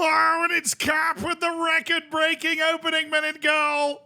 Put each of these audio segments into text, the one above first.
Oh, and it's Cap with the record-breaking opening minute goal.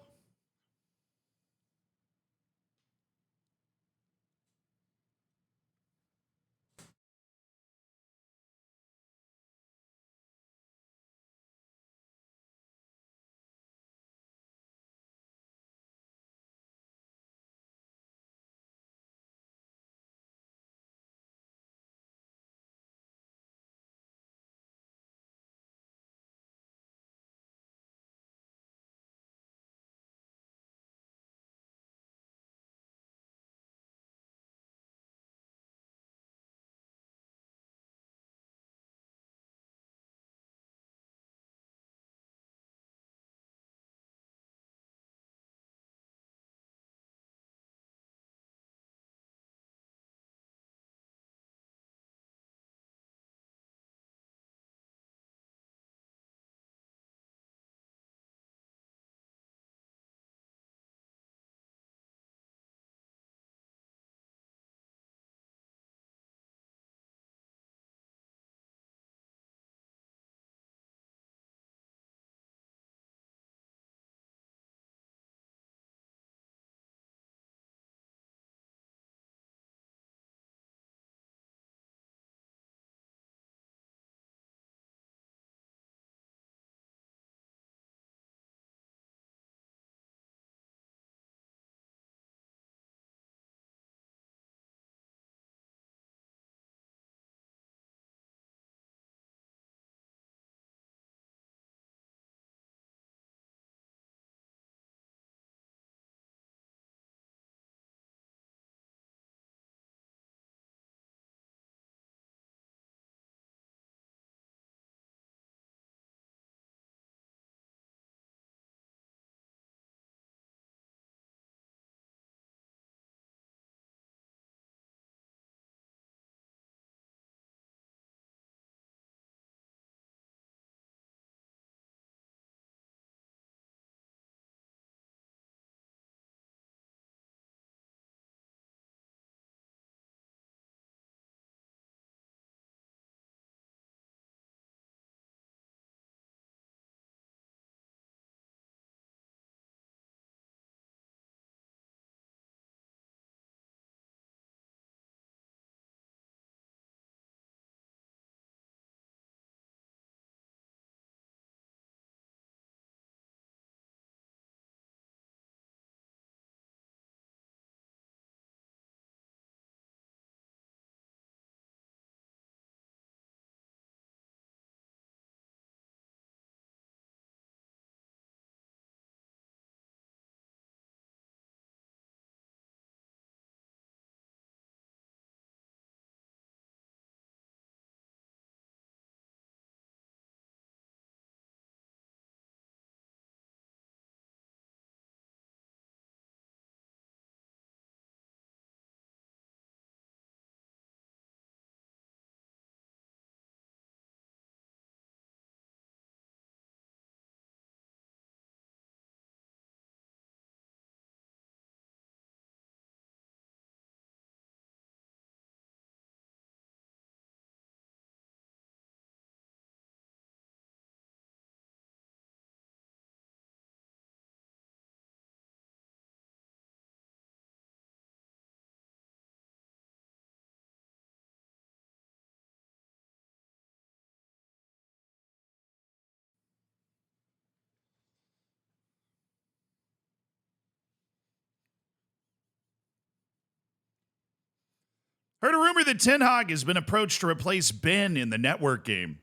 Heard a rumor that Ten Hag has been approached to replace Ben in the network game.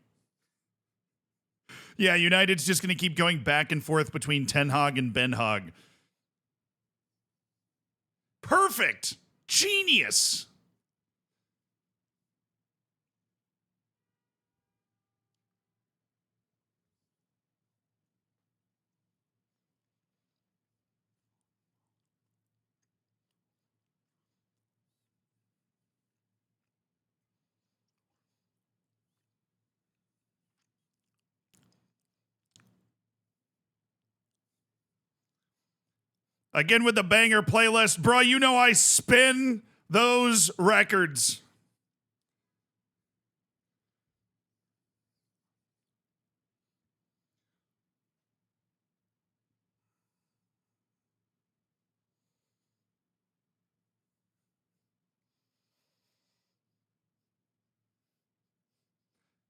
Yeah, United's just going to keep going back and forth between Ten Hag and Ben Hag. Perfect. Genius. Again with the banger playlist. Bro, you know I spin those records.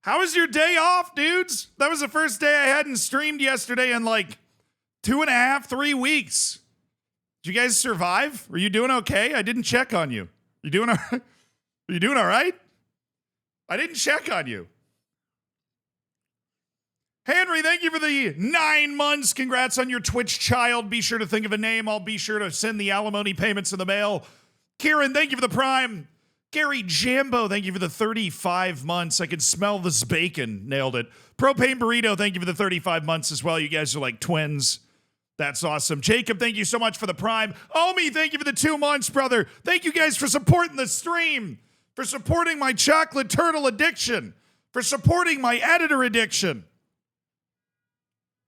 How was your day off, dudes? That was the first day I hadn't streamed yesterday in like 2.5, 3 weeks. Did you guys survive? Were you doing okay? I didn't check on you. You doing all right? Are you doing all right? I didn't check on you. Henry, thank you for the 9 months. Congrats on your Twitch child. Be sure to think of a name. I'll be sure to send the alimony payments in the mail. Kieran, thank you for the prime. Gary Jambo, thank you for the 35 months. I can smell this bacon. Nailed it. Propane Burrito, thank you for the 35 months as well. You guys are like twins. That's awesome. Jacob, thank you so much for the prime. Omi, thank you for the 2 months, brother. Thank you guys for supporting the stream, for supporting my chocolate turtle addiction, for supporting my editor addiction.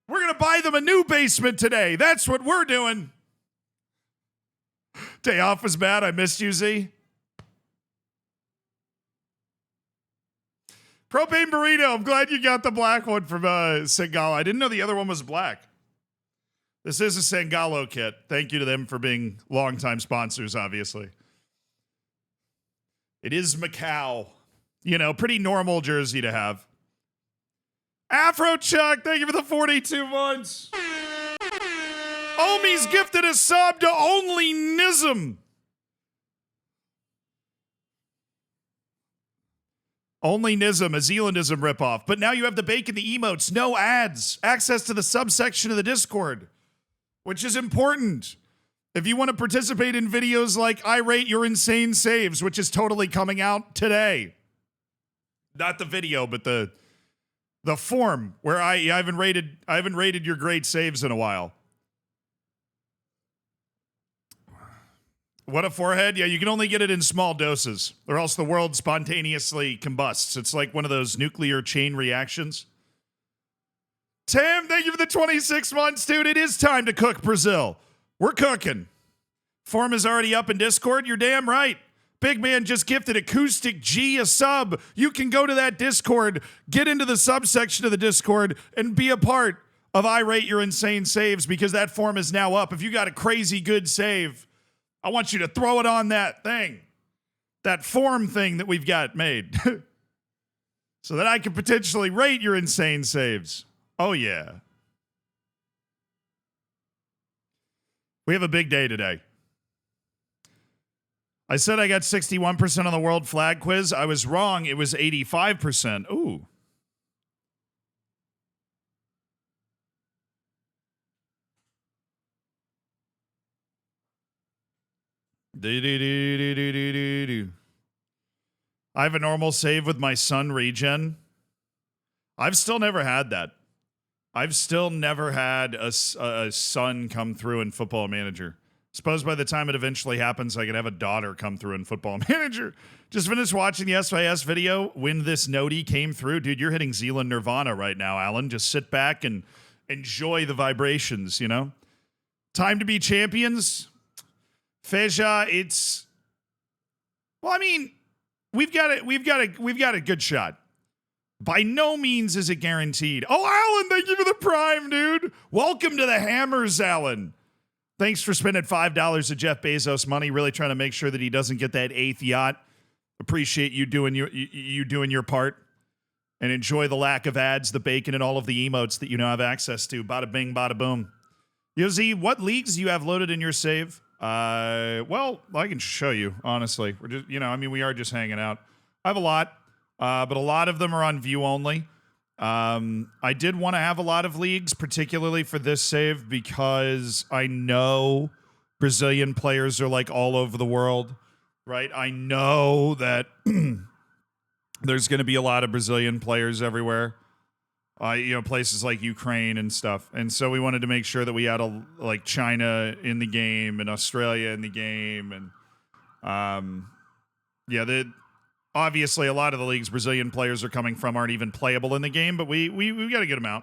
We're going to buy them a new basement today. That's what we're doing. Day off was bad. I missed you, Z. Propane Burrito, I'm glad you got the black one from Sangalo. I didn't know the other one was black. This is a Sangalo kit. Thank you to them for being longtime sponsors, obviously. It is Macau. You know, pretty normal jersey to have. Afro Chuck, thank you for the 42 months. Omi's gifted a sub to Only Nism. Only Nism, a Zealandism ripoff. But now you have the bacon, the emotes, no ads, access to the subsection of the Discord, which is important. If you want to participate in videos like I Rate Your Insane Saves, which is totally coming out today. Not the video, but the form where I haven't rated your great saves in a while. What a forehead. Yeah, you can only get it in small doses, or else the world spontaneously combusts. It's like one of those nuclear chain reactions. Tim, thank you for the 26 months, dude. It is time to cook Brazil. We're cooking. Form is already up in Discord. You're damn right. Big Man just gifted Acoustic G a sub. You can go to that Discord, get into the subsection of the Discord, and be a part of I Rate Your Insane Saves, because that form is now up. If you got a crazy good save, I want you to throw it on that thing, that form thing that we've got made, so that I can potentially rate your insane saves. Oh, yeah. We have a big day today. I said I got 61% on the world flag quiz. I was wrong. It was 85%. Ooh. I have a normal save with my son regen. I've still never had that. I've still never had a son come through in Football Manager. Suppose by the time it eventually happens, I could have a daughter come through in Football Manager. Just finished watching the SYS video when this nodie came through. Dude, you're hitting Zealand Nirvana right now, Alan. Just sit back and enjoy the vibrations, you know? Time to be champions. Feja, it's... Well, I mean, we've got a good shot. By no means is it guaranteed. Oh, Alan, thank you for the prime, dude. Welcome to the Hammers, Alan. Thanks for spending $5 of Jeff Bezos money, really trying to make sure that he doesn't get that 8th yacht. Appreciate you doing your part. And enjoy the lack of ads, the bacon, and all of the emotes that you now have access to. Bada bing, bada boom. Yozi, what leagues do you have loaded in your save? Well, I can show you, honestly. We're just, we are just hanging out. I have a lot, but a lot of them are on view only. I did want to have a lot of leagues, particularly for this save, because I know Brazilian players are like all over the world, right? I know that there's going to be a lot of Brazilian players everywhere. Places like Ukraine and stuff. And so we wanted to make sure that we had like China in the game and Australia in the game. And obviously a lot of the leagues Brazilian players are coming from aren't even playable in the game, but we got to get them out.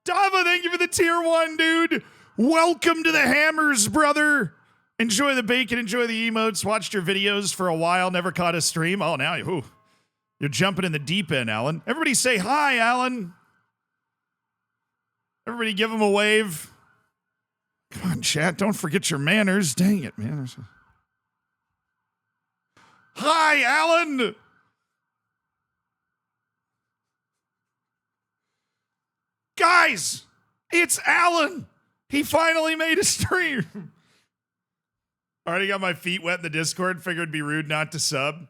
Dava, thank you for the tier 1, dude. Welcome to the Hammers, brother. Enjoy the bacon, enjoy the emotes. Watched your videos for a while, never caught a stream. Oh, now you're jumping in the deep end, Alan. Everybody say hi, Alan. Everybody give him a wave. Come on, chat. Don't forget your manners. Dang it, man. Hi, Alan. Guys, it's Alan. He finally made a stream. Already got my feet wet in the Discord. Figured it'd be rude not to sub.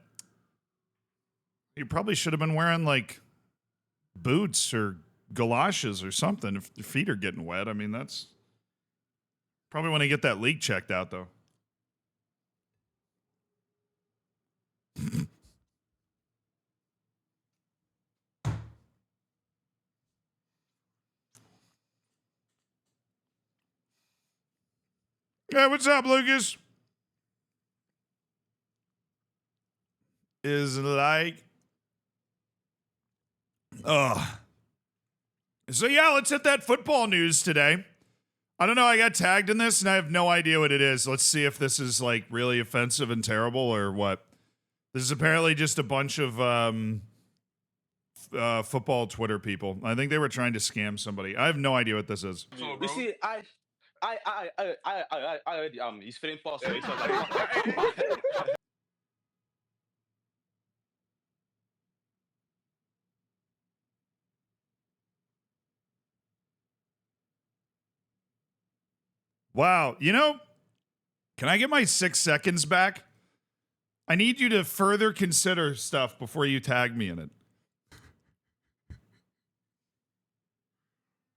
You probably should have been wearing like boots or galoshes or something if your feet are getting wet. I mean, that's probably when I get that leak checked out, though. Yeah, what's up, Lucas? Is like, so yeah, let's hit that football news today. I don't know, I got tagged in this and I have no idea what it is. Let's see if this is like really offensive and terrible or what. This is apparently just a bunch of football Twitter people. I think they were trying to scam somebody. I have no idea what this is. You see, I already he's feeling past so he's like Wow, you know, can I get my 6 seconds back? I need you to further consider stuff before you tag me in it.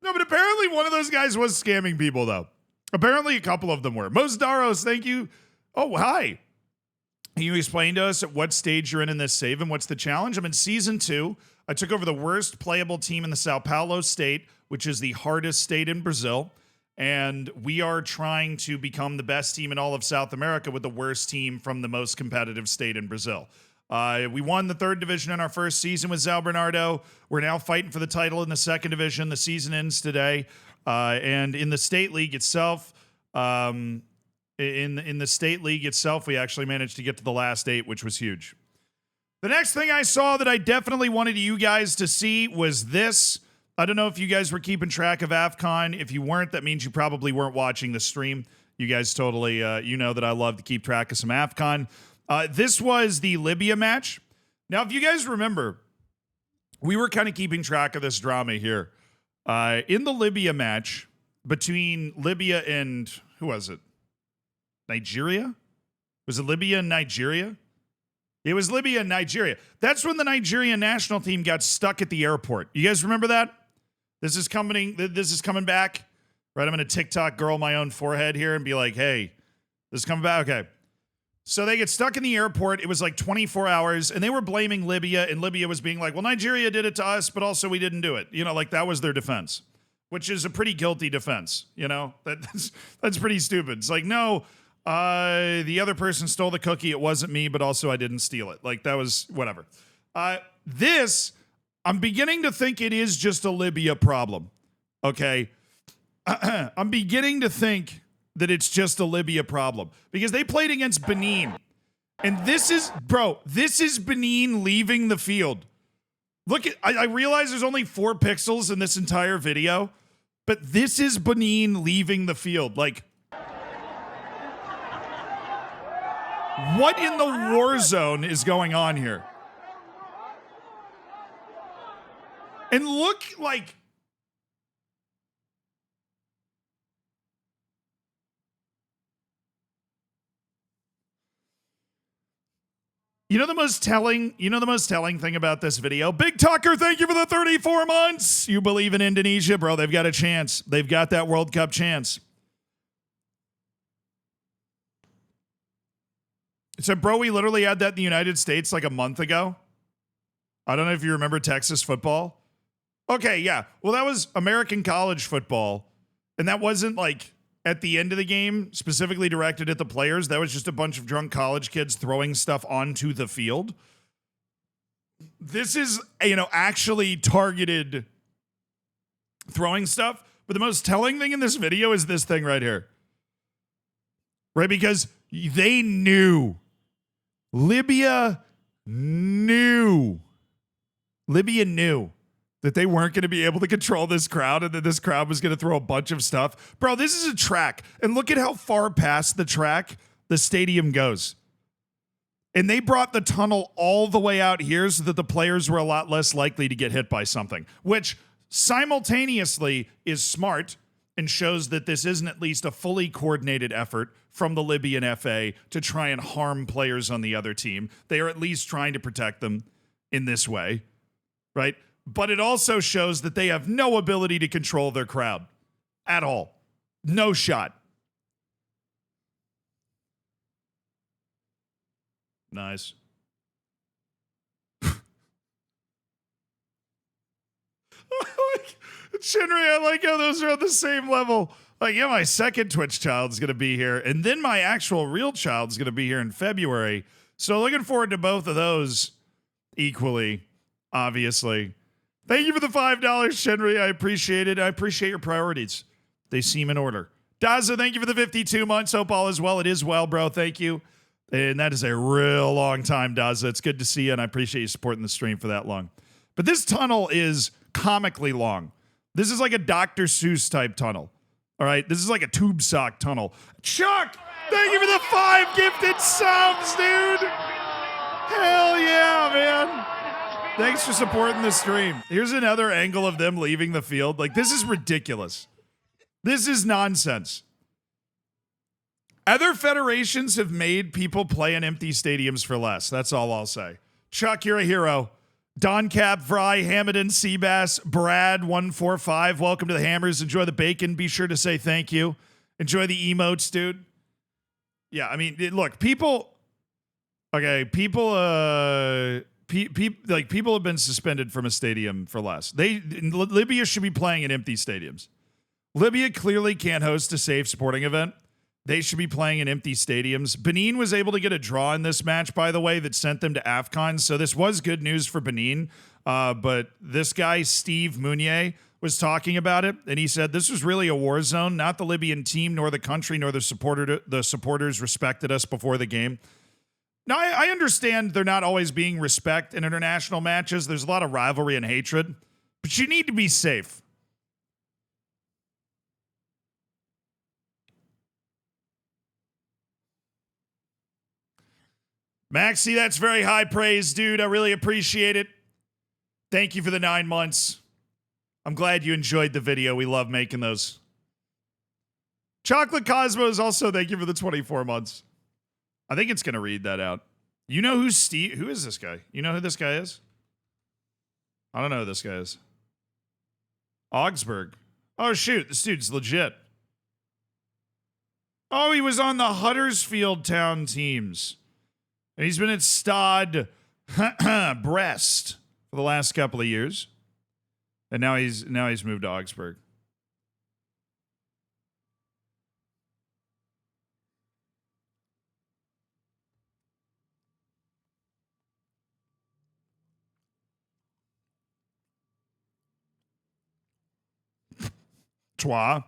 No, but apparently one of those guys was scamming people, though. Apparently a couple of them were. Mosdaros, thank you. Oh, hi. Can you explain to us at what stage you're in this save and what's the challenge? I'm in season 2. I took over the worst playable team in the Sao Paulo state, which is the hardest state in Brazil. And we are trying to become the best team in all of South America with the worst team from the most competitive state in Brazil. We won the 3rd division in our first season with Zao Bernardo. We're now fighting for the title in the 2nd division. The season ends today. And in the state league itself, in the state league itself, we actually managed to get to the last 8, which was huge. The next thing I saw that I definitely wanted you guys to see was this. I don't know if you guys were keeping track of Afcon. If you weren't, that means you probably weren't watching the stream. You guys totally, you know that I love to keep track of some Afcon. This was the Libya match. Now, if you guys remember, we were kind of keeping track of this drama here. In the Libya match between Libya and, who was it? Nigeria? Was it Libya and Nigeria? It was Libya and Nigeria. That's when the Nigerian national team got stuck at the airport. You guys remember that? This is coming back. Right, I'm going to TikTok girl my own forehead here and be like, hey, this is coming back? Okay. So they get stuck in the airport. It was like 24 hours, and they were blaming Libya, and Libya was being like, well, Nigeria did it to us, but also we didn't do it. You know, like that was their defense, which is a pretty guilty defense. You know, that's pretty stupid. It's like, no, the other person stole the cookie. It wasn't me, but also I didn't steal it. Like that was whatever. I'm beginning to think it is just a Libya problem. Okay. I'm beginning to think that it's just a Libya problem because they played against Benin. And this is Benin leaving the field. Look at, I realize there's only 4 pixels in this entire video, but this is Benin leaving the field. Like, what in the war zone is going on here? And look, like, you know the most telling thing about this video? Big Tucker, thank you for the 34 months. You believe in Indonesia, bro. They've got a chance. They've got that World Cup chance. So, bro, we literally had that in the United States like a month ago. I don't know if you remember Texas football. Okay, yeah. Well, that was American college football. And that wasn't like at the end of the game specifically directed at the players. That was just a bunch of drunk college kids throwing stuff onto the field. This is, actually targeted throwing stuff. But the most telling thing in this video is this thing right here. Right? Because they knew. Libya knew that they weren't going to be able to control this crowd and that this crowd was going to throw a bunch of stuff. Bro, this is a track. And look at how far past the track the stadium goes. And they brought the tunnel all the way out here so that the players were a lot less likely to get hit by something. Which, simultaneously is smart and shows that this isn't at least a fully coordinated effort from the Libyan FA to try and harm players on the other team. They are at least trying to protect them in this way, right? But it also shows that they have no ability to control their crowd at all. No shot. Nice. Shinri, I like how those are on the same level. Like, yeah, my second Twitch child's going to be here, and then my actual real child's going to be here in February. So looking forward to both of those equally, obviously. Thank you for the $5, Shinri. I appreciate it. I appreciate your priorities. They seem in order. Daza, thank you for the 52 months. Hope all is well. It is well, bro. Thank you. And that is a real long time, Daza. It's good to see you, and I appreciate you supporting the stream for that long. But this tunnel is comically long. This is like a Dr. Seuss type tunnel. All right? This is like a tube sock tunnel. Chuck, thank you for the 5 gifted subs, dude. Hell yeah, man. Thanks for supporting the stream. Here's another angle of them leaving the field. Like, this is ridiculous. This is nonsense. Other federations have made people play in empty stadiums for less. That's all I'll say. Chuck, you're a hero. Don Cap, Fry, Hamilton, Seabass, Brad145. Welcome to the Hammers. Enjoy the bacon. Be sure to say thank you. Enjoy the emotes, dude. Yeah, I mean, look, people. Okay, people have been suspended from a stadium for less. Libya should be playing in empty stadiums. Libya clearly can't host a safe sporting event. They should be playing in empty stadiums. Benin was able to get a draw in this match, by the way, that sent them to Afcon. So this was good news for Benin. But this guy, Steve Mounier, was talking about it. And he said this was really a war zone. Not the Libyan team, nor the country, nor the supporters respected us before the game. Now, I understand there not always being respect in international matches. There's a lot of rivalry and hatred. But you need to be safe. Maxie, that's very high praise, dude. I really appreciate it. Thank you for the 9 months. I'm glad you enjoyed the video. We love making those. Chocolate Cosmos, also thank you for the 24 months. I think it's going to read that out. You know who's Steve? Who is this guy? You know who this guy is? I don't know who this guy is. Augsburg. Oh, shoot. This dude's legit. Oh, he was on the Huddersfield Town teams. And he's been at Stade Brest for the last couple of years. And now he's moved to Augsburg. Trois.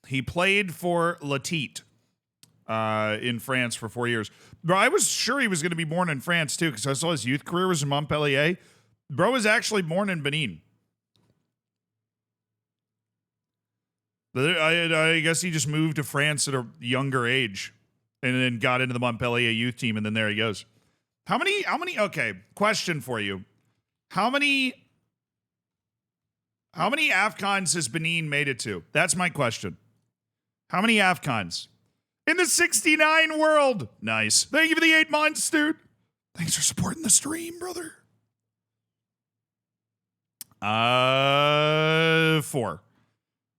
He played for Latit. In France for 4 years. Bro, I was sure he was going to be born in France too, because I saw his youth career was in Montpellier. Bro was actually born in Benin. But I guess he just moved to France at a younger age and then got into the Montpellier youth team, and then there he goes. How many, okay, question for you. How many Afcons has Benin made it to? That's my question. How many Afcons? In the 69 world. Nice. Thank you for the 8 months, dude. Thanks for supporting the stream, brother. 4.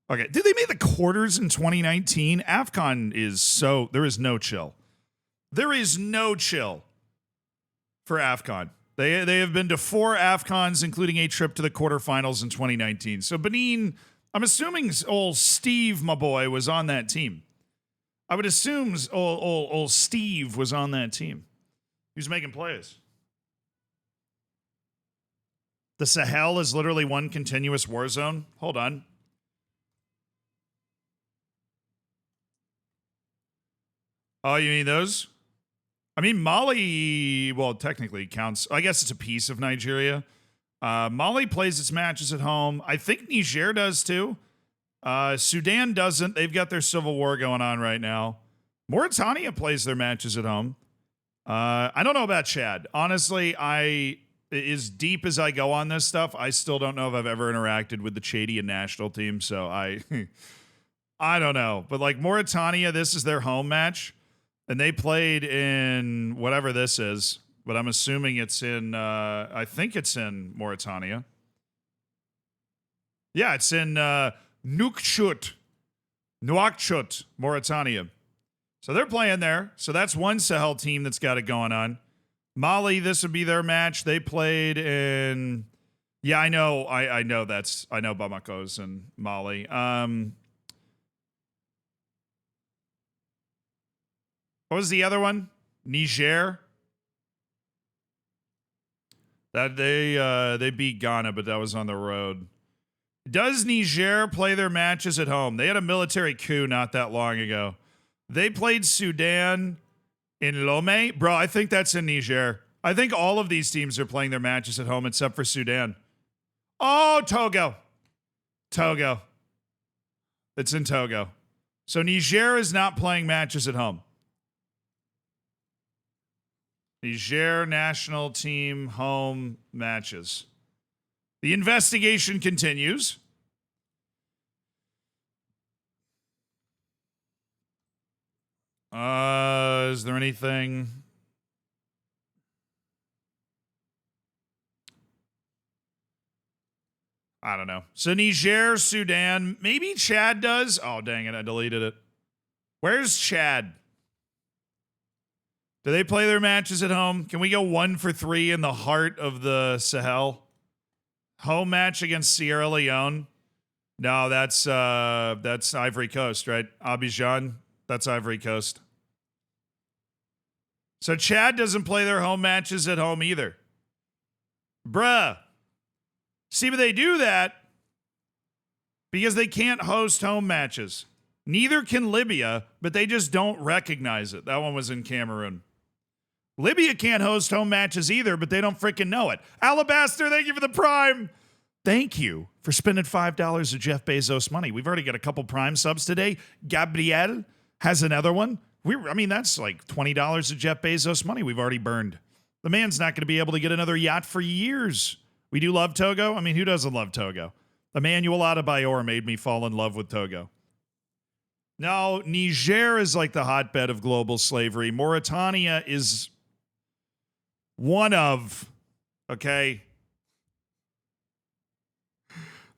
Okay. Did they make the quarters in 2019? Afcon is so... There is no chill. There is no chill for Afcon. They have been to 4 Afcons, including a trip to the quarterfinals in 2019. So Benin, I'm assuming old Steve, my boy, was on that team. I would assume old Steve was on that team. He was making plays. The Sahel is literally one continuous war zone. Hold on. Oh, you mean those? I mean, Mali, well, technically counts. I guess it's a piece of Nigeria. Mali plays its matches at home. I think Niger does too. Sudan doesn't. They've got their civil war going on right now. Mauritania plays their matches at home. I don't know about Chad. Honestly, as deep as I go on this stuff, I still don't know if I've ever interacted with the Chadian national team. So I I don't know. But like Mauritania, this is their home match. And they played in whatever this is. But I'm assuming it's in, I think it's in Mauritania. Yeah, it's in Nouakchott, Mauritania. So they're playing there. So that's one Sahel team that's got it going on. Mali, this would be their match. They played in, yeah, I know Bamako's in Mali. What was the other one? Niger. That they beat Ghana, but that was on the road. Does Niger play their matches at home? They had a military coup not that long ago. They played Sudan in Lomé. Bro, I think that's in Niger. I think all of these teams are playing their matches at home except for Sudan. Oh, Togo. It's in Togo. So Niger is not playing matches at home. Niger national team home matches. The investigation continues. Is there anything? I don't know. So Niger, Sudan, maybe Chad does. Oh, dang it. I deleted it. Where's Chad? Do they play their matches at home? Can we go 1 for 3 in the heart of the Sahel? Home match against Sierra Leone. No, that's Ivory Coast, right? Abidjan, that's Ivory Coast. So Chad doesn't play their home matches at home either. Bruh. See, but they do that because they can't host home matches. Neither can Libya, but they just don't recognize it. That one was in Cameroon. Libya can't host home matches either, but they don't freaking know it. Alabaster, thank you for the Prime. Thank you for spending $5 of Jeff Bezos money. We've already got a couple Prime subs today. Gabrielle has another one. That's like $20 of Jeff Bezos money we've already burned. The man's not going to be able to get another yacht for years. We do love Togo. I mean, who doesn't love Togo? Emmanuel Adebayor made me fall in love with Togo. Now, Niger is like the hotbed of global slavery. Mauritania is one of, okay?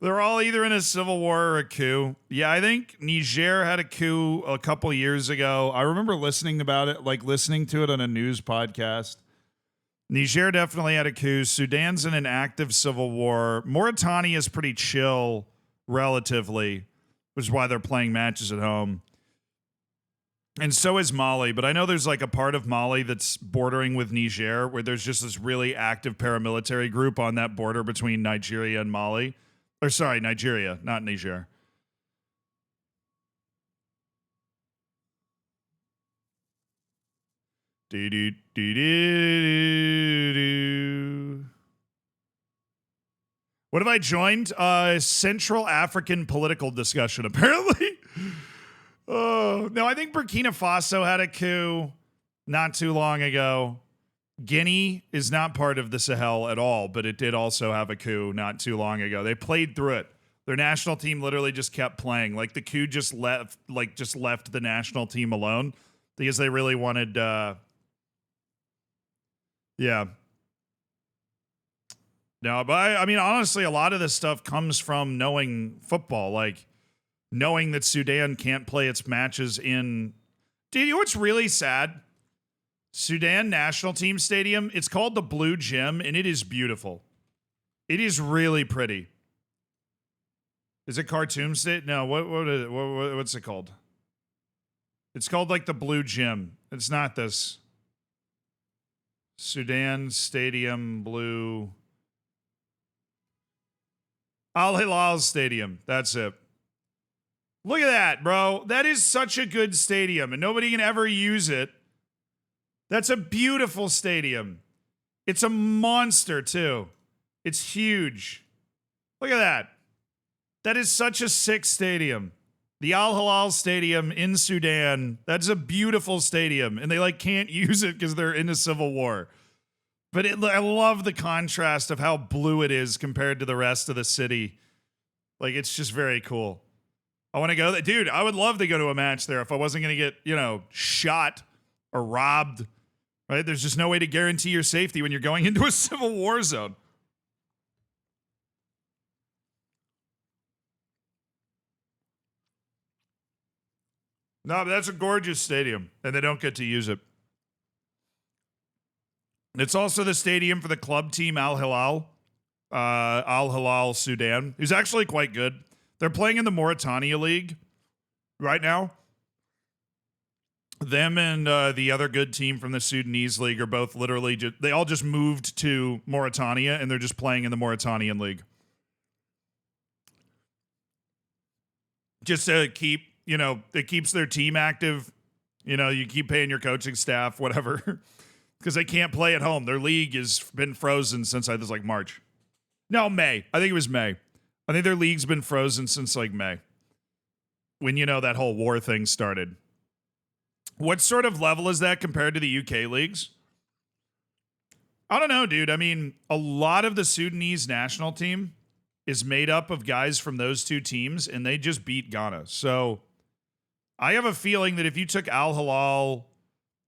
They're all either in a civil war or a coup. Yeah, I think Niger had a coup a couple years ago. I remember listening about it, like listening to it on a news podcast. Niger definitely had a coup. Sudan's in an active civil war. Mauritania is pretty chill, relatively, which is why they're playing matches at home. And so is Mali, but I know there's like a part of Mali that's bordering with Niger where there's just this really active paramilitary group on that border between Nigeria and Mali. Or sorry, Nigeria, not Niger. What have I joined? Central African political discussion, apparently. Oh, no, I think Burkina Faso had a coup not too long ago. Guinea is not part of the Sahel at all, but it did also have a coup not too long ago. They played through it. Their national team literally just kept playing. Like the coup just left the national team alone because they really wanted, yeah. No, but I mean, honestly, a lot of this stuff comes from knowing football, like knowing that Sudan can't play its matches in. Do you know what's really sad? Sudan National Team Stadium, it's called the Blue Gym, and it is beautiful. It is really pretty. Is it Khartoum State? No, what's it called? It's called like the Blue Gym. It's not this. Sudan Stadium Blue. Al Hilal Stadium. That's it. Look at that, bro. That is such a good stadium, and nobody can ever use it. That's a beautiful stadium. It's a monster, too. It's huge. Look at that. That is such a sick stadium. The Al Hilal Stadium in Sudan. That's a beautiful stadium, and they like can't use it because they're in a civil war. But I love the contrast of how blue it is compared to the rest of the city. Like, it's just very cool. I want to go there. Dude, I would love to go to a match there if I wasn't going to get, shot or robbed, right? There's just no way to guarantee your safety when you're going into a civil war zone. No, but that's a gorgeous stadium, and they don't get to use it. It's also the stadium for the club team Al Hilal Sudan, who's actually quite good. They're playing in the Mauritania League right now. Them and the other good team from the Sudanese League are both literally they all just moved to Mauritania, and they're just playing in the Mauritanian League. Just to keep, it keeps their team active. You keep paying your coaching staff, whatever, because they can't play at home. Their league has been frozen since I was like March. No, May. I think it was May. I think their league's been frozen since like May, when that whole war thing started. What sort of level is that compared to the UK leagues? I don't know, dude. I mean, a lot of the Sudanese national team is made up of guys from those two teams, and they just beat Ghana. So I have a feeling that if you took Al Hilal,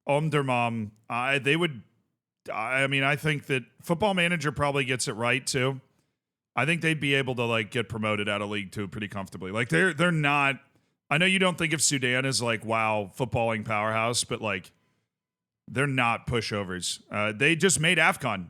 Omdurman, they would. I mean, I think that Football Manager probably gets it right too. I think they'd be able to like get promoted out of League Two pretty comfortably. Like they're not. I know you don't think of Sudan as like wow footballing powerhouse, but like they're not pushovers. They just made Afcon.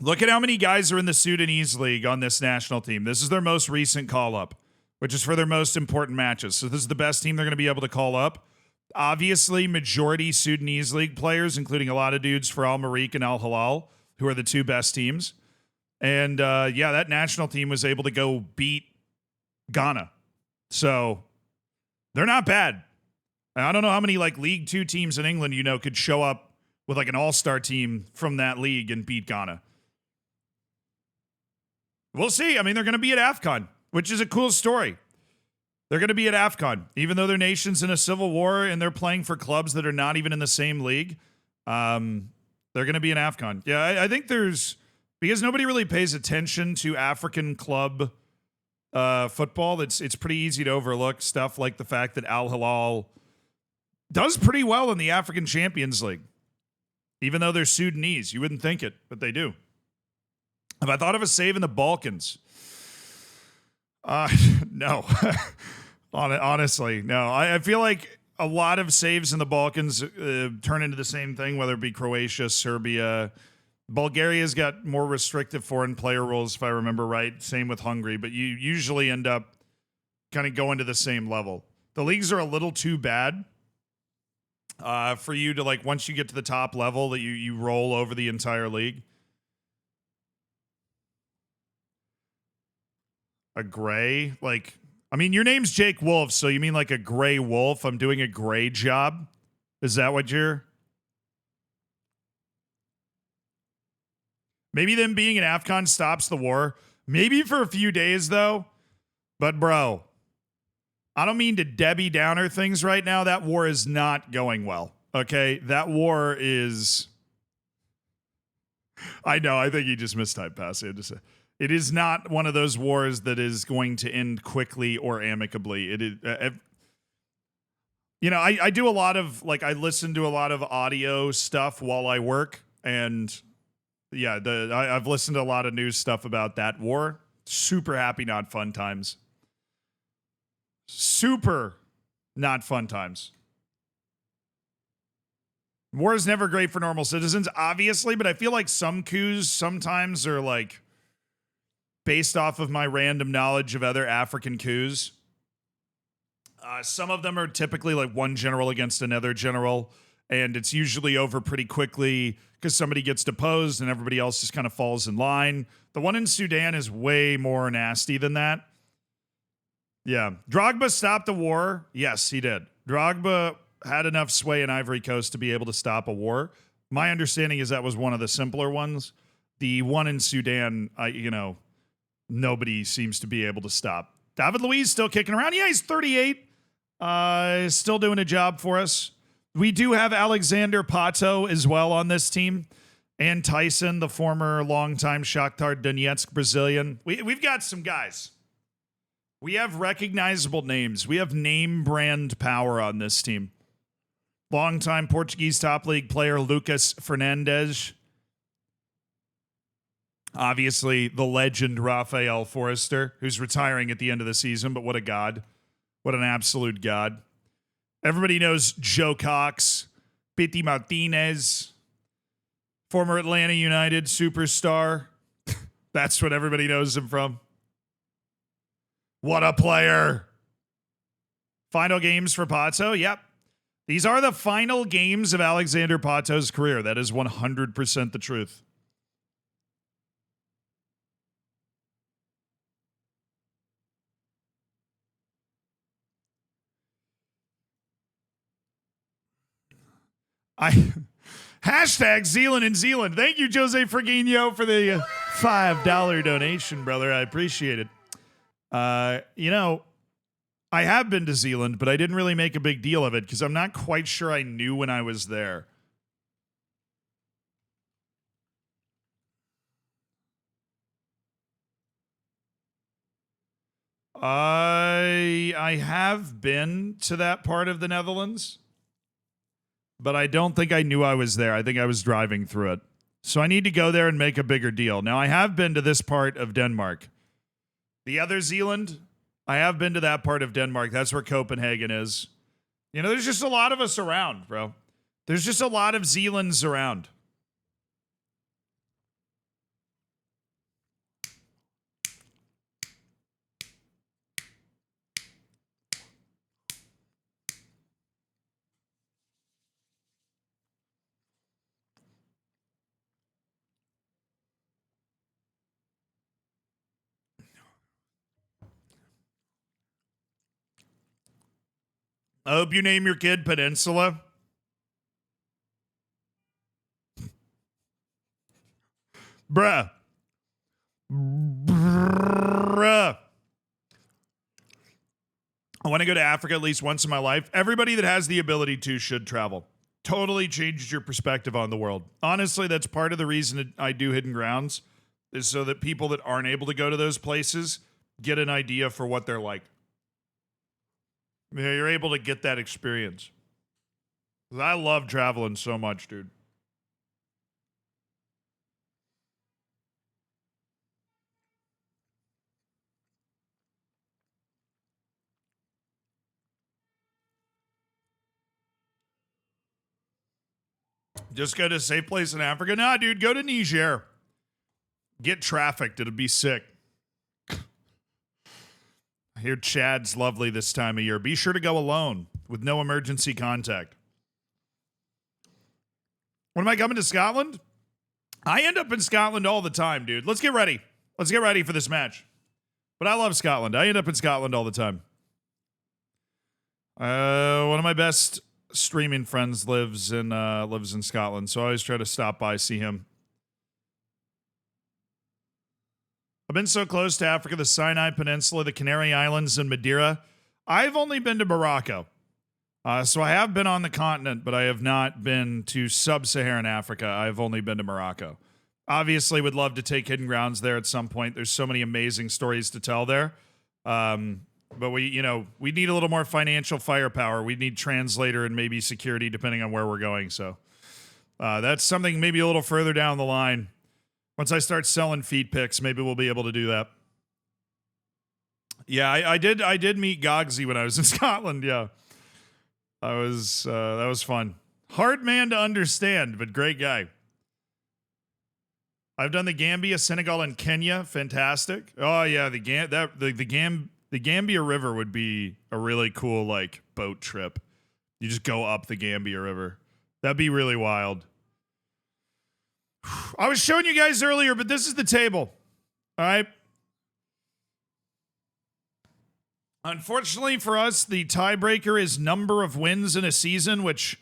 Look at how many guys are in the Sudanese League on this national team. This is their most recent call up, which is for their most important matches. So this is the best team they're going to be able to call up. Obviously, majority Sudanese League players, including a lot of dudes for Al Mariq and Al Hilal, who are the two best teams. And that national team was able to go beat Ghana. So they're not bad. And I don't know how many like League Two teams in England, could show up with like an all-star team from that league and beat Ghana. We'll see. I mean, they're going to be at Afcon, which is a cool story. They're going to be at Afcon, even though their nation's in a civil war and they're playing for clubs that are not even in the same league. They're going to be in Afcon. Yeah, I think because nobody really pays attention to African club football. It's pretty easy to overlook stuff like the fact that Al Hilal does pretty well in the African Champions League, even though they're Sudanese. You wouldn't think it, but they do. Have I thought of a save in the Balkans? No. Honestly, no. I feel like a lot of saves in the Balkans turn into the same thing, whether it be Croatia, Serbia. Bulgaria's got more restrictive foreign player rules, if I remember right. Same with Hungary, but you usually end up kind of going to the same level. The leagues are a little too bad for you to, like, once you get to the top level, that you roll over the entire league. A gray? Like, I mean, your name's Jake Wolf, so you mean like a gray wolf? I'm doing a gray job? Is that what you're... Maybe them being in Afcon stops the war. Maybe for a few days, though. But, bro, I don't mean to Debbie Downer things right now. That war is not going well, okay? That war is... I know, I think he just mistyped past it. It is not one of those wars that is going to end quickly or amicably. It is... I do a lot of, like, I listen to a lot of audio stuff while I work, and... Yeah, I've listened to a lot of news stuff about that war. Super happy, not fun times. Super not fun times. War is never great for normal citizens, obviously, but I feel like some coups sometimes are like based off of my random knowledge of other African coups. Some of them are typically like one general against another general, and it's usually over pretty quickly because somebody gets deposed and everybody else just kind of falls in line. The one in Sudan is way more nasty than that. Yeah. Drogba stopped the war. Yes, he did. Drogba had enough sway in Ivory Coast to be able to stop a war. My understanding is that was one of the simpler ones. The one in Sudan, nobody seems to be able to stop. David Luiz still kicking around. Yeah, he's 38. Still doing a job for us. We do have Alexander Pato as well on this team. And Tyson, the former longtime Shakhtar Donetsk Brazilian. We've got some guys. We have recognizable names. We have name brand power on this team. Longtime Portuguese top league player Lucas Fernandes. Obviously, the legend Rafael Forrester, who's retiring at the end of the season, but what a god. What an absolute god. Everybody knows Joe Cox, Pity Martinez, former Atlanta United superstar. That's what everybody knows him from. What a player. Final games for Pato? Yep. These are the final games of Alexander Pato's career. That is 100% the truth. Hashtag Zealand and Zealand. Thank you, Jose Ferguinho, for the $5 donation, brother. I appreciate it. I have been to Zealand, but I didn't really make a big deal of it because I'm not quite sure I knew when I was there. I have been to that part of the Netherlands, but I don't think I knew I was there. I think I was driving through it. So I need to go there and make a bigger deal. Now, I have been to this part of Denmark. The other Zealand, I have been to that part of Denmark. That's where Copenhagen is. You know, there's just a lot of us around, bro. There's just a lot of Zealands around. I hope you name your kid Peninsula. Bruh. I want to go to Africa at least once in my life. Everybody that has the ability to should travel. Totally changes your perspective on the world. Honestly, that's part of the reason that I do Hidden Grounds, is so that people that aren't able to go to those places get an idea for what they're like. Yeah, you're able to get that experience. I love traveling so much, dude. Just go to a safe place in Africa? Nah, dude, go to Niger. Get trafficked. It'll be sick. I hear Chad's lovely this time of year. Be sure to go alone with no emergency contact. When am I coming to Scotland? I end up in Scotland all the time, dude. Let's get ready. Let's get ready for this match. But I love Scotland. I end up in Scotland all the time. One of my best streaming friends lives in Scotland, so I always try to stop by, see him. I've been so close to Africa, the Sinai Peninsula, the Canary Islands, and Madeira. I've only been to Morocco. So I have been on the continent, but I have not been to sub-Saharan Africa. I've only been to Morocco. Obviously, would love to take Hidden Grounds there at some point. There's so many amazing stories to tell there. But we need a little more financial firepower. We need translator and maybe security, depending on where we're going. So that's something maybe a little further down the line. Once I start selling feet pics, maybe we'll be able to do that. Yeah, I did meet Gogsy when I was in Scotland. Yeah, that was fun. Hard man to understand, but great guy. I've done the Gambia, Senegal, and Kenya. Fantastic. Oh yeah, the Gambia River would be a really cool like boat trip. You just go up the Gambia River. That'd be really wild. I was showing you guys earlier, but this is the table. All right. Unfortunately for us, the tiebreaker is number of wins in a season, which,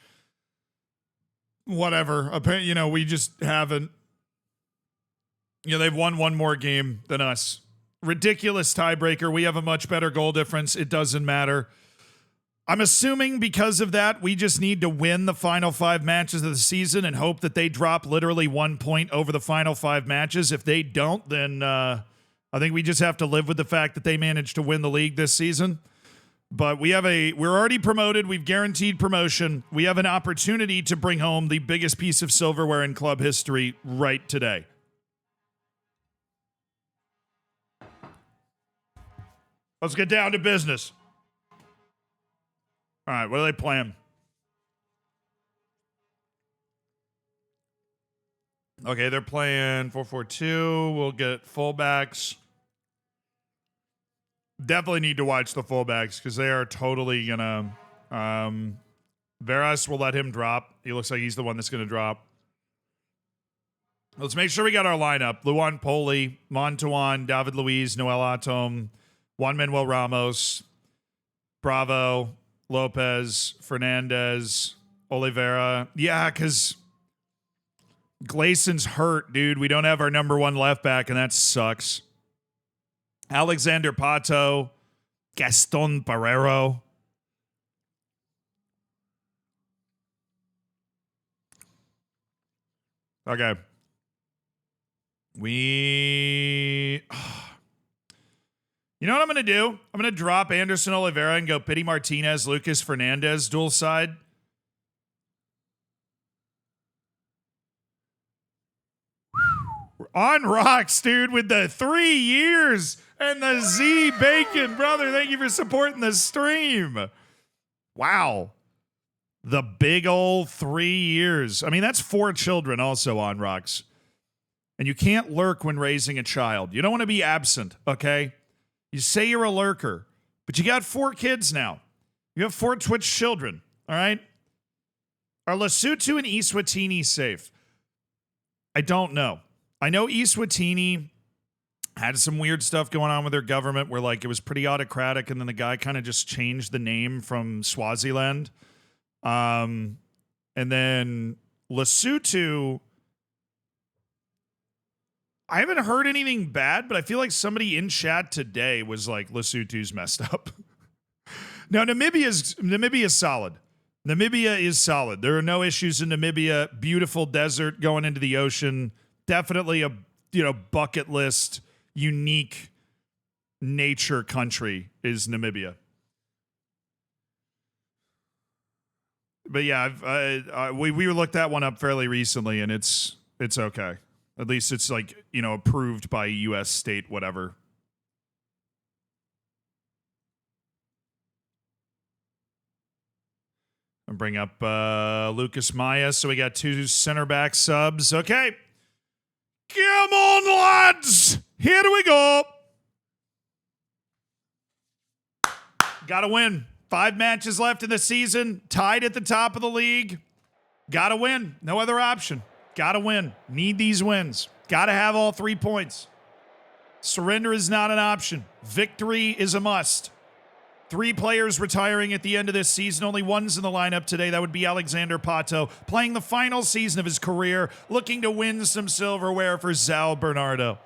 whatever. Apparently, we just haven't. They've won one more game than us. Ridiculous tiebreaker. We have a much better goal difference. It doesn't matter. I'm assuming because of that, we just need to win the final 5 matches of the season and hope that they drop literally 1 point over the final 5 matches. If they don't, then I think we just have to live with the fact that they managed to win the league this season. But we're already promoted. We've guaranteed promotion. We have an opportunity to bring home the biggest piece of silverware in club history right today. Let's get down to business. All right, what are they playing? Okay, they're playing 4-4-2. We'll get fullbacks. Definitely need to watch the fullbacks because they are totally going to... Veras will let him drop. He looks like he's the one that's going to drop. Let's make sure we got our lineup. Luan Poli, Montuan, David Luiz, Noel Atom, Juan Manuel Ramos, Bravo, Lopez, Fernandez, Oliveira. Yeah, because Glayson's hurt, dude. We don't have our number 1 left back, and that sucks. Alexander Pato, Gaston Barrero. Okay. You know what I'm going to do? I'm going to drop Anderson Oliveira and go Pity Martinez, Lucas Fernandez, dual side. We're on rocks, dude, with the 3 years and the Z Bacon. Brother, thank you for supporting the stream. Wow. The big old 3 years. I mean, that's 4 children also on rocks. And you can't lurk when raising a child. You don't want to be absent, okay? You say you're a lurker, but you got 4 kids now. You have 4 Twitch children, all right? Are Lesotho and Eswatini safe? I don't know. I know Eswatini had some weird stuff going on with their government where, like, it was pretty autocratic, and then the guy kind of just changed the name from Swaziland. And then Lesotho... I haven't heard anything bad, but I feel like somebody in chat today was like, Lesotho's messed up. Now, Namibia is solid. Namibia is solid. There are no issues in Namibia. Beautiful desert going into the ocean. Definitely a, bucket list, unique nature country is Namibia. But yeah, we looked that one up fairly recently, and it's okay. At least it's like, approved by U.S. state, whatever. And bring up Lucas Maya. So we got 2 center back subs. Okay. Come on, lads. Here we go. Got to win. 5 matches left in the season. Tied at the top of the league. Got to win. No other option. Got to win. Need these wins. Got to have all 3 points. Surrender is not an option. Victory is a must. 3 players retiring at the end of this season. Only one's in the lineup today. That would be Alexander Pato, playing the final season of his career, looking to win some silverware for Zal Bernardo.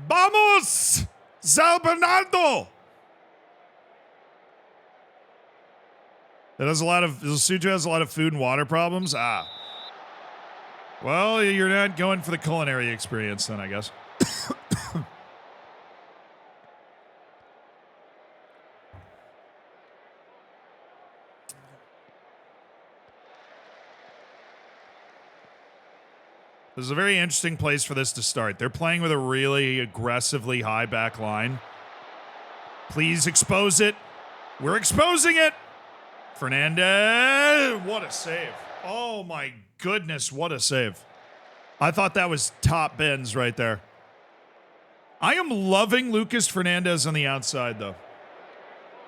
Vamos! Zal Bernardo! Lesotho has a lot of food and water problems. Well, you're not going for the culinary experience then, I guess. This is a very interesting place for this to start. They're playing with a really aggressively high back line. Please expose it. We're exposing it. Fernandez. What a save. Oh my goodness, what a save. I thought that was top bins right there. I am loving Lucas Fernandez on the outside, though.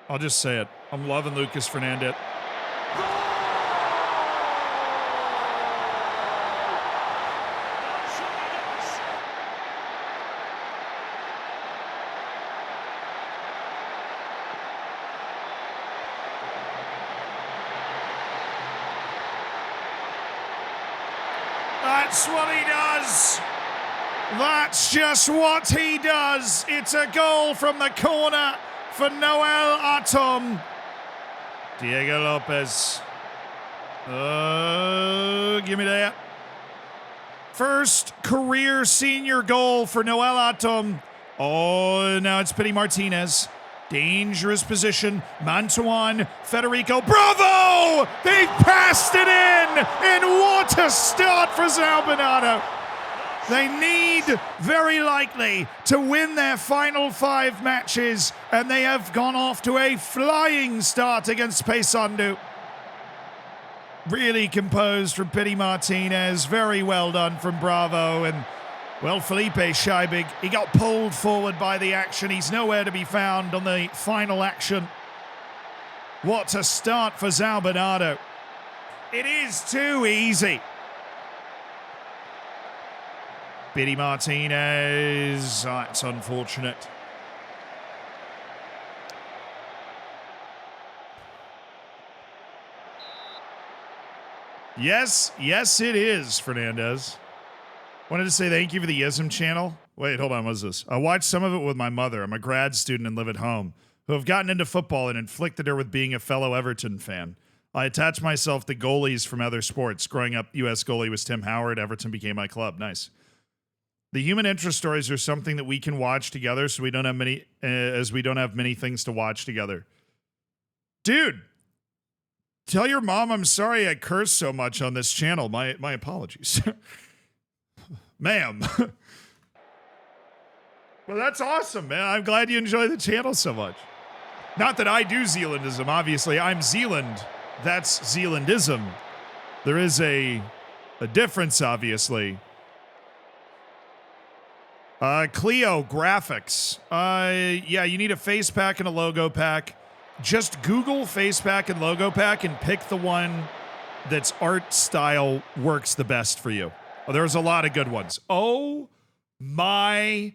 I'll just say it. I'm loving Lucas Fernandez. That's what he does. That's just what he does. It's a goal from the corner for Noel Atom. Diego Lopez. Give me that. First career senior goal for Noel Atom. Oh, now it's Pity Martinez. Dangerous position. Mantuan, Federico. Bravo! They passed it in! And what a start for Zalbinado. They need, very likely, to win their final 5 matches, and they have gone off to a flying start against Paysandu. Really composed from Pity Martinez. Very well done from Bravo. And, well, Felipe Scheibig, he got pulled forward by the action. He's nowhere to be found on the final action. What a start for Zalbinado. It is too easy. Pity Martinez. That's unfortunate. Yes, it is, Fernandez. Wanted to say thank you for the Yism channel. Wait, hold on, what's this? I watched some of it with my mother. I'm a grad student and live at home, who have gotten into football and inflicted her with being a fellow Everton fan. I attach myself to goalies from other sports. Growing up, U.S. goalie was Tim Howard. Everton became my club. Nice. The human interest stories are something that we can watch together, so we don't have many, as we don't have many things to watch together. Dude, tell your mom I'm sorry I curse so much on this channel. My apologies. Ma'am. Well, that's awesome, man. I'm glad you enjoy the channel so much. Not that I do Zealandism, obviously. I'm Zealand. That's Zealandism. There is a difference, obviously. Clio graphics. Yeah, you need a face pack and a logo pack. Just Google face pack and logo pack and pick the one that's art style works the best for you. Oh, there's a lot of good ones. Oh my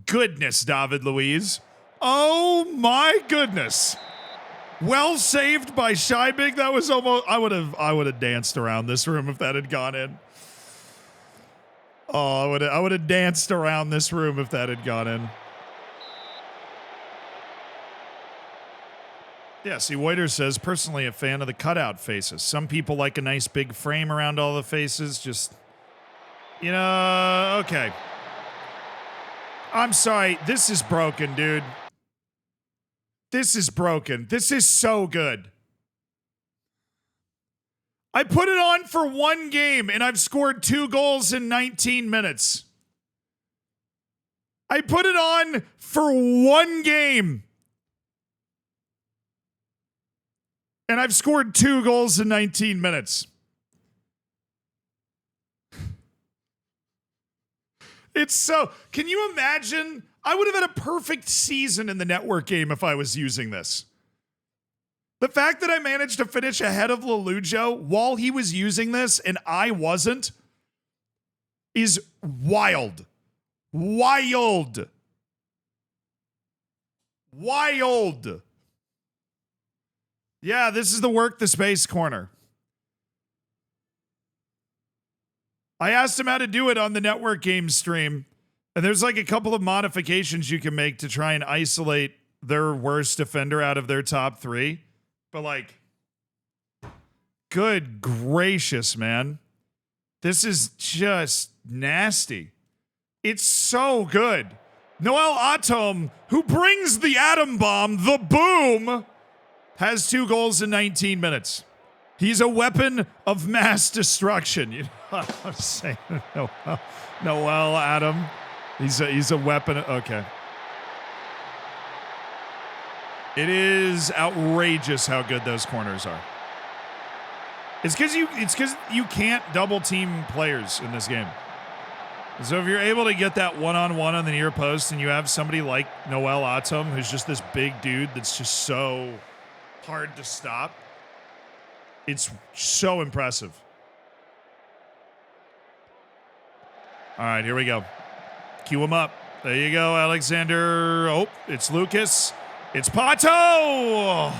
goodness, David Luiz. Oh my goodness. Well saved by Scheibig. That was almost, I would have danced around this room if that had gone in. Oh, I would have danced around this room if that had gone in. Yeah, see, Woiter says, personally a fan of the cutout faces. Some people like a nice big frame around all the faces. Just, you know, okay. I'm sorry. This is broken, dude. This is broken. This is so good. I put it on for one game, and I've scored 2 goals in 19 minutes. I put it on for one game, and I've scored 2 goals in 19 minutes. It's so... Can you imagine? I would have had a perfect season in the network game if I was using this. The fact that I managed to finish ahead of Lelujo while he was using this and I wasn't is wild. Wild. Wild. Yeah, this is the work the space corner. I asked him how to do it on the network game stream, and there's like a couple of modifications you can make to try and isolate their worst defender out of their top 3. But like, good gracious, man. This is just nasty. It's so good. Noel Atom, who brings the atom bomb, the boom, has 2 goals in 19 minutes. He's a weapon of mass destruction. You know what I'm saying? Noel Atom. He's a weapon. Okay. It is outrageous how good those corners are. It's because you can't double team players in this game. So if you're able to get that one-on-one on the near post and you have somebody like Noel Atom, who's just this big dude that's just so hard to stop, it's so impressive. All right, here we go. Cue him up. There you go, Alexander. Oh, it's Lucas. It's Pato!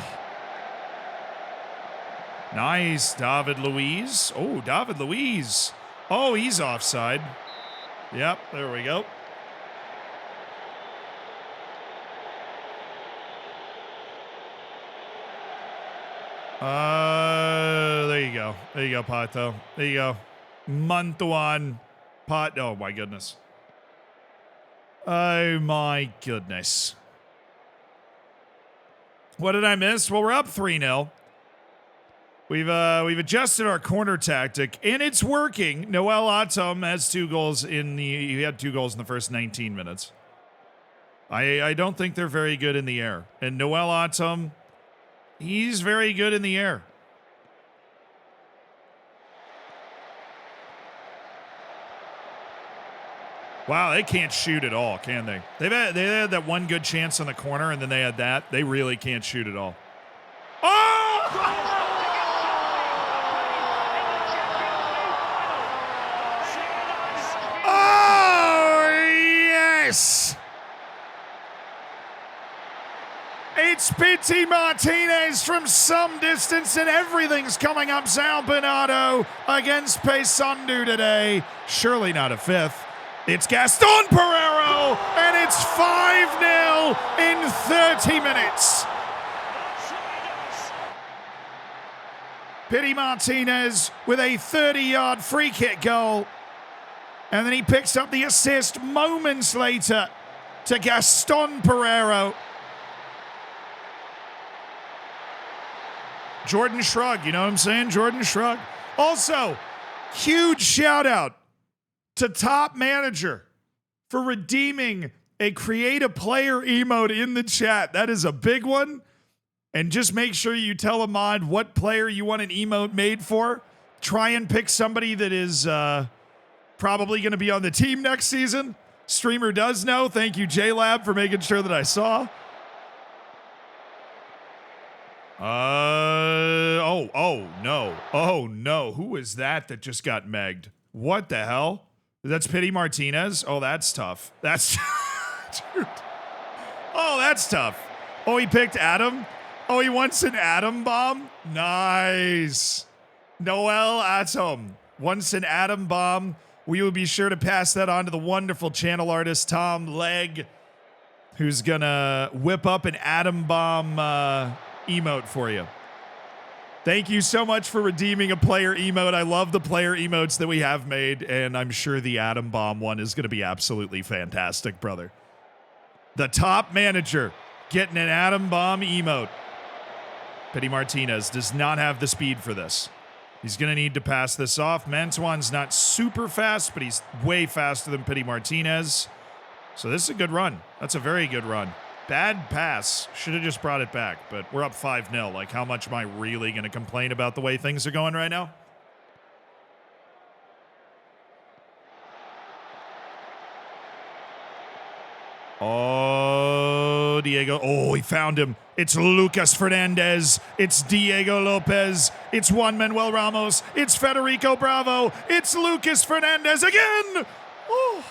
Nice, David Luiz. Oh, David Luiz. Oh, he's offside. Yep, there we go. There you go. There you go, Pato. There you go. Mantuan. Pot. Oh, my goodness. Oh, my goodness. What did I miss? Well, we're up 3-0. We've adjusted our corner tactic, and it's working. Noel Atom has 2 goals he had 2 goals in the first 19 minutes. I don't think they're very good in the air. And Noel Atom, he's very good in the air. Wow, they can't shoot at all, can they? They had that one good chance on the corner, and then they had that. They really can't shoot at all. Oh! Oh, yes! It's Pity Martinez from some distance, and everything's coming up São Bernardo against Paysandu today. Surely not a fifth. It's Gaston Pereiro, and it's 5-0 in 30 minutes. Pity Martinez with a 30-yard free kick goal. And then he picks up the assist moments later to Gaston Pereiro. Jordan Shrug, you know what I'm saying? Jordan Shrug. Also, huge shout out to Top Manager for redeeming a create a player emote in the chat. That is a big one. And just make sure you tell a mod what player you want an emote made for. Try and pick somebody that is probably going to be on the team next season. Streamer does know. Thank you, JLab, for making sure that I saw. Oh no. Who is that just got megged? What the hell? That's Pity Martinez? Oh, that's tough. That's dude. Oh, that's tough. Oh, he picked Adam? Oh, he wants an Atom bomb? Nice. Noel Atom wants an Atom bomb. We will be sure to pass that on to the wonderful channel artist Tom Legg, who's gonna whip up an Atom bomb emote for you. Thank you so much for redeeming a player emote. I love the player emotes that we have made, and I'm sure the Atom Bomb one is going to be absolutely fantastic, brother. The Top Manager getting an Atom Bomb emote. Pity Martinez does not have the speed for this. He's going to need to pass this off. Mantuan's not super fast, but he's way faster than Pity Martinez. So this is a good run. That's a very good run. Bad pass. Should have just brought it back, but we're up 5-0. Like, how much am I really going to complain about the way things are going right now? Oh, Diego. Oh, he found him. It's Lucas Fernandez. It's Diego Lopez. It's Juan Manuel Ramos. It's Federico Bravo. It's Lucas Fernandez again. Oh.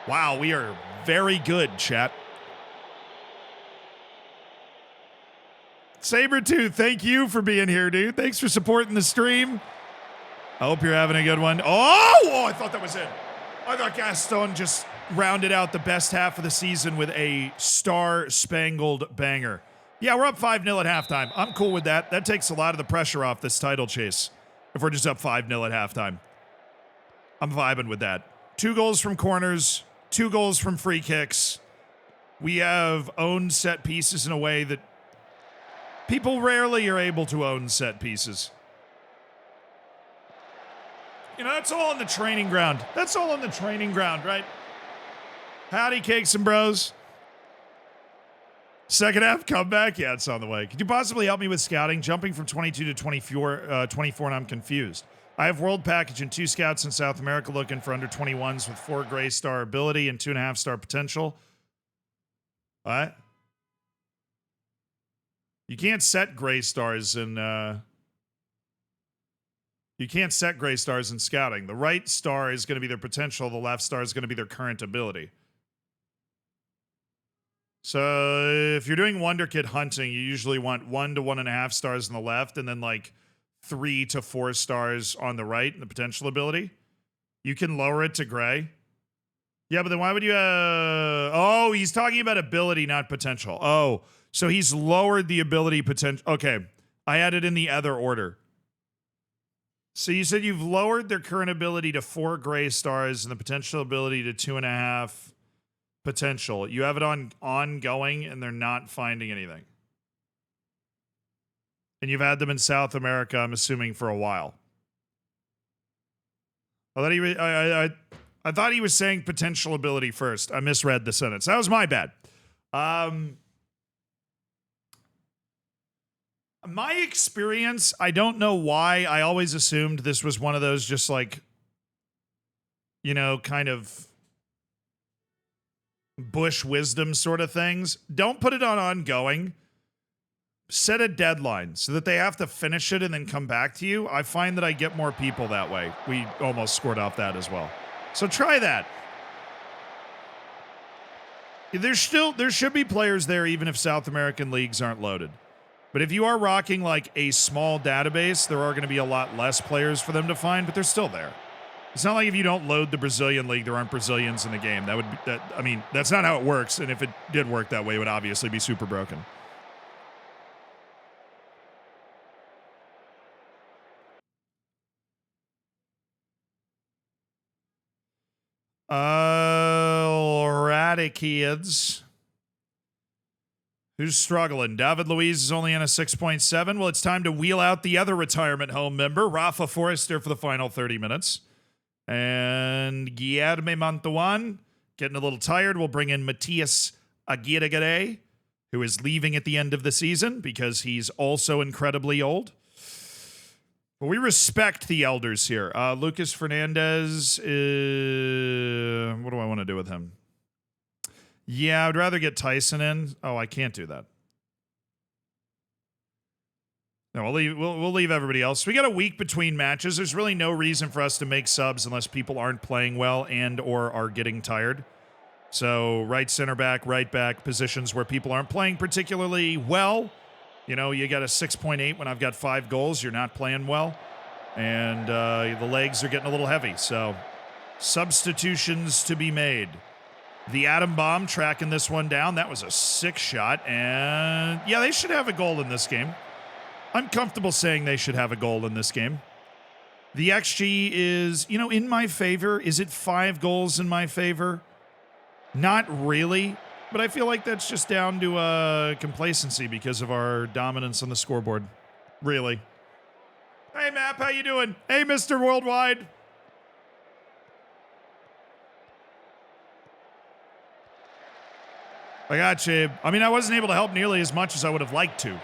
Wow, we are very good, chat. Sabretooth, thank you for being here, dude. Thanks for supporting the stream. I hope you're having a good one. Oh, I thought that was it. I thought Gaston just rounded out the best half of the season with a star-spangled banger. Yeah, we're up 5-0 at halftime. I'm cool with that. That takes a lot of the pressure off this title chase if we're just up 5-0 at halftime. I'm vibing with that. 2 goals from corners. 2 goals from free kicks. We have owned set pieces in a way that people rarely are able to own set pieces. You know, that's all on the training ground. That's all on the training ground, right? Howdy, cakes and bros. Second half comeback? Yeah, it's on the way. Could you possibly help me with scouting? Jumping from 22 to 24, and I'm confused. I have world package and 2 scouts in South America looking for under 21s with 4 gray star ability and 2.5 star potential. What? You can't set gray stars in scouting. The right star is going to be their potential. The left star is going to be their current ability. So if you're doing Wonder Kid hunting, you usually want 1 to 1.5 stars on the left and then like 3 to 4 stars on the right in the potential ability. You can lower it to gray. Yeah, but then why would you... oh, he's talking about ability, not potential. Oh, So he's lowered the ability potential. Okay, I had it in the other order. So you said you've lowered their current ability to 4 gray stars and the potential ability to 2.5 potential. You have it on ongoing and they're not finding anything. And you've had them in South America, I'm assuming, for a while. I thought he was saying potential ability first. I misread the sentence. That was my bad. My experience, I don't know why. I always assumed this was one of those just like, you know, kind of bush wisdom sort of things. Don't put it on ongoing. Set a deadline so that they have to finish it and then come back to you. I find that I get more people that way. We almost scored off that as well. So try that. There should be players there even if South American leagues aren't loaded. But if you are rocking like a small database, there are going to be a lot less players for them to find, but they're still there. It's not like if you don't load the Brazilian league, there aren't Brazilians in the game. I mean, that's not how it works. And if it did work that way, it would obviously be super broken. Alrighty, kids. Who's struggling? David Luiz is only on a 6.7. Well, it's time to wheel out the other retirement home member, Rafa Forrester, for the final 30 minutes. And Guilherme Mantuan, getting a little tired. We'll bring in Matias Aguirre, who is leaving at the end of the season because he's also incredibly old. But we respect the elders here. Lucas Fernandez, what do I want to do with him? Yeah, I'd rather get Tyson in. Oh, I can't do that. No, we'll leave everybody else. We got a week between matches. There's really no reason for us to make subs unless people aren't playing well and or are getting tired. So right center back, right back, positions where people aren't playing particularly well. You know, you got a 6.8 when I've got 5 goals. You're not playing well. And the legs are getting a little heavy. So substitutions to be made. The Atom Bomb tracking this one down. That was a sick shot. And yeah, they should have a goal in this game. I'm comfortable saying they should have a goal in this game. The XG is, you know, in my favor. Is it 5 goals in my favor? Not really. But I feel like that's just down to complacency because of our dominance on the scoreboard. Really. Hey, Map, how you doing? Hey, Mr. Worldwide. I got you. I mean, I wasn't able to help nearly as much as I would have liked to.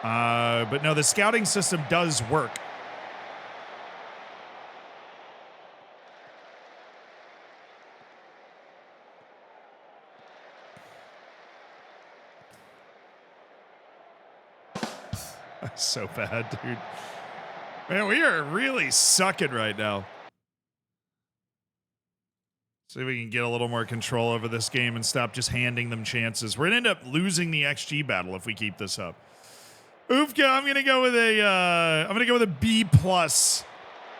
But no, the scouting system does work. So bad, dude. Man, we are really sucking right now. See if we can get a little more control over this game and stop just handing them chances. We're going to end up losing the XG battle if we keep this up. Oofka, I'm going to go with a B+.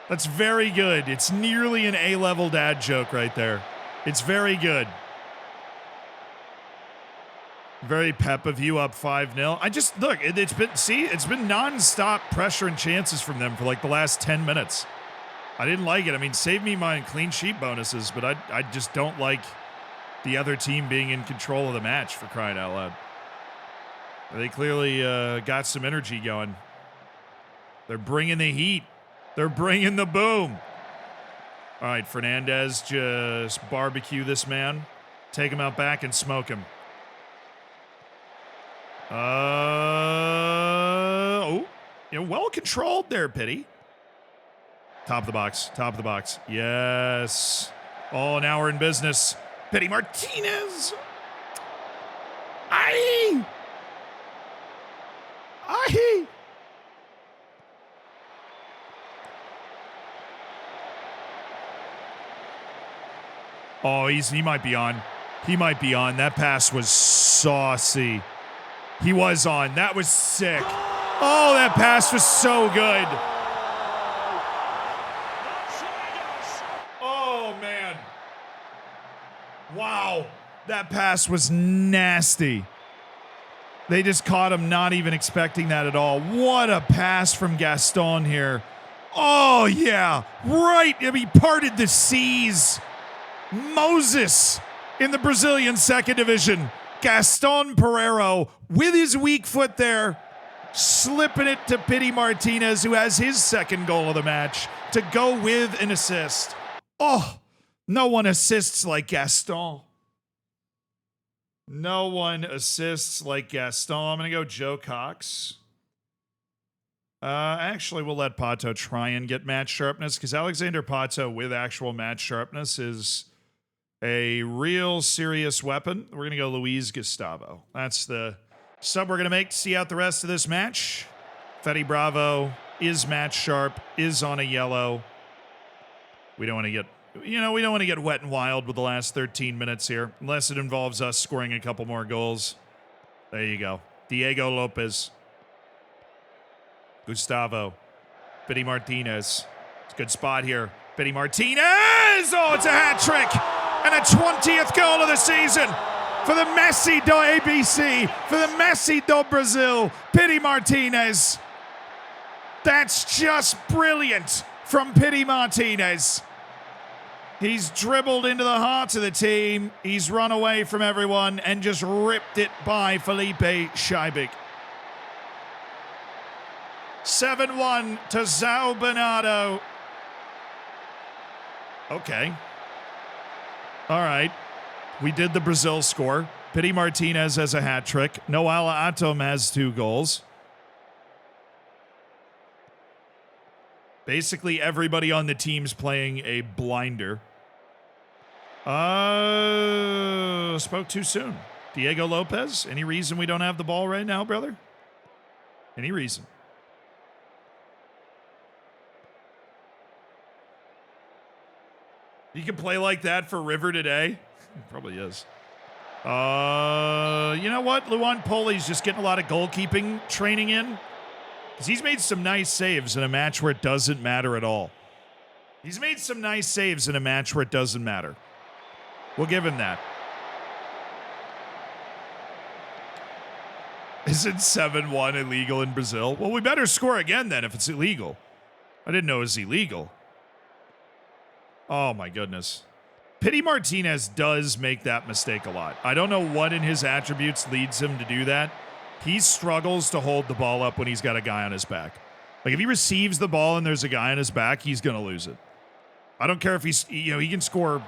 That's very good. It's nearly an A-level dad joke right there. It's very good. Very pep of you, up 5-0. I just, look, it's been non-stop pressure and chances from them for like the last 10 minutes. I didn't like it. I mean, save me my clean sheet bonuses, but I just don't like the other team being in control of the match, for crying out loud. They clearly got some energy going. They're bringing the heat. They're bringing the boom. All right, Fernandez, just barbecue this man. Take him out back and smoke him. Well controlled there, Pity. Top of the box, top of the box. Yes. Oh, now we're in business. Pity Martinez. Aye. Aye. Oh, he might be on. He might be on. That pass was saucy. He was on. That was sick. Oh, that pass was so good. Oh, man. Wow. That pass was nasty. They just caught him not even expecting that at all. What a pass from Gaston here. Oh, yeah. Right. I mean, he parted the seas. Moses in the Brazilian second division. Gaston Pereiro with his weak foot there, slipping it to Pity Martinez, who has his second goal of the match, to go with an assist. Oh, no one assists like Gaston. No one assists like Gaston. I'm going to go Joe Cox. Actually, we'll let Pato try and get match sharpness, because Alexander Pato with actual match sharpness is a real serious weapon. We're going to go Luis Gustavo. That's the sub we're going to make to see out the rest of this match. Fetty Bravo is match sharp, is on a yellow. We don't want to get, we don't want to get wet and wild with the last 13 minutes here, unless it involves us scoring a couple more goals. There you go. Diego Lopez. Gustavo. Pity Martinez. It's a good spot here. Pity Martinez! Oh, it's a hat trick! And a 20th goal of the season for the Messi do ABC, for the Messi do Brazil, Pity Martinez. That's just brilliant from Pity Martinez. He's dribbled into the heart of the team. He's run away from everyone and just ripped it by Felipe Scheibig. 7-1 to Zao Bernardo. Okay. All right. We did the Brazil score. Pity Martinez has a hat trick. Noala Atom has 2 goals. Basically, everybody on the team's playing a blinder. Spoke too soon. Diego Lopez, any reason we don't have the ball right now, brother? Any reason? You can play like that for River today? Probably is. You know what? Luan Poli's just getting a lot of goalkeeping training in. Because he's made some nice saves in a match where it doesn't matter at all. He's made some nice saves in a match where it doesn't matter. We'll give him that. Isn't 7-1 illegal in Brazil? Well, we better score again then if it's illegal. I didn't know it was illegal. Oh, my goodness. Pity Martinez does make that mistake a lot. I don't know what in his attributes leads him to do that. He struggles to hold the ball up when he's got a guy on his back. Like, if he receives the ball and there's a guy on his back, he's going to lose it. I don't care if he's, he can score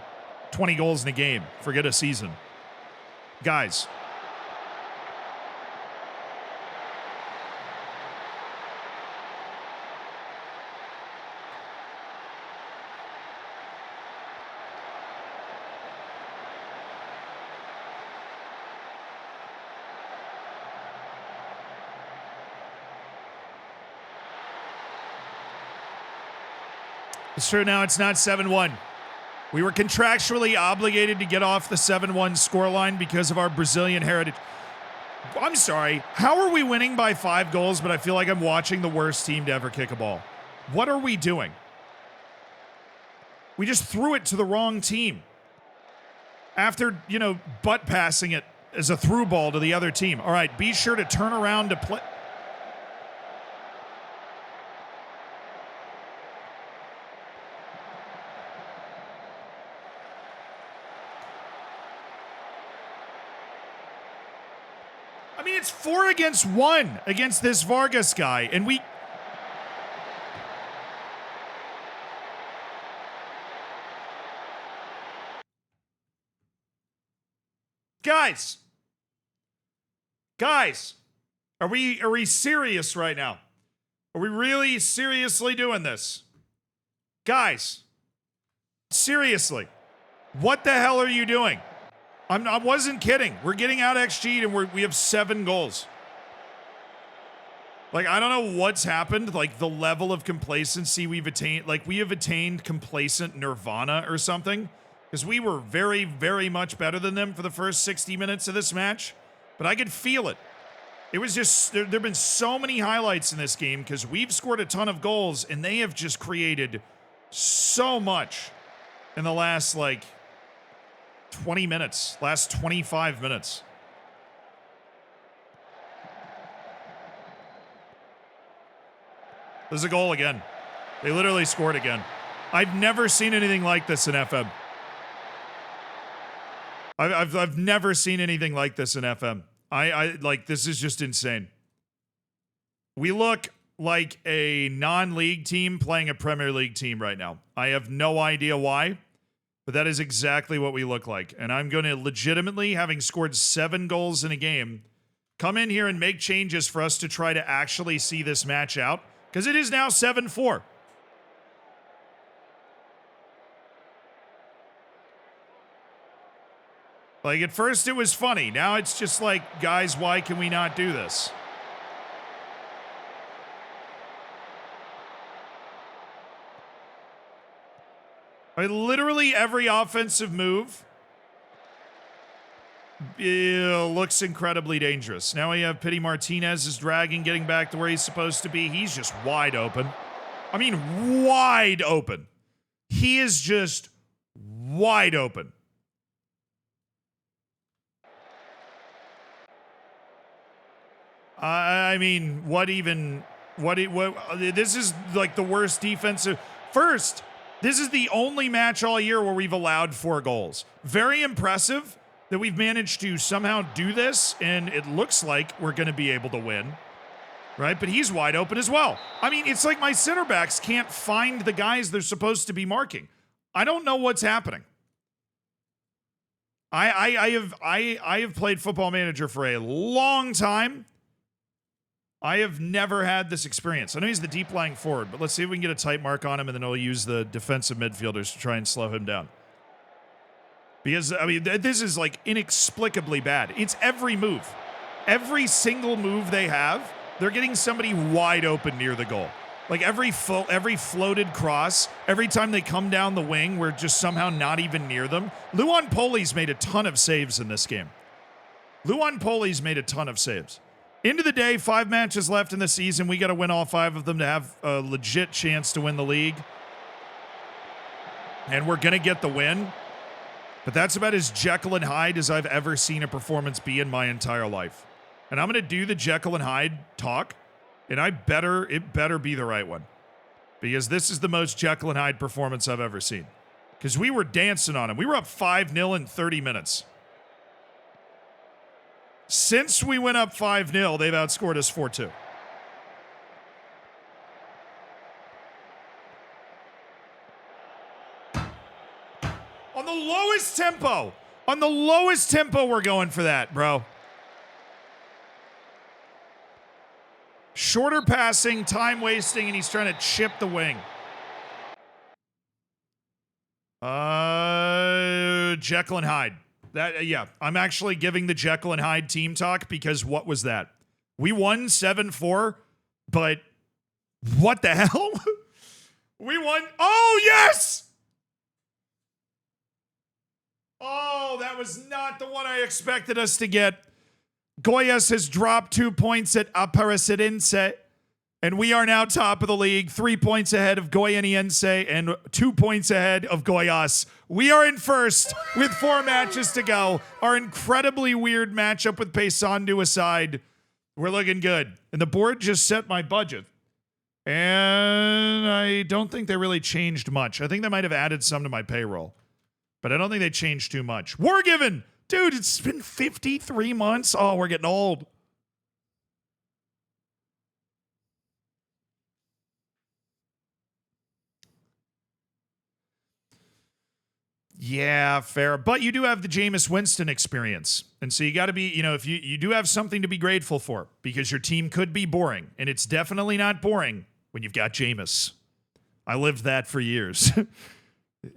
20 goals in a game. Forget a season. Guys. It's true now, it's not 7-1. We were contractually obligated to get off the 7-1 scoreline because of our Brazilian heritage. I'm sorry, how are we winning by 5 goals, but I feel like I'm watching the worst team to ever kick a ball? What are we doing? We just threw it to the wrong team. After, butt passing it as a through ball to the other team. All right, be sure to turn around to play. I mean, it's 4 against 1 against this Vargas guy, and we... Guys, are we serious right now? Are we really seriously doing this? Guys, seriously, what the hell are you doing? I wasn't kidding. We're getting out XG'd and we have 7 goals. Like, I don't know what's happened. Like, the level of complacency we've attained. Like, we have attained complacent nirvana or something. Because we were very, very much better than them for the first 60 minutes of this match. But I could feel it. It was just, there have been so many highlights in this game because we've scored a ton of goals and they have just created so much in the last, 20 minutes, last 25 minutes. There's a goal again. They literally scored again. I've never seen anything like this in FM. I've never seen anything like this in FM. I like, this is just insane. We look like a non-league team playing a Premier League team right now. I have no idea why, but that is exactly what we look like. And I'm going to legitimately, having scored 7 goals in a game, come in here and make changes for us to try to actually see this match out, because it is now 7-4. Like, at first it was funny. Now it's just like, guys, why can we not do this? Literally every offensive move looks incredibly dangerous. Now we have Pity Martinez is dragging, getting back to where he's supposed to be. He's just wide open. I mean, wide open. He is just wide open. I mean, this is like the worst defensive. First, this is the only match all year where we've allowed 4 goals. Very impressive that we've managed to somehow do this, and it looks like we're going to be able to win, right? But he's wide open as well. I mean, it's like my center backs can't find the guys they're supposed to be marking. I don't know what's happening. I have played Football Manager for a long time. I have never had this experience. I know he's the deep lying forward, but let's see if we can get a tight mark on him, and then I'll use the defensive midfielders to try and slow him down. Because, I mean, this is like inexplicably bad. It's every move. Every single move they have, they're getting somebody wide open near the goal. Like every floated cross, every time they come down the wing, we're just somehow not even near them. Luan Poli's made a ton of saves in this game. Luan Poli's made a ton of saves. End of the day, 5 matches left in the season. We got to win all 5 of them to have a legit chance to win the league. And we're going to get the win. But that's about as Jekyll and Hyde as I've ever seen a performance be in my entire life. And I'm going to do the Jekyll and Hyde talk. And it better be the right one. Because this is the most Jekyll and Hyde performance I've ever seen. Because we were dancing on him. We were up 5-0 in 30 minutes. Since we went up 5-0, they've outscored us 4-2. On the lowest tempo. On the lowest tempo, we're going for that, bro. Shorter passing, time wasting, and he's trying to chip the wing. Jekyll and Hyde. Yeah, I'm actually giving the Jekyll and Hyde team talk because what was that? We won 7-4, but what the hell? We won. Oh, yes! Oh, that was not the one I expected us to get. Goiás has dropped 2 points at Aparecidense, and we are now top of the league, 3 points ahead of Goianiense and 2 points ahead of Goiás. We are in first with 4 matches to go. Our incredibly weird matchup with Paysandu aside, we're looking good. And the board just set my budget. And I don't think they really changed much. I think they might have added some to my payroll. But I don't think they changed too much. War given! Dude, it's been 53 months. Oh, we're getting old. Yeah, fair. But you do have the Jameis Winston experience. And so you got to be, if you do have something to be grateful for because your team could be boring. And it's definitely not boring when you've got Jameis. I lived that for years.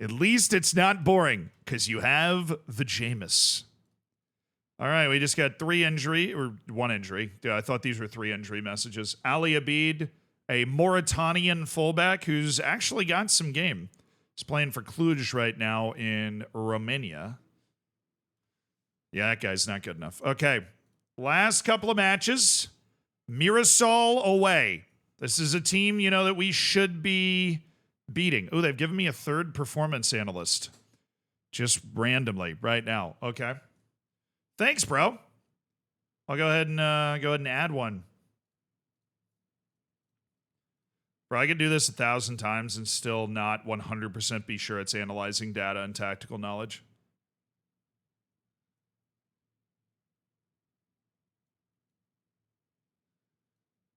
At least it's not boring because you have the Jameis. All right, we just got 1 injury. I thought these were 3 injury messages. Ali Abid, a Mauritanian fullback who's actually got some game. He's playing for Cluj right now in Romania. Yeah, that guy's not good enough. Okay, last couple of matches. Mirasol away. This is a team, that we should be beating. Oh, they've given me a 3rd performance analyst. Just randomly right now. Okay. Thanks, bro. I'll go ahead and add one. Bro, I could do this 1,000 times and still not 100% be sure it's analyzing data and tactical knowledge.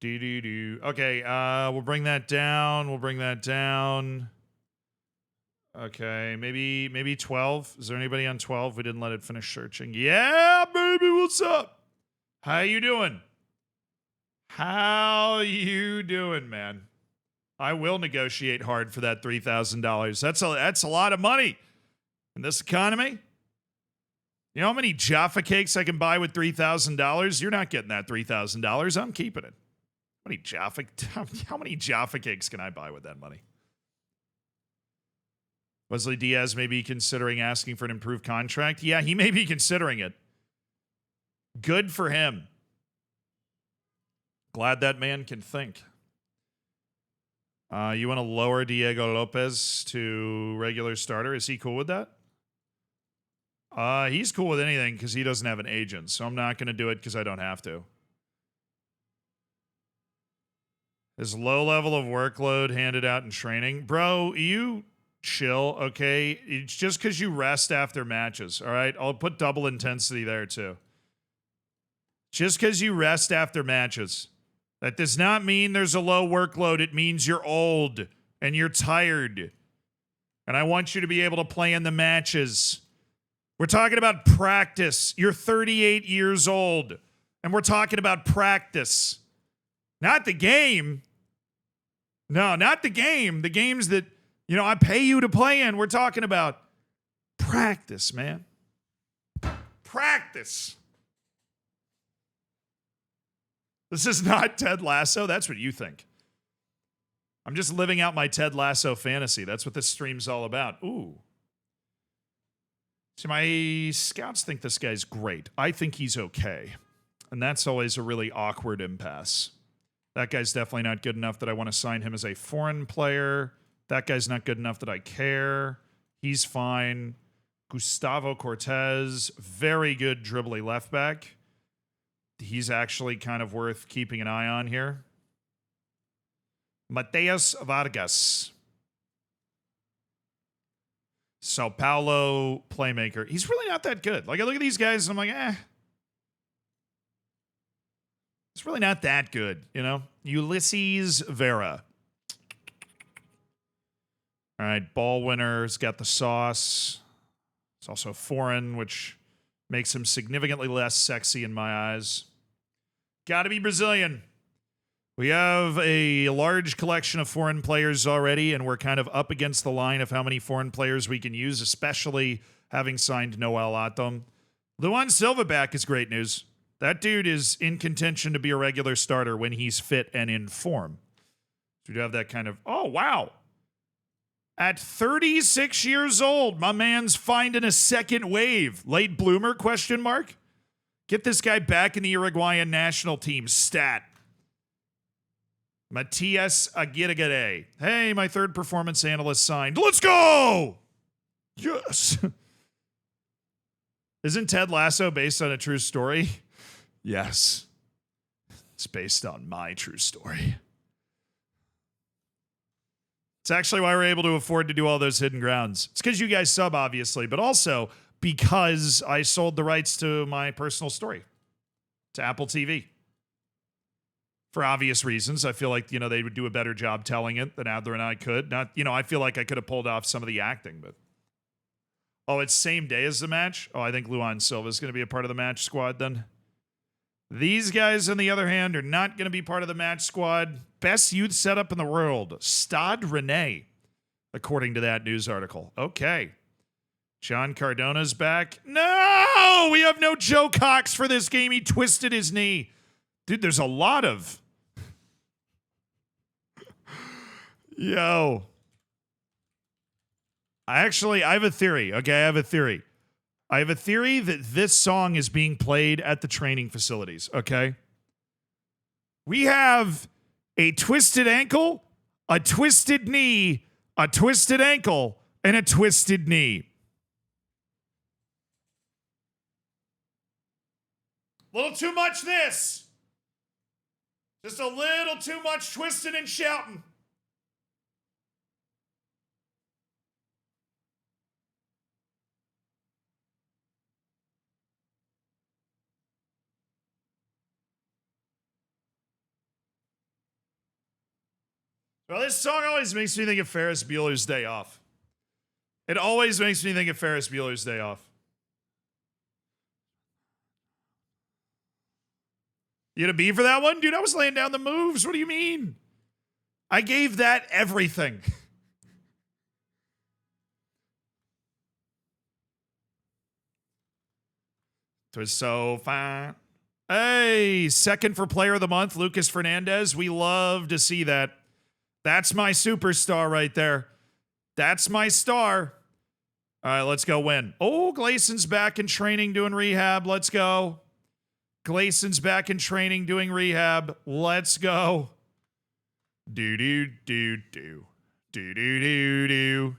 Okay, we'll bring that down. We'll bring that down. Okay, maybe 12. Is there anybody on 12? We didn't let it finish searching. Yeah, baby, what's up? How you doing? How you doing, man? I will negotiate hard for that $3,000. That's a lot of money in this economy. You know how many Jaffa cakes I can buy with $3,000? You're not getting that $3,000. I'm keeping it. How many Jaffa cakes can I buy with that money? Wesley Diaz may be considering asking for an improved contract. Yeah, he may be considering it. Good for him. Glad that man can think. You want to lower Diego Lopez to regular starter? Is he cool with that? He's cool with anything because he doesn't have an agent, so I'm not going to do it because I don't have to. His low level of workload handed out in training. Bro, you chill, okay? It's just because you rest after matches, all right? I'll put double intensity there, too. Just because you rest after matches. That does not mean there's a low workload. It means you're old and you're tired. And I want you to be able to play in the matches. We're talking about practice. You're 38 years old, and we're talking about practice. Not the game. No, not the game. The games that, I pay you to play in. We're talking about practice, man. Practice. This is not Ted Lasso. That's what you think. I'm just living out my Ted Lasso fantasy. That's what this stream's all about. Ooh. So my scouts think this guy's great. I think he's okay. And that's always a really awkward impasse. That guy's definitely not good enough that I want to sign him as a foreign player. That guy's not good enough that I care. He's fine. Gustavo Cortez, very good dribbly left back. He's actually kind of worth keeping an eye on here. Mateus Vargas. Sao Paulo playmaker. He's really not that good. Like, I look at these guys and I'm like, it's really not that good, Ulysses Vera. All right, ball winner's got the sauce. It's also foreign, which makes him significantly less sexy in my eyes. Gotta be Brazilian. We have a large collection of foreign players already, and we're kind of up against the line of how many foreign players we can use, especially having signed Noel Atom. Luan Silva back is great news. That dude is in contention to be a regular starter when he's fit and in form. So we do have that kind of, oh, wow. At 36 years old, my man's finding a second wave. Late bloomer, question mark? Get this guy back in the Uruguayan national team. Stat. Matias Aguirre. Hey, my third performance analyst signed. Let's go! Yes. Isn't Ted Lasso based on a true story? Yes. It's based on my true story. It's actually why we're able to afford to do all those hidden grounds. It's because you guys sub, obviously, but also because I sold the rights to my personal story to Apple TV. For obvious reasons. I feel like, they would do a better job telling it than Adler and I could. Not, I feel like I could have pulled off some of the acting, but. Oh, it's same day as the match? Oh, I think Luan Silva is going to be a part of the match squad then. These guys, on the other hand, are not going to be part of the match squad. Best youth setup in the world. Stade Rennais, according to that news article. Okay. John Cardona's back. No! We have no Joe Cox for this game. He twisted his knee. Dude, there's a lot of... Yo. I have a theory. Okay, I have a theory. I have a theory that this song is being played at the training facilities, okay? We have a twisted ankle, a twisted knee, a twisted ankle, and a twisted knee. Little too much this. Just a little too much twisting and shouting. Well, this song always makes me think of Ferris Bueller's Day Off. It always makes me think of Ferris Bueller's Day Off. You had a B for that one? Dude, I was laying down the moves. What do you mean? I gave that everything. It was so fun. Hey, second for player of the month, Lucas Fernandez. We love to see that. That's my superstar right there. That's my star. All right, let's go win. Oh, Glayson's back in training doing rehab. Let's go. Glayson's back in training doing rehab. Let's go. Do-do-do-do. Do-do-do-do.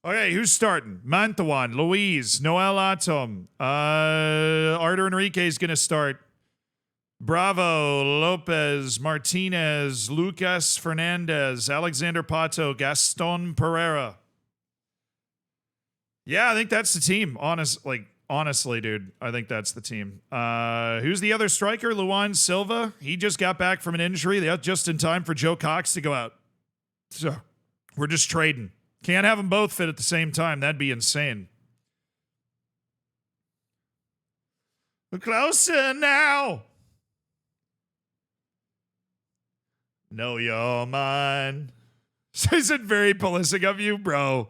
Okay, who's starting? Mantawan, Luis, Noel Atom. Artur Enrique's going to start. Bravo, Lopez, Martinez, Lucas Fernandez, Alexander Pato, Gaston Pereira. Yeah, I think that's the team. Honestly, dude, I think that's the team. Who's the other striker? Luan Silva. He just got back from an injury. They're just in time for Joe Cox to go out. So we're just trading. Can't have them both fit at the same time. That'd be insane. We're closer now. Know you're mine. Is it very Pulisic of you, bro?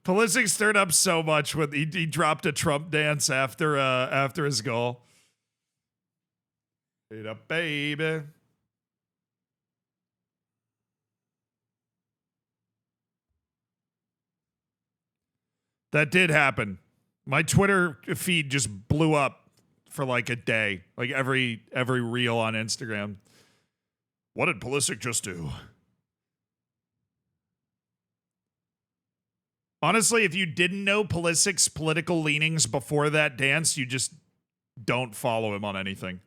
Pulisic stirred up so much when he dropped a Trump dance after his goal. It up, baby. That did happen. My Twitter feed just blew up for like a day. Like every reel on Instagram. What did Pulisic just do? Honestly, if you didn't know Pulisic's political leanings before that dance, you just don't follow him on anything.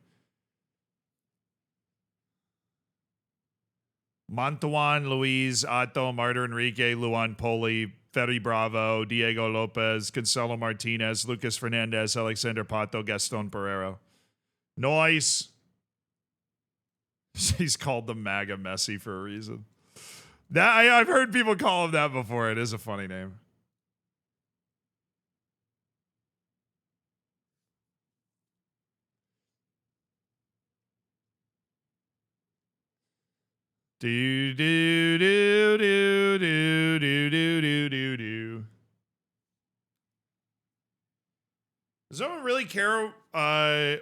Mantawan, Luis, Ato, Artur Enrique, Luan Poli, Ferry Bravo, Diego Lopez, Cancelo Martinez, Lucas Fernandez, Alexander Pato, Gaston Pereira. Noise. He's called the MAGA Messi for a reason. I've heard people call him that before. It is a funny name. Do do do do do do do do do do. Does anyone really care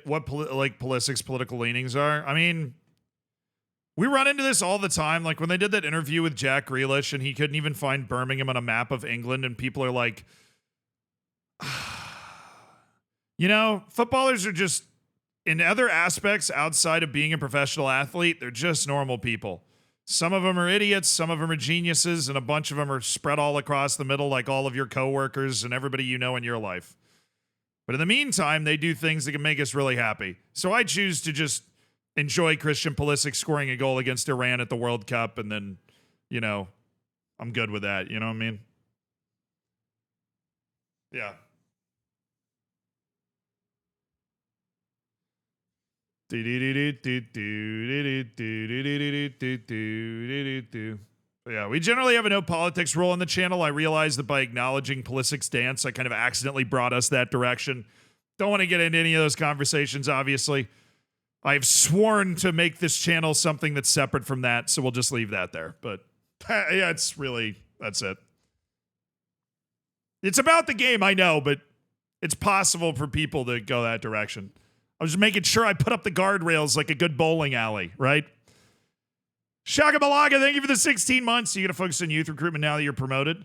what Pulisic's political leanings are? I mean, we run into this all the time. Like when they did that interview with Jack Grealish and he couldn't even find Birmingham on a map of England, and people are like, you know, footballers are just, in other aspects outside of being a professional athlete, they're just normal people. Some of them are idiots, some of them are geniuses, and a bunch of them are spread all across the middle like all of your coworkers and everybody you know in your life. But in the meantime, they do things that can make us really happy. So I choose to just enjoy Christian Pulisic scoring a goal against Iran at the World Cup, and then, you know, I'm good with that. You know what I mean? Yeah. Yeah, we generally have a no politics rule on the channel. I realize that by acknowledging Pulisic's dance, I kind of accidentally brought us that direction. Don't want to get into any of those conversations, obviously. I've sworn to make this channel something that's separate from that, so we'll just leave that there. But yeah, that's it. It's about the game, I know, but it's possible for people to go that direction. I was just making sure I put up the guardrails like a good bowling alley, right? Shaka Balaga, thank you for the 16 months. You going to focus on youth recruitment now that you're promoted?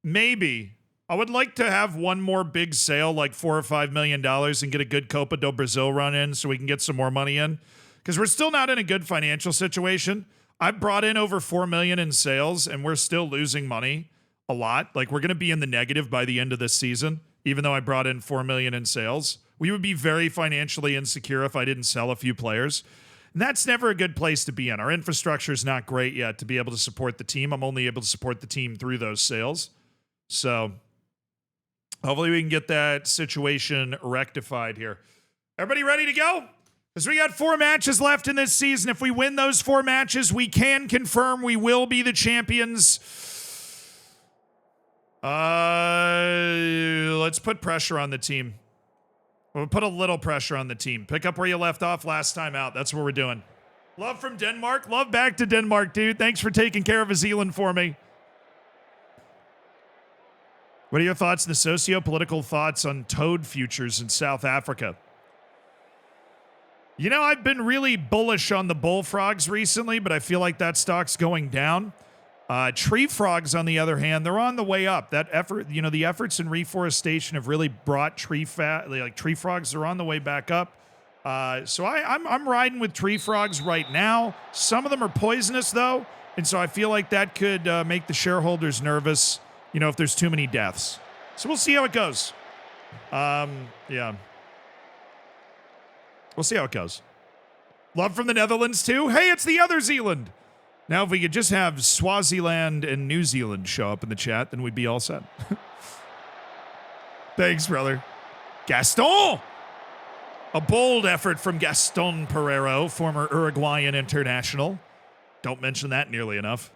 Maybe. I would like to have one more big sale, like $4 or $5 million, and get a good Copa do Brasil run in so we can get some more money in. Because we're still not in a good financial situation. I've brought in over $4 million in sales, and we're still losing money a lot. Like, we're going to be in the negative by the end of this season, even though I brought in 4 million in sales. We would be very financially insecure if I didn't sell a few players. And that's never a good place to be in. Our infrastructure is not great yet to be able to support the team. I'm only able to support the team through those sales. So hopefully we can get that situation rectified here. Everybody ready to go? Because we got 4 matches left in this season. If we win those 4 matches, we can confirm we will be the champions. Let's put pressure on the team. We'll put a little pressure on the team. Pick up where you left off last time out. That's what we're doing. Love from Denmark. Love back to Denmark, dude. Thanks for taking care of a Zealand for me. What are your thoughts, the socio-political thoughts on toad futures in South Africa? You know, I've been really bullish on the bullfrogs recently, but I feel like that stock's going down. Tree frogs, on the other hand, they're on the way up. That effort, you know, the efforts in reforestation have really brought tree frogs are on the way back up. So I'm riding with tree frogs right now. Some of them are poisonous though, and so I feel like that could make the shareholders nervous. You know, if there's too many deaths. So we'll see how it goes. Yeah. We'll see how it goes. Love from the Netherlands too. Hey, it's the other Zealand. Now, if we could just have Swaziland and New Zealand show up in the chat, then we'd be all set. Thanks, brother. Gaston! A bold effort from Gaston Pereiro, former Uruguayan international. Don't mention that nearly enough.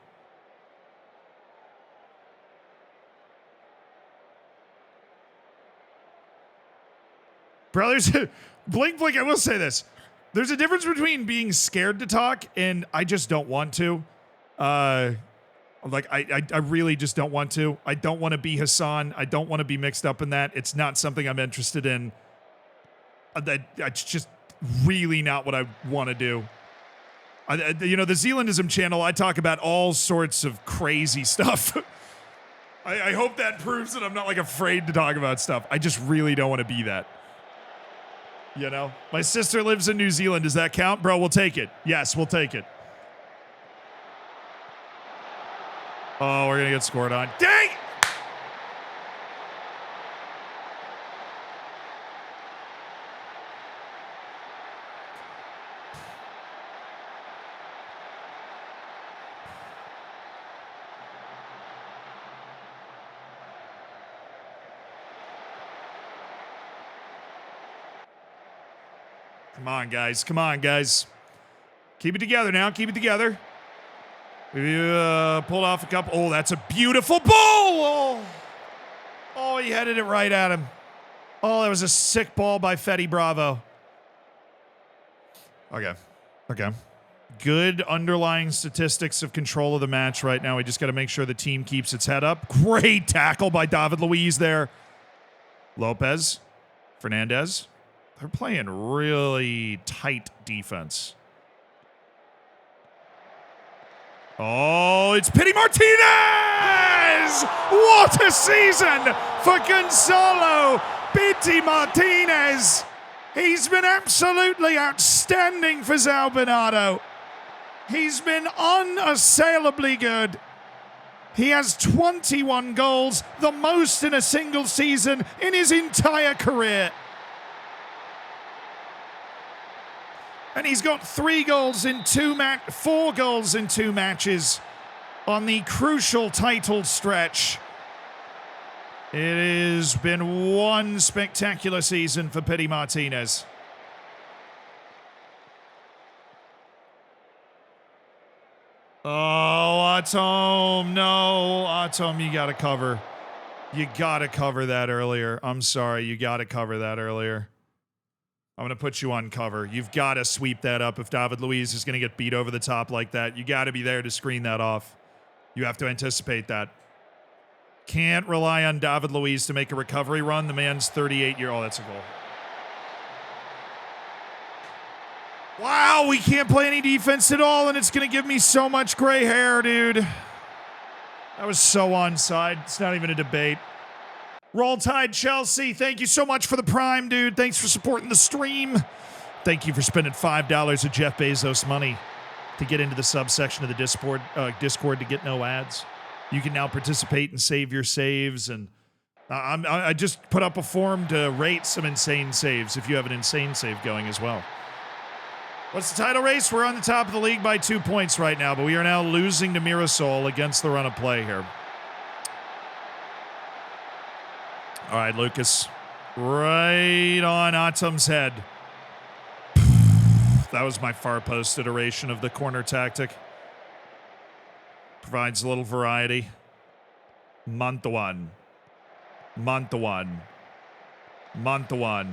Brothers, blink, I will say this. There's a difference between being scared to talk and I just don't want to. I really just don't want to. I don't want to be Hassan. I don't want to be mixed up in that. It's not something I'm interested in. It's just really not what I want to do. You know, the Zealandism channel, I talk about all sorts of crazy stuff. I hope that proves that I'm not like afraid to talk about stuff. I just really don't want to be that. You know, my sister lives in New Zealand. Does that count? Bro, we'll take it. Yes, we'll take it. Oh, we're going to get scored on. Dang! Come on, guys. Come on, guys. Keep it together now. Keep it together. We pulled off a couple. Oh, that's a beautiful ball. Oh, he headed it right at him. Oh, that was a sick ball by Fetty Bravo. Okay. Okay. Good underlying statistics of control of the match right now. We just got to make sure the team keeps its head up. Great tackle by David Luiz there. Lopez. Fernandez. They're playing really tight defense. Oh, it's Pity Martinez! What a season for Gonzalo Pity Martinez! He's been absolutely outstanding for São Bernardo. He's been unassailably good. He has 21 goals, the most in a single season in his entire career. And he's got 4 goals in 2 matches on the crucial title stretch. It has been one spectacular season for Pity Martinez. Oh, Atom, no. Atom, you got to cover. You got to cover that earlier. I'm sorry, you got to cover that earlier. I'm going to put you on cover. You've got to sweep that up if David Luiz is going to get beat over the top like that. You got to be there to screen that off. You have to anticipate that. Can't rely on David Luiz to make a recovery run. The man's 38-year-old. That's a goal. Wow, we can't play any defense at all, and it's going to give me so much gray hair, dude. That was so onside. It's not even a debate. Roll Tide Chelsea, thank you so much for the Prime, dude. Thanks for supporting the stream. Thank you for spending $5 of Jeff Bezos money to get into the subsection of the Discord to get no ads. You can now participate and save your saves and I just put up a form to rate some insane saves if you have an insane save going as well. What's the title race? We're on the top of the league by 2 points right now, but we are now losing to Mirasol against the run of play here. All right, Lucas. Right on Atom's head. That was my far post iteration of the corner tactic. Provides a little variety. Mantuan. Mantuan. Mantuan.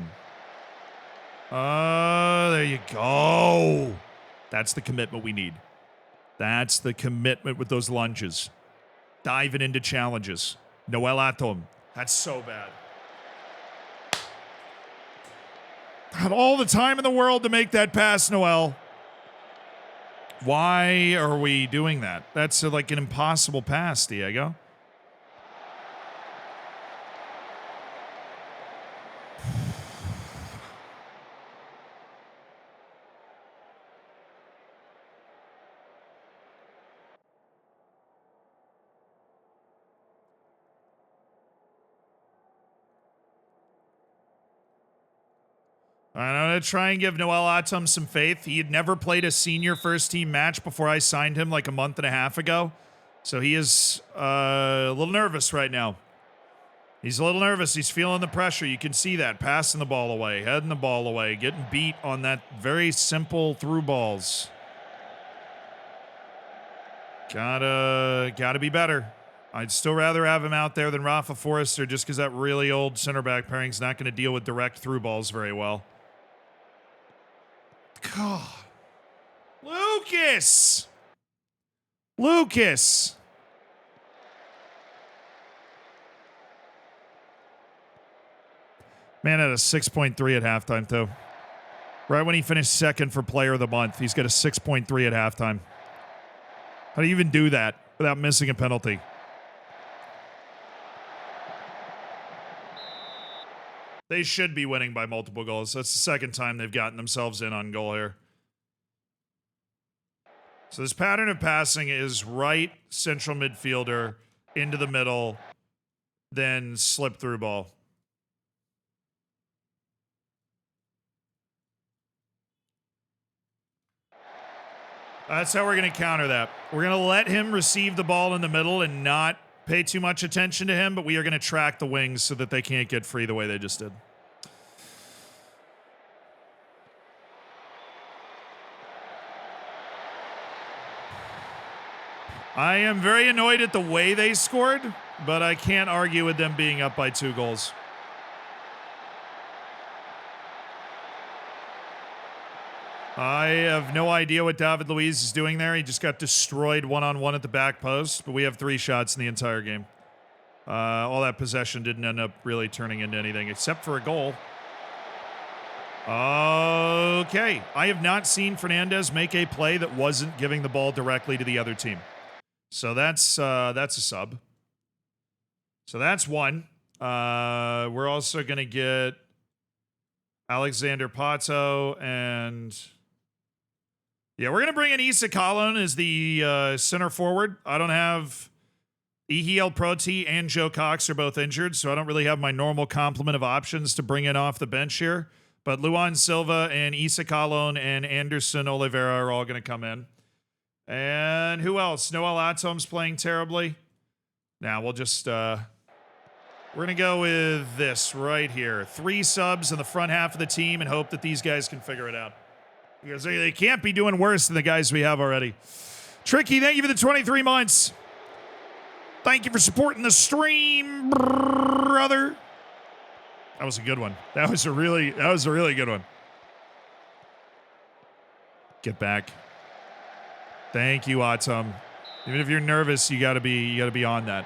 There you go. That's the commitment we need. That's the commitment with those lunges. Diving into challenges. Noel Atom. That's so bad. Had all the time in the world to make that pass, Noel. Why are we doing that? That's like an impossible pass, Diego. I'm going to try and give Noel Atom some faith. He had never played a senior first-team match before I signed him like a month and a half ago. So he is a little nervous right now. He's a little nervous. He's feeling the pressure. You can see that. Passing the ball away, heading the ball away, getting beat on that very simple through balls. Gotta be better. I'd still rather have him out there than Rafa Forrester just because that really old center back pairing's not going to deal with direct through balls very well. God. Lucas! Lucas! Man had a 6.3 at halftime, though. Right when he finished second for player of the month, he's got a 6.3 at halftime. How do you even do that without missing a penalty? They should be winning by multiple goals. That's the second time they've gotten themselves in on goal here. So this pattern of passing is right central midfielder into the middle, then slip through ball. That's how we're going to counter that. We're going to let him receive the ball in the middle and not pay too much attention to him, but we are going to track the wings so that they can't get free the way they just did. I am very annoyed at the way they scored, but I can't argue with them being up by 2 goals. I have no idea what David Luiz is doing there. He just got destroyed one-on-one at the back post, but we have 3 shots in the entire game. All that possession didn't end up really turning into anything except for a goal. Okay. I have not seen Fernandez make a play that wasn't giving the ball directly to the other team. So that's a sub. So that's 1. We're also going to get Alexander Pato and... Yeah, we're going to bring in Issa Kalon as the center forward. I don't have... Ehiel Proti and Joe Cox are both injured, so I don't really have my normal complement of options to bring in off the bench here. But Luan Silva and Issa Kalon and Anderson Oliveira are all going to come in. And who else? Noel Atom's playing terribly. Now we'll just... we're going to go with this right here. 3 subs in the front half of the team and hope that these guys can figure it out. Because they can't be doing worse than the guys we have already. Tricky, thank you for the 23 months. Thank you for supporting the stream, brother. That was a good one. That was a really good one. Get back. Thank you, Atom. Even if you're nervous, you gotta be on that.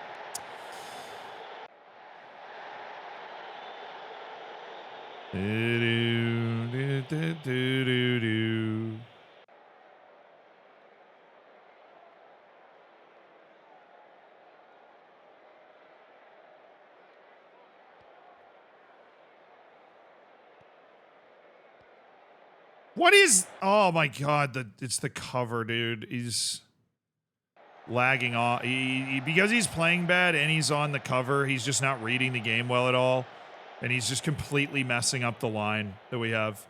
What is... Oh, my God. It's the cover, dude. lagging off. Because he's playing bad and he's on the cover, he's just not reading the game well at all. And he's just completely messing up the line that we have.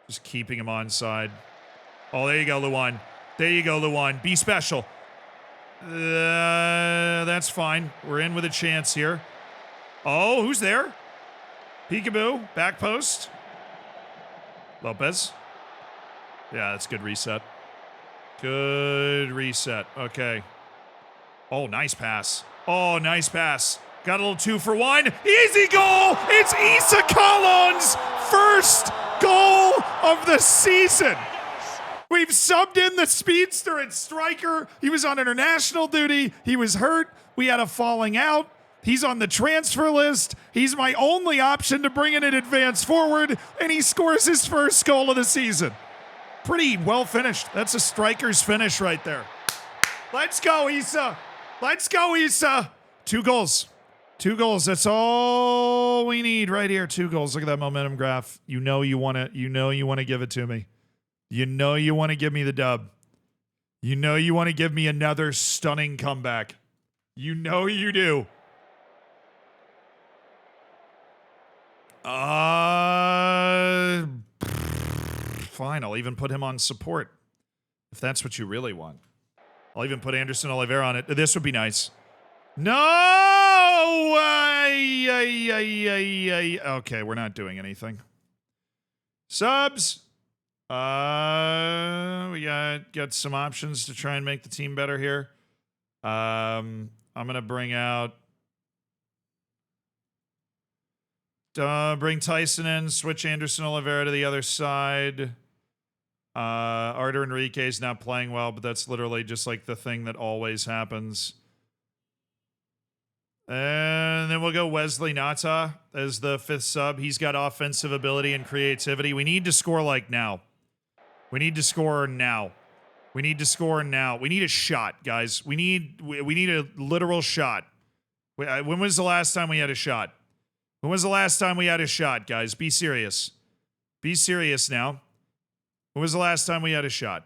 Just keeping him onside. Oh, there you go, Luan. There you go, Luan. Be special. That's fine. We're in with a chance here. Oh, who's there? Peekaboo. Back post. Lopez. Yeah, that's good reset. Good reset. Okay. Oh, nice pass. Oh, nice pass. Got a little 2-for-1. Easy goal. It's Issa Colon's first goal of the season. We've subbed in the speedster at striker. He was on international duty. He was hurt. We had a falling out. He's on the transfer list. He's my only option to bring in an advance forward, and he scores his first goal of the season. Pretty well finished. That's a striker's finish right there. Let's go, Issa. Let's go, Issa. 2 goals. 2 goals. That's all we need right here. 2 goals. Look at that momentum graph. You know you want to give it to me. You know you want to give me the dub. You know you want to give me another stunning comeback. You know you do. Fine. I'll even put him on support. If that's what you really want. I'll even put Anderson Oliveira on it. This would be nice. No! Okay, we're not doing anything. Subs. We got some options to try and make the team better here. I'm gonna bring out bring Tyson in, switch Anderson Oliveira to the other side. Artur Enrique's not playing well, but that's literally just like the thing that always happens. And then we'll go Wesley Nata as the 5th sub. He's got offensive ability and creativity. We need to score like now. We need to score now. We need to score now. We need a shot, guys. We need a literal shot. When was the last time we had a shot? When was the last time we had a shot, guys? Be serious. Be serious now. When was the last time we had a shot?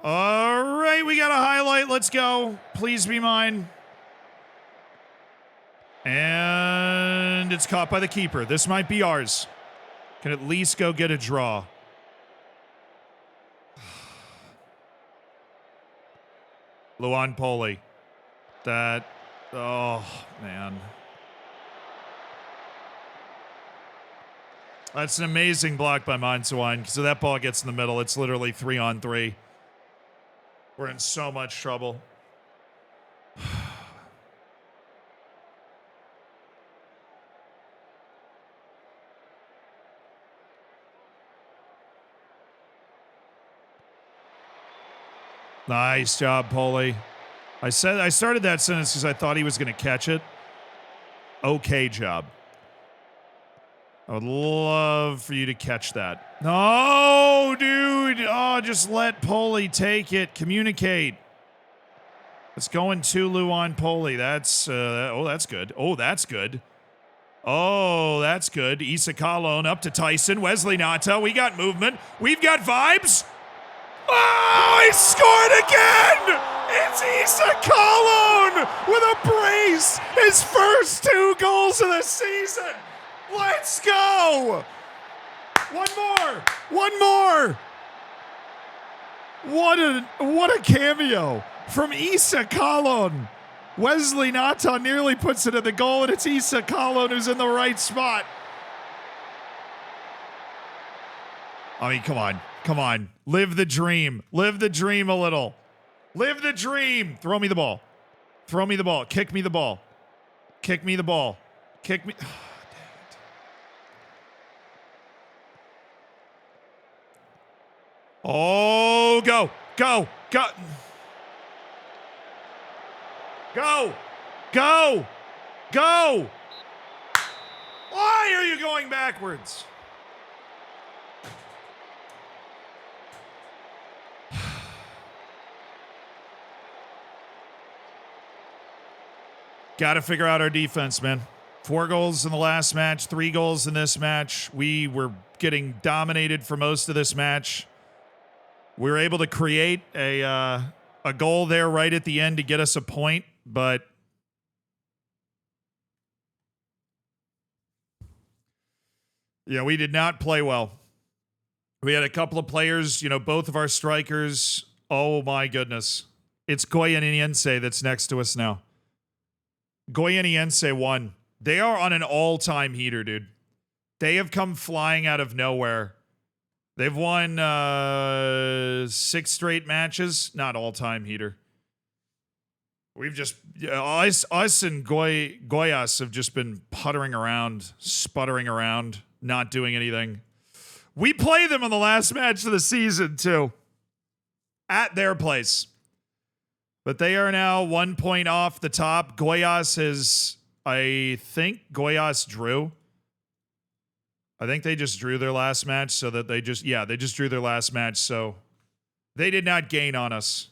All right, we got a highlight. Let's go. Please be mine. And it's caught by the keeper. This might be ours. Can at least go get a draw. Luan Poli. That, oh, man. That's an amazing block by Mansuan, because if that ball gets in the middle, it's literally 3-on-3. We're in so much trouble. Nice job, Poli. I started that sentence because I thought he was going to catch it. Okay job. I would love for you to catch that. No, dude. Oh, just let Poli take it. Communicate. It's going to Luan Poli. That's, oh, that's good. Oh, that's good. Oh, that's good. Issa Colon up to Tyson. Wesley Nata. We got movement. We've got vibes. Oh, he scored again! It's Issa Colon with a brace. His first 2 goals of the season. Let's go! One more! One more! What a cameo from Issa Colon. Wesley Nata nearly puts it in the goal, and it's Issa Colon who's in the right spot. I mean, come on. Come on. Live the dream. Live the dream a little. Live the dream. Throw me the ball. Throw me the ball. Kick me the ball. Kick me the ball. Kick me. Oh, go. Go. Go. Go. Go. Go. Why are you going backwards? Got to figure out our defense, man. 4 goals in the last match, 3 goals in this match. We were getting dominated for most of this match. We were able to create a goal there right at the end to get us a point, but yeah, we did not play well. We had a couple of players, both of our strikers. Oh my goodness. It's Goianiense that's next to us now. Goianiense won. They are on an all-time heater, dude. They have come flying out of nowhere. They've won 6 straight matches. Not all-time heater. We've just... us and Goiás have just been puttering around, sputtering around, not doing anything. We play them on the last match of the season, too. At their place. But they are now 1 point off the top. Goiás has... I think Goiás drew. I think they just drew their last match so that they just drew their last match. So they did not gain on us.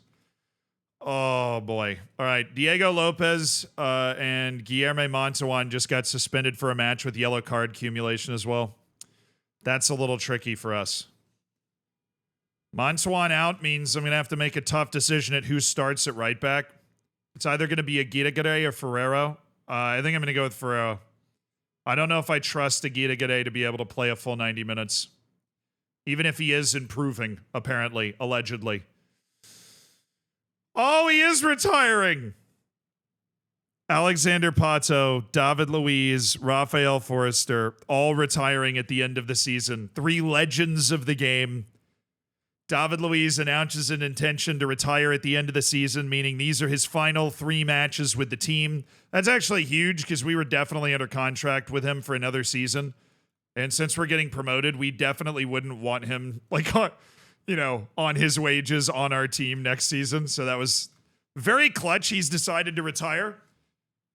Oh boy. All right. Diego Lopez and Guilherme Montawan just got suspended for a match with yellow card accumulation as well. That's a little tricky for us. Montawan out means I'm going to have to make a tough decision at who starts at right back. It's either going to be Aguirre or Ferrero. I think I'm going to go with Ferrero. I don't know if I trust Aguirre to be able to play a full 90 minutes. Even if he is improving, apparently, allegedly. Oh, he is retiring! Alexander Pato, David Luiz, Rafael Forrester, all retiring at the end of the season. 3 legends of the game. David Luiz announces an intention to retire at the end of the season, meaning these are his final 3 matches with the team. That's actually huge because we were definitely under contract with him for another season. And since we're getting promoted, we definitely wouldn't want him, on his wages on our team next season. So that was very clutch. He's decided to retire.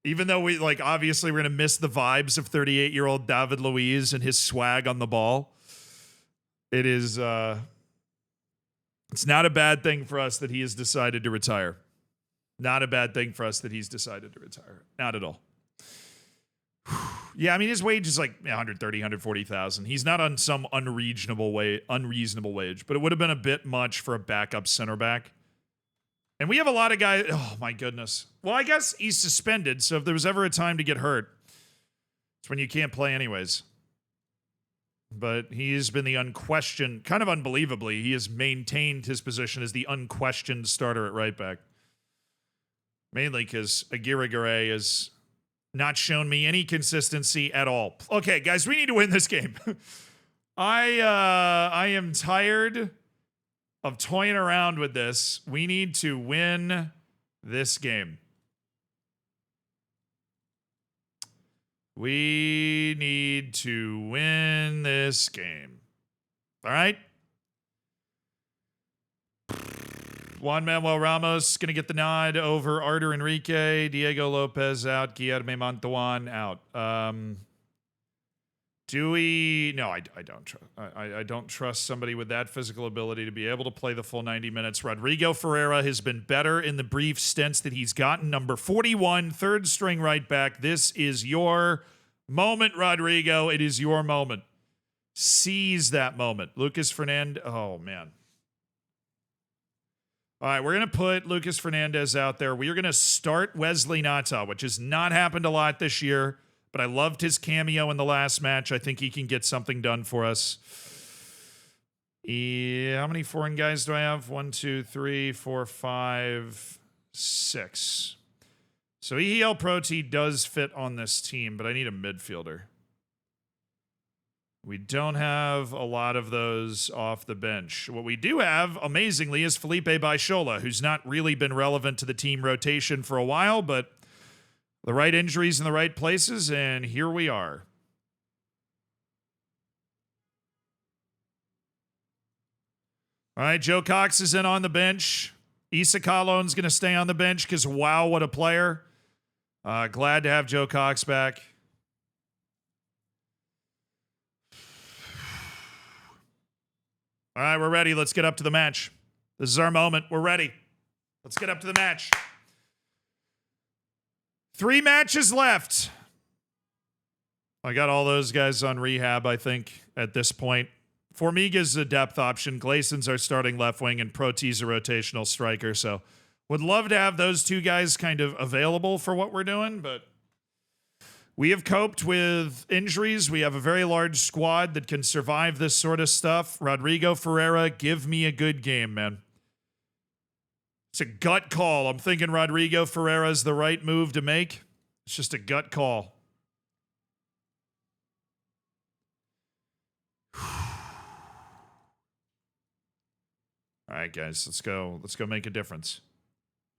Even though we, obviously we're going to miss the vibes of 38-year-old David Luiz and his swag on the ball. It is... It's not a bad thing for us that he has decided to retire. Not a bad thing for us that he's decided to retire. Not at all. Yeah, I mean, his wage is like 130, 140,000. He's not on some unreasonable wage, but it would have been a bit much for a backup center back. And we have a lot of guys. Oh, my goodness. Well, I guess he's suspended, so if there was ever a time to get hurt, it's when you can't play anyways. But he's been the unquestioned, kind of unbelievably, he has maintained his position as the unquestioned starter at right back. Mainly because Aguirre has not shown me any consistency at all. Okay, guys, we need to win this game. I am tired of toying around with this. We need to win this game. We need to win this game. All right? Juan Manuel Ramos going to get the nod over Artur Enrique. Diego Lopez out. Guilherme Montawan out. Do we? No, I don't. I don't trust somebody with that physical ability to be able to play the full 90 minutes. Rodrigo Ferreira has been better in the brief stints that he's gotten. Number 41, third string right back. This is your moment, Rodrigo. It is your moment. Seize that moment. Lucas Fernandez. Oh, man. All right, we're going to put Lucas Fernandez out there. We are going to start Wesley Nata, which has not happened a lot this year. But I loved his cameo in the last match. I think he can get something done for us. Yeah, how many foreign guys do I have? 1, 2, 3, 4, 5, 6. So EL Proti does fit on this team, but I need a midfielder. We don't have a lot of those off the bench. What we do have, amazingly, is Felipe Baixola, who's not really been relevant to the team rotation for a while, but the right injuries in the right places, and here we are. All right, Joe Cox is in on the bench. Issa Kalon's going to stay on the bench because, wow, what a player. Glad to have Joe Cox back. All right, we're ready. Let's get up to the match. This is our moment. We're ready. Let's get up to the match. 3 matches left. I got all those guys on rehab, I think, at this point. Formiga's a depth option. Glayson's our starting left wing, and Prote's a rotational striker. So would love to have those 2 guys kind of available for what we're doing, but we have coped with injuries. We have a very large squad that can survive this sort of stuff. Rodrigo Ferreira, give me a good game, man. It's a gut call. I'm thinking Rodrigo Ferreira is the right move to make. It's just a gut call. All right, guys, let's go. Let's go make a difference.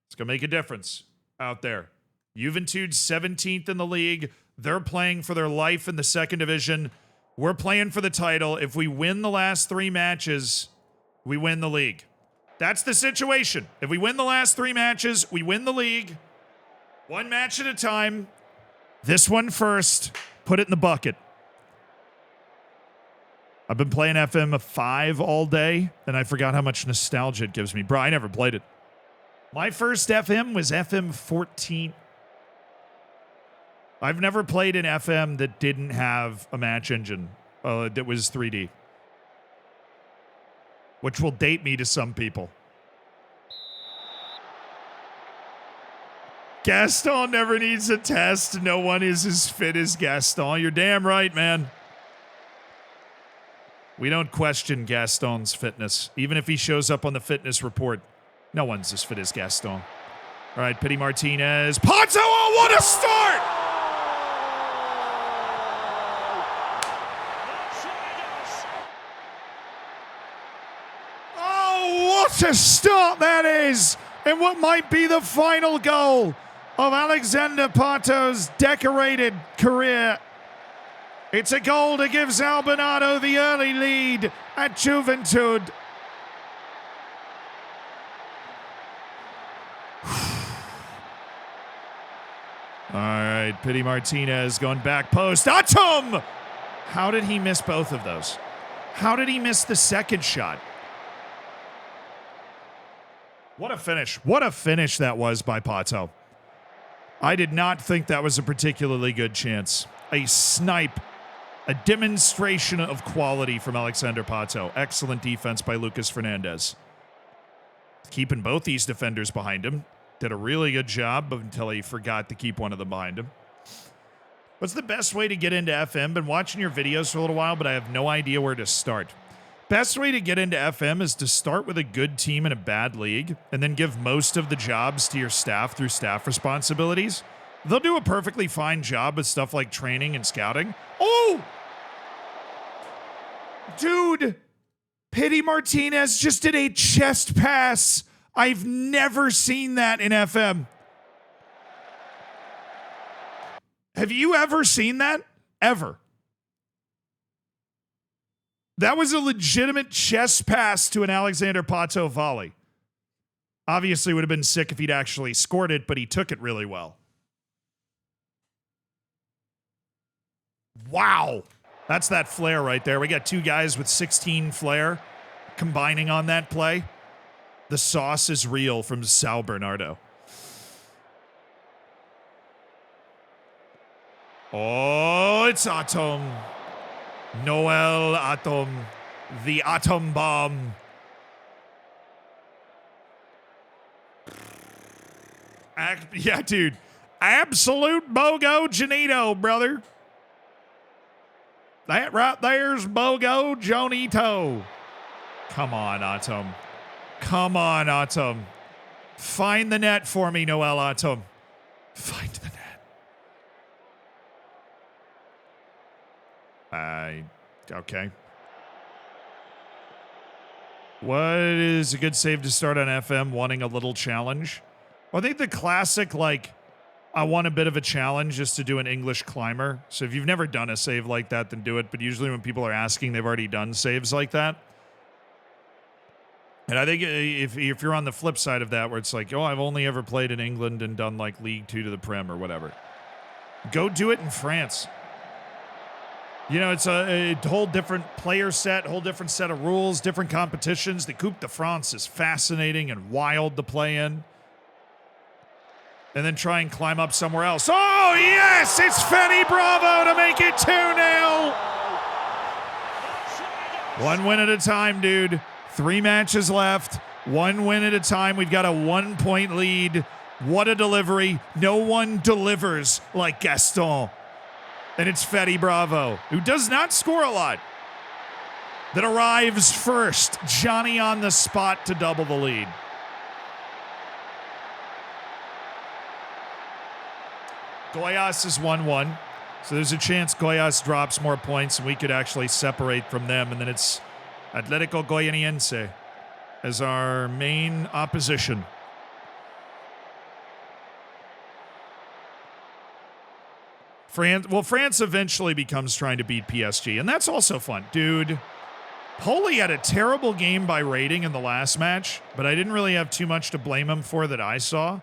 Let's go make a difference out there. Juventude 17th in the league. They're playing for their life in the second division. We're playing for the title. If we win the last 3 matches, we win the league. That's the situation. If we win the last 3 matches, we win the league. 1 match at a time. This one first. Put it in the bucket. I've been playing FM 5 all day, and I forgot how much nostalgia it gives me. Bro, I never played it. My first FM was FM 14. I've never played an FM that didn't have a match engine that was 3D. Which will date me to some people. Gaston never needs a test. No one is as fit as Gaston. You're damn right, man. We don't question Gaston's fitness. Even if he shows up on the fitness report, no one's as fit as Gaston. All right, Pity Martinez. Ponzo, oh, what a start! Oh, what a start that is! And what might be the final goal of Alexander Pato's decorated career. It's a goal to give Albernado the early lead at Juventud. All right, Pity Martinez going back post. Atom! How did he miss both of those? How did he miss the second shot? What a finish. What a finish that was by Pato. I did not think that was a particularly good chance. A snipe. A demonstration of quality from Alexander Pato. Excellent defense by Lucas Fernandez. Keeping both these defenders behind him. Did a really good job until he forgot to keep one of them behind him. What's the best way to get into FM? Been watching your videos for a little while, but I have no idea where to start. Best way to get into FM is to start with a good team in a bad league and then give most of the jobs to your staff through staff responsibilities. They'll do a perfectly fine job with stuff like training and scouting. Oh! Dude, Pity Martinez just did a chest pass. I've never seen that in FM. Have you ever seen that? Ever? That was a legitimate chest pass to an Alexander Pato volley. Obviously, it would have been sick if he'd actually scored it, but he took it really well. Wow. That's that flair right there. We got 2 guys with 16 flair combining on that play. The sauce is real from Sal Bernardo. Oh, it's Atom. Noel Atom. The Atom Bomb. Yeah, dude. Absolute Bogo Janito, brother. That right there's Bogo Jonito. Come on, Atom. Come on, Atom. Find the net for me, Noel Atom. Find the net. Okay. What is a good save to start on FM? Wanting a little challenge? Well, I think the classic, like, I want a bit of a challenge just to do an English climber. So if you've never done a save like that, then do it. But usually when people are asking, they've already done saves like that. And I think if you're on the flip side of that, where it's like, oh, I've only ever played in England and done like League 2 to the Prem or whatever. Go do it in France. You know, it's a whole different player set, whole different set of rules, different competitions. The Coupe de France is fascinating and wild to play in. and then try and climb up somewhere else. Oh, yes! It's Fetty Bravo to make it 2-0. One win at a time, dude. 3 matches left. 1 win at a time. We've got a 1-point lead. What a delivery. No one delivers like Gaston. And it's Fetty Bravo, who does not score a lot, that arrives first. Johnny on the spot to double the lead. Goiás is 1-1. So there's a chance Goiás drops more points and we could actually separate from them. And then it's Atlético Goianiense as our main opposition. France eventually becomes trying to beat PSG, and that's also fun. Dude, Poli had a terrible game by rating in the last match, but I didn't really have too much to blame him for that I saw.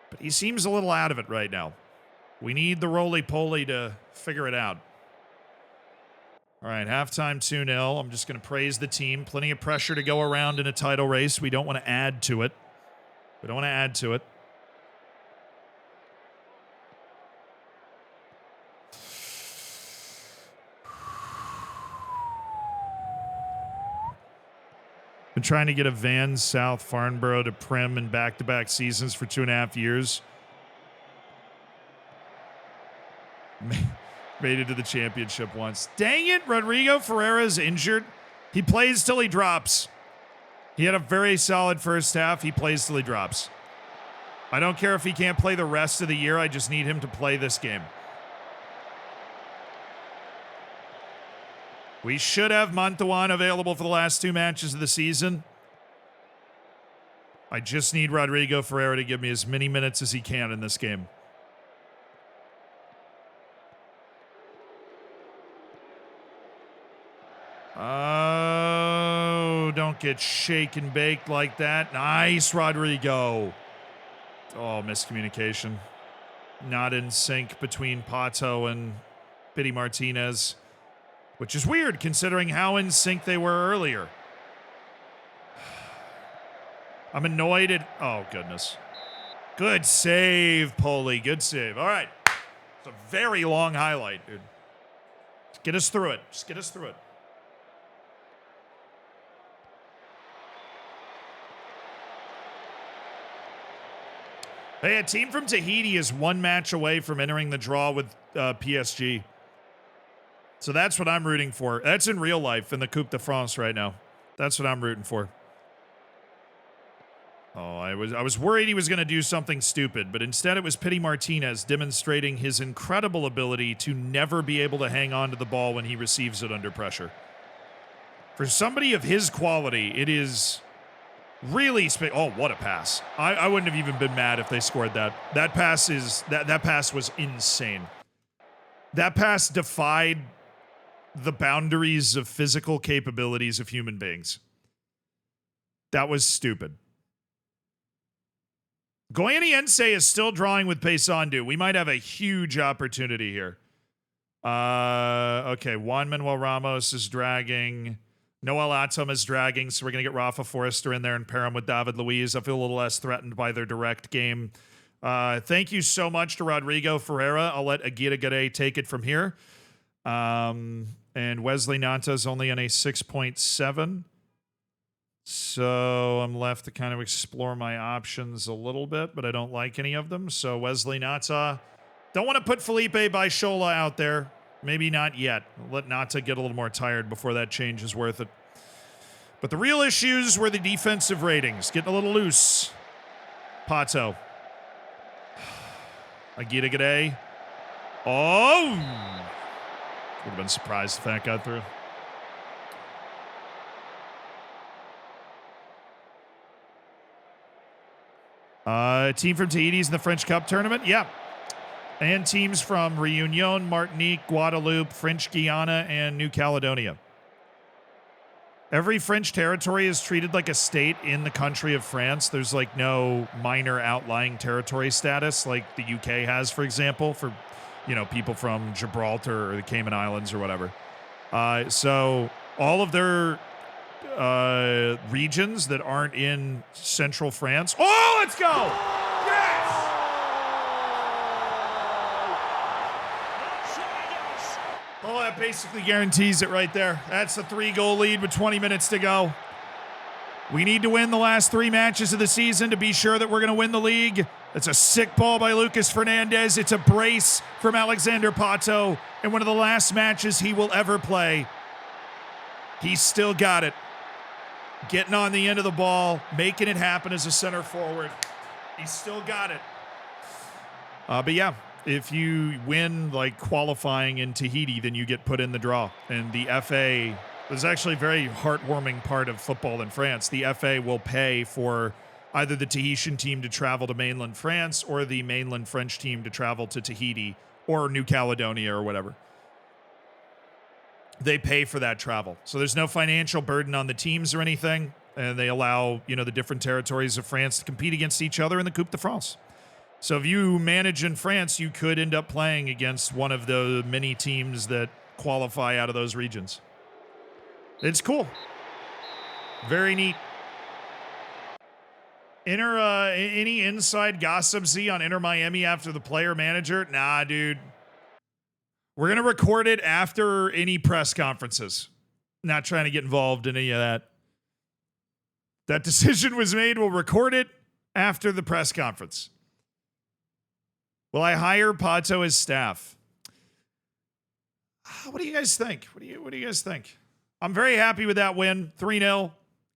But he seems a little out of it right now. We need the roly-poly to figure it out. All right, halftime 2-0. I'm just going to praise the team. Plenty of pressure to go around in a title race. We don't want to add to it. Been trying to get a Van South Farnborough to Prim in back-to-back seasons for 2.5 years. Made it to the championship once. Dang it, Rodrigo Ferreira's injured. He plays till he drops. He had a very solid first half. He plays till he drops. I don't care if he can't play the rest of the year. I just need him to play this game. We should have Mantuan available for the last 2 matches of the season. I just need Rodrigo Ferreira to give me as many minutes as he can in this game. Oh, don't get shake and baked like that. Nice, Rodrigo. Oh, miscommunication. Not in sync between Pato and Pity Martinez. Which is weird, considering how in sync they were earlier. I'm annoyed at... Oh, goodness. Good save, Poli. Good save. All right. It's a very long highlight, dude. Just get us through it. Hey, a team from Tahiti is 1 match away from entering the draw with PSG. So that's what I'm rooting for. That's in real life in the Coupe de France right now. That's what I'm rooting for. Oh, I was worried he was going to do something stupid, but instead it was Pity Martinez demonstrating his incredible ability to never be able to hang on to the ball when he receives it under pressure. For somebody of his quality, it is really... Oh, what a pass. I wouldn't have even been mad if they scored that. That pass was insane. That pass defied the boundaries of physical capabilities of human beings. That was stupid. Goianiense is still drawing with Paysandu. We might have a huge opportunity here. Okay, Juan Manuel Ramos is dragging. Noel Atom is dragging, so we're going to get Rafa Forrester in there and pair him with David Luiz. I feel a little less threatened by their direct game. Thank you so much to Rodrigo Ferreira. I'll let Aguirre Gare take it from here. And Wesley Nata's only on a 6.7. So I'm left to kind of explore my options a little bit, but I don't like any of them. So Wesley Nata. Don't want to put Felipe Baishola out there. Maybe not yet. Let Nata get a little more tired before that change is worth it. But the real issues were the defensive ratings. Getting a little loose. Pato. Aguirre Gade. Oh! Would have been surprised if that got through. Team from Tahiti's in the French Cup tournament? Yeah. And teams from Reunion, Martinique, Guadeloupe, French Guiana, and New Caledonia. Every French territory is treated like a state in the country of France. There's like no minor outlying territory status like the UK has, for example, for, you know, people from Gibraltar or the Cayman Islands or whatever. So all of their regions that aren't in central France. Oh, let's go! Yes! Well, that basically guarantees it right there. That's a 3-goal lead with 20 minutes to go. We need to win the last 3 matches of the season to be sure that we're going to win the league. It's a sick ball by Lucas Fernandez. It's a brace from Alexander Pato in one of the last matches he will ever play. He's still got it. Getting on the end of the ball, making it happen as a center forward. He's still got it. But yeah, if you win like qualifying in Tahiti, then you get put in the draw. And the FA is actually a very heartwarming part of football in France. The FA will pay for either the Tahitian team to travel to mainland France or the mainland French team to travel to Tahiti or New Caledonia or whatever. They pay for that travel. So there's no financial burden on the teams or anything. And they allow, the different territories of France to compete against each other in the Coupe de France. So if you manage in France, you could end up playing against one of the many teams that qualify out of those regions. It's cool. Very neat. Any inside gossip on Inter Miami after the player manager? Nah, dude. We're going to record it after any press conferences. Not trying to get involved in any of that. That decision was made. We'll record it after the press conference. Will I hire Pato as staff? What do you guys think? What do you guys think? I'm very happy with that win. 3-0.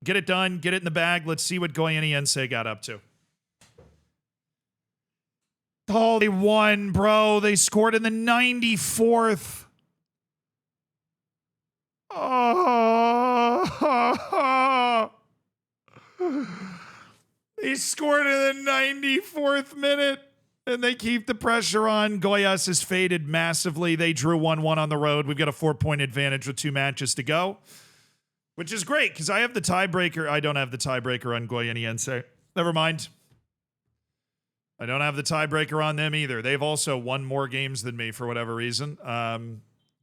Get it done. Get it in the bag. Let's see what Goianiense got up to. Oh, they won, bro. They scored in the 94th. Oh. They scored in the 94th minute. And they keep the pressure on. Goiás is faded massively. They drew 1-1 on the road. We've got a 4-point advantage with 2 matches to go, which is great because I have the tiebreaker. I don't have the tiebreaker on Goianiense. Never mind. I don't have the tiebreaker on them either. They've also won more games than me for whatever reason.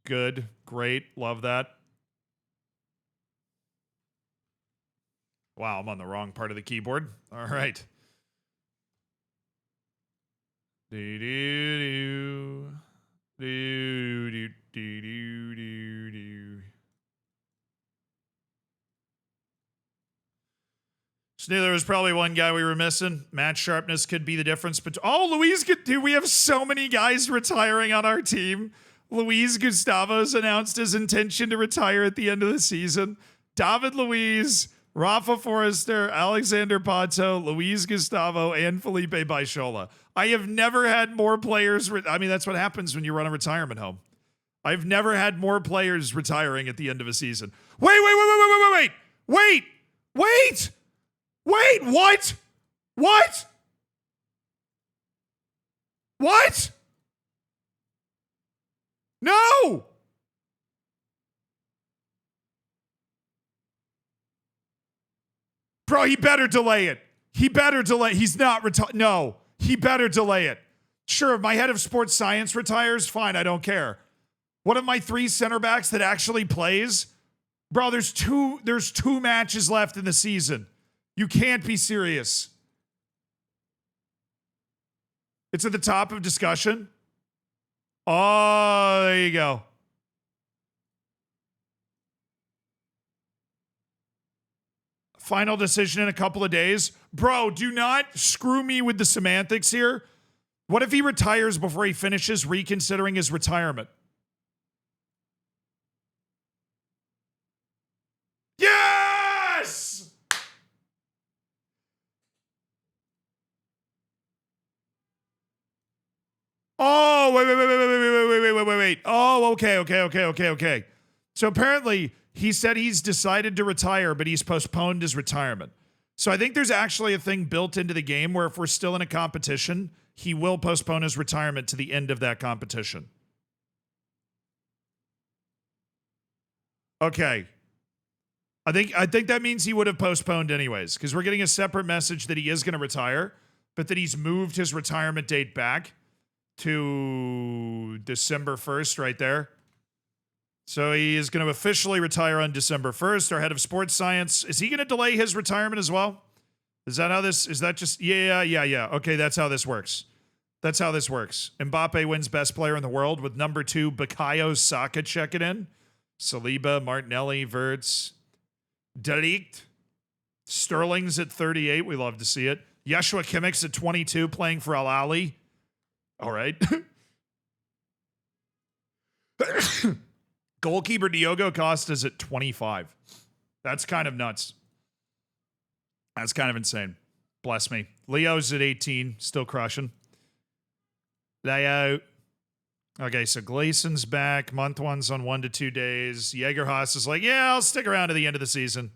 Good. Great. Love that. Wow, I'm on the wrong part of the keyboard. All right. There was probably one guy we were missing. Match sharpness could be the difference. But Luis, dude, we have so many guys retiring on our team. Luis Gustavo's announced his intention to retire at the end of the season. David Luiz, Rafa Forrester, Alexander Pato, Luis Gustavo, and Felipe Baixola. I have never had more players. That's what happens when you run a retirement home. I've never had more players retiring at the end of a season. Wait. What? No! Bro, he better delay it. He's not retired. No, he better delay it. Sure, if my head of sports science retires, fine, I don't care. One of my 3 center backs that actually plays, bro, there's two matches left in the season. You can't be serious. It's at the top of discussion. Oh, there you go. Final decision in a couple of days. Bro, do not screw me with the semantics here. What if he retires before he finishes reconsidering his retirement? Yes! Oh, wait. Oh, okay. So apparently he said he's decided to retire, but he's postponed his retirement. So I think there's actually a thing built into the game where if we're still in a competition, he will postpone his retirement to the end of that competition. Okay. I think that means he would have postponed anyways, because we're getting a separate message that he is going to retire, but that he's moved his retirement date back to December 1st right there. So he is going to officially retire on December 1st. Our head of sports science, is he going to delay his retirement as well? Is that how this, is that just, yeah. Okay, that's how this works. That's how this works. Mbappe wins best player in the world with number 2, Bukayo Saka checking in. Saliba, Martinelli, Verts, De Ligt. Sterling's at 38. We love to see it. Yeshua Kimmich's at 22 playing for Al Ahly. All right. Goalkeeper Diogo Costa's at 25. That's kind of nuts. That's kind of insane. Bless me. Leo's at 18, still crushing. Leo. Okay, so Glayson's back. Month one's on 1 to 2 days. Jaegerhaus is like, yeah, I'll stick around to the end of the season.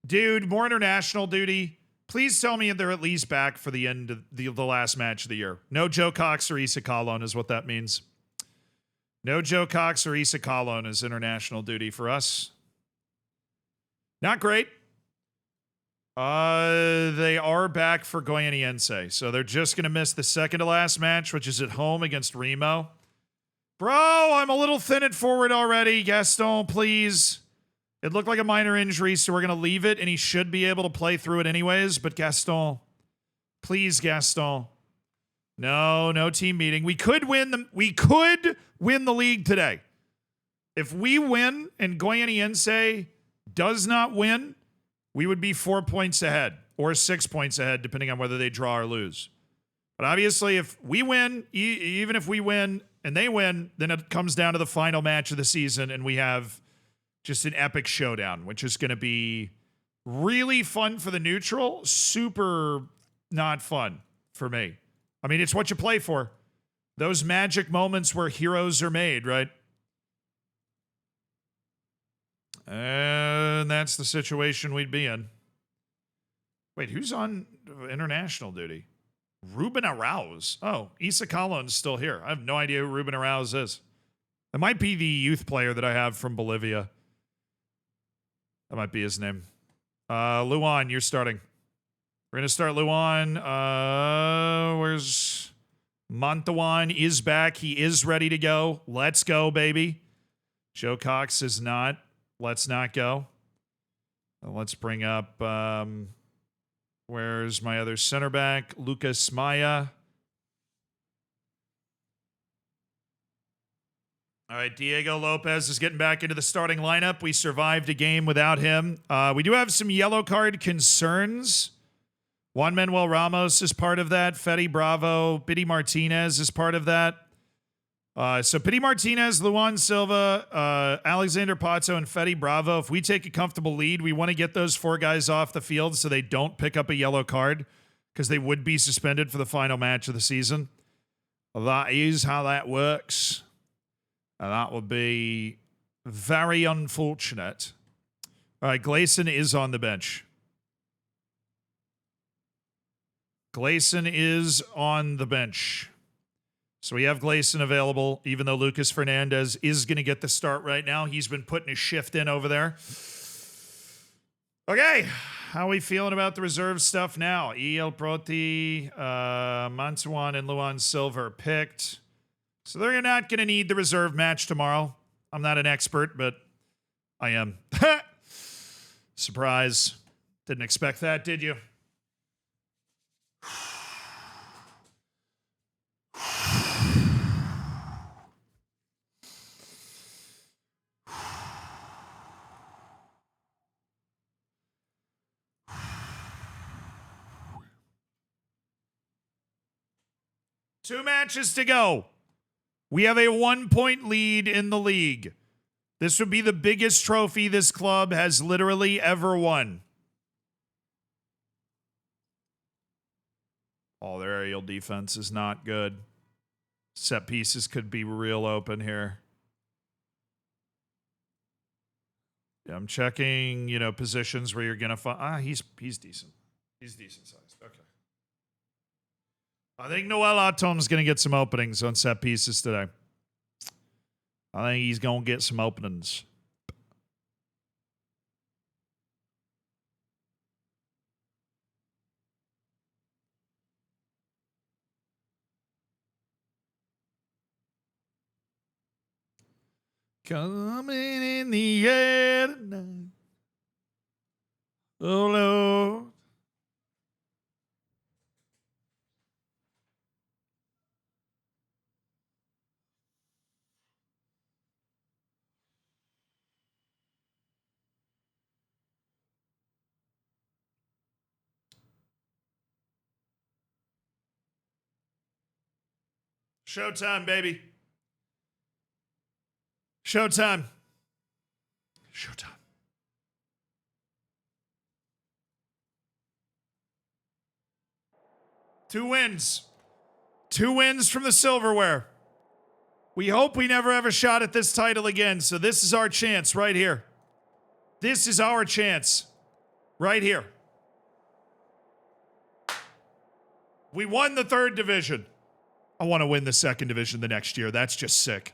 Dude, more international duty. Please tell me they're at least back for the end of the last match of the year. No Joe Cox or Issa Kalon is what that means. No Joe Cox or Issa Kalon is international duty for us. Not great. They are back for Goianiense, so they're just going to miss the second to last match, which is at home against Remo. Bro, I'm a little thin at forward already. Gaston, please. It looked like a minor injury, so we're going to leave it, and he should be able to play through it anyways, but Gaston. Please, Gaston. No team meeting. We could win the league today. If we win and Goianiense does not win, we would be 4 points ahead or 6 points ahead, depending on whether they draw or lose. But obviously, if we win, even if we win and they win, then it comes down to the final match of the season, and we have just an epic showdown, which is going to be really fun for the neutral, super not fun for me. I mean, it's what you play for. Those magic moments where heroes are made, right? And that's the situation we'd be in. Wait, who's on international duty? Ruben Arauz. Oh, Issa Kalon's still here. I have no idea who Ruben Arauz is. It might be the youth player that I have from Bolivia. That might be his name. Luan, you're starting. We're going to start Luan. Where's Montawan is back. He is ready to go. Let's go, baby. Joe Cox is not. Let's not go. Let's bring up, where's my other center back? Lucas Maya. All right, Diego Lopez is getting back into the starting lineup. We survived a game without him. We do have some yellow card concerns. Juan Manuel Ramos is part of that. Fede Bravo, Pity Martinez is part of that. So Pity Martinez, Luan Silva, Alexander Pato, and Fede Bravo. If we take a comfortable lead, we want to get those 4 guys off the field so they don't pick up a yellow card because they would be suspended for the final match of the season. That is how that works. And that would be very unfortunate. All right, Gleason is on the bench. Gleason is on the bench. So we have Gleason available, even though Lucas Fernandez is going to get the start right now. He's been putting his shift in over there. Okay, how are we feeling about the reserve stuff now? El Proti, Mantuan, and Luan Silva are picked. So they're not going to need the reserve match tomorrow. I'm not an expert, but I am. Surprise. Didn't expect that, did you? Two matches to go. We have a 1-point lead in the league. This would be the biggest trophy this club has literally ever won. Oh, their aerial defense is not good. Set pieces could be real open here. Yeah, I'm checking, positions where you're going to find... he's decent. He's decent sized. Okay. I think Noel Atom's going to get some openings on set pieces today. I think he's going to get some openings. Coming in the air tonight. Oh, Lord. Showtime, baby. Showtime. Showtime. Two wins. 2 wins from the silverware. We hope we never have a shot at this title again, so this is our chance right here. This is our chance right here. We won the 3rd division. I want to win the 2nd division the next year. That's just sick.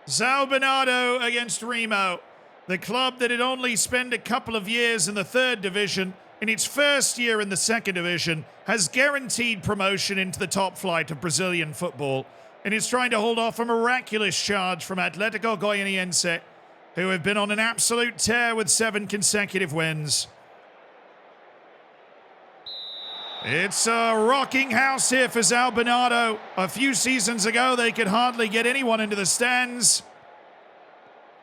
Sao Bernardo against Remo. The club that had only spent a couple of years in the 3rd division, in its first year in the 2nd division, has guaranteed promotion into the top flight of Brazilian football, and is trying to hold off a miraculous charge from Atlético Goianiense, who have been on an absolute tear with 7 consecutive wins. It's a rocking house here for Sao Bernardo. A few seasons ago, they could hardly get anyone into the stands.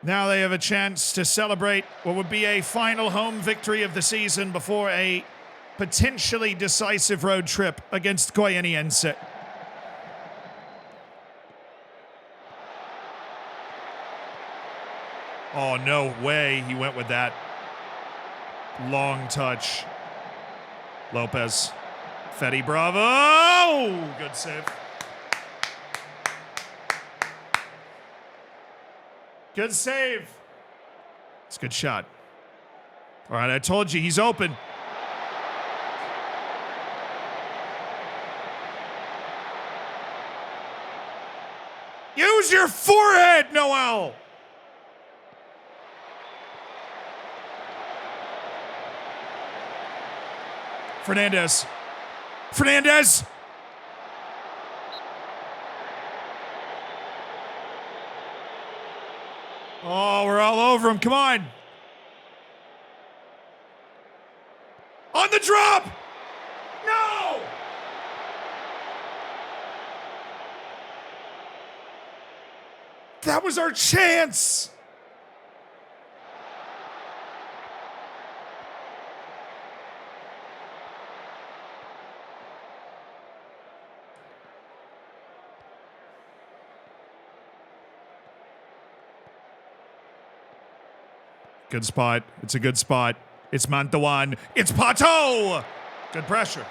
Now they have a chance to celebrate what would be a final home victory of the season before a potentially decisive road trip against Goianiense. Oh, no way he went with that. Long touch. Lopez. Fetty Bravo! Good save. Good save. It's a good shot. All right, I told you, he's open. Use your forehead, Noel! Fernandez. Fernandez! Oh, we're all over him. Come on. On the drop! No! That was our chance! Good spot. It's a good spot. It's Mantawan. It's Pato! Good pressure.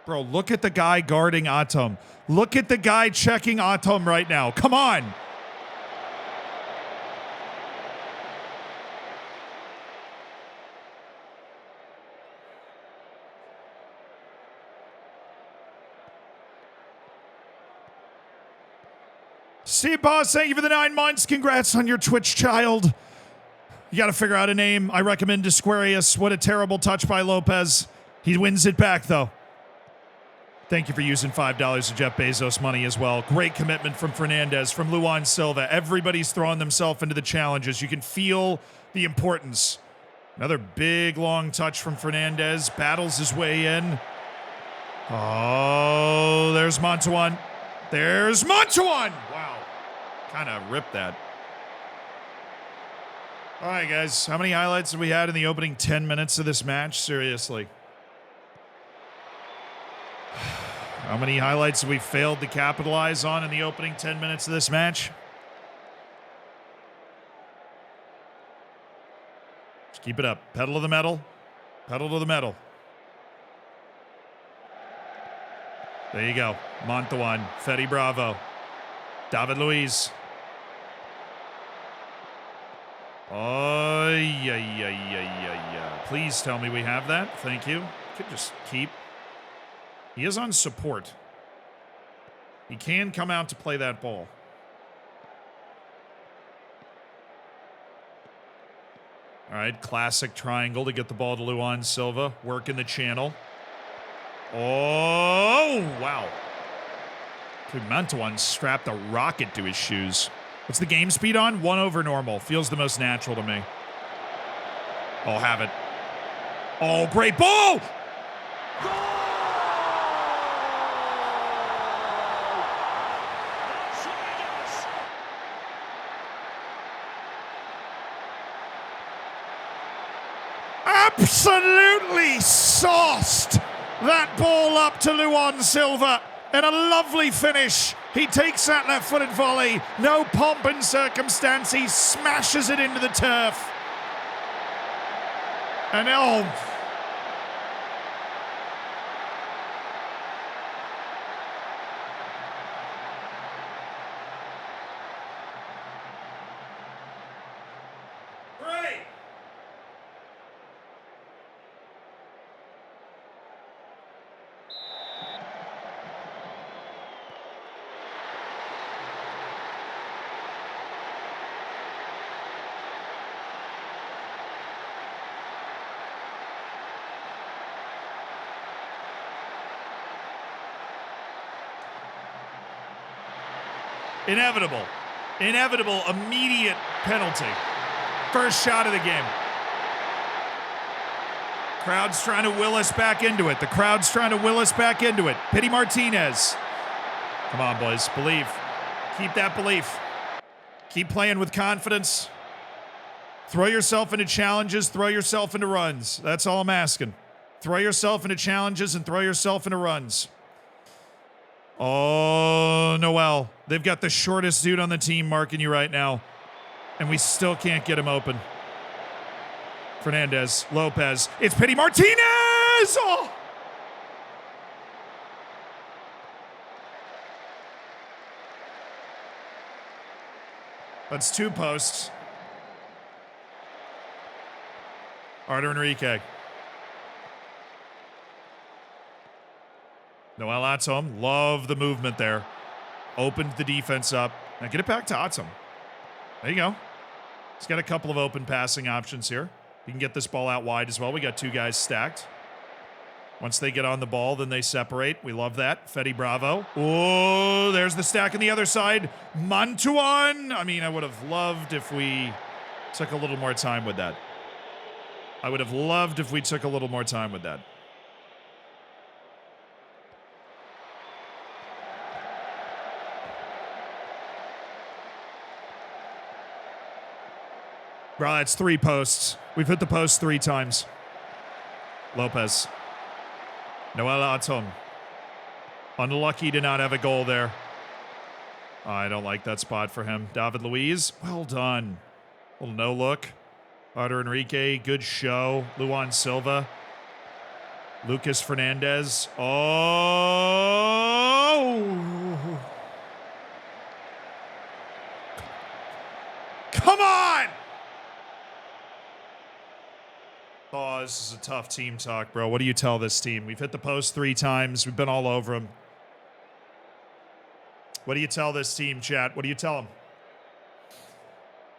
Bro, look at the guy guarding Atom. Look at the guy checking Atom right now. Come on. Steve Boss, thank you for the 9 months. Congrats on your Twitch child. You got to figure out a name. I recommend Disquarius. What a terrible touch by Lopez. He wins it back, though. Thank you for using $5 of Jeff Bezos money as well. Great commitment from Fernandez, from Luan Silva. Everybody's throwing themselves into the challenges. You can feel the importance. Another big, long touch from Fernandez. Battles his way in. Oh, there's Mantawan. There's Mantawan! Wow. Kind of ripped that. All right, guys. How many highlights have we had in the opening 10 minutes of this match? Seriously. How many highlights have we failed to capitalize on in the opening 10 minutes of this match? Just keep it up. Pedal to the metal. Pedal to the metal. There you go. Mantawan. Fetty Bravo. David Luiz. Oh, yeah. Please tell me we have that. Thank you. Could just keep. He is on support. He can come out to play that ball. All right, classic triangle to get the ball to Luan Silva. Work in the channel. Oh, wow. Dude, Mantawan strapped a rocket to his shoes. What's the game speed on? 1 over normal. Feels the most natural to me. Oh, have it. Oh, great ball! absolutely sauced that ball up to Luan Silva. And a lovely finish. He takes that left-footed volley. No pomp and circumstance. He smashes it into the turf. And oh. Great. Inevitable, immediate penalty. First shot of the game. Crowd's trying to will us back into it. Pity Martinez. Come on, boys. Believe. Keep that belief. Keep playing with confidence. Throw yourself into challenges. Throw yourself into runs. That's all I'm asking. Throw yourself into challenges and throw yourself into runs. Oh, Noel. They've got the shortest dude on the team marking you right now. And we still can't get him open. Fernandez, Lopez. It's Pity Martinez! Oh! That's 2 posts. Artur Enrique. Noel Atom, love the movement there. Opened the defense up. Now get it back to Atom. There you go. He's got a couple of open passing options here. He can get this ball out wide as well. We got 2 guys stacked. Once they get on the ball, then they separate. We love that. Fede Bravo. Oh, there's the stack on the other side. Mantuan. I mean, I would have loved if we took a little more time with that. Bro, that's 3 posts. We've hit the post 3 times. Lopez. Noel Atom. Unlucky to not have a goal there. I don't like that spot for him. David Luiz, well done. Little no look. Artur Enrique, good show. Luan Silva. Lucas Fernandez. Oh! Come on! Oh, this is a tough team talk, bro. What do you tell this team? We've hit the post 3 times. We've been all over them. What do you tell this team, chat? What do you tell them?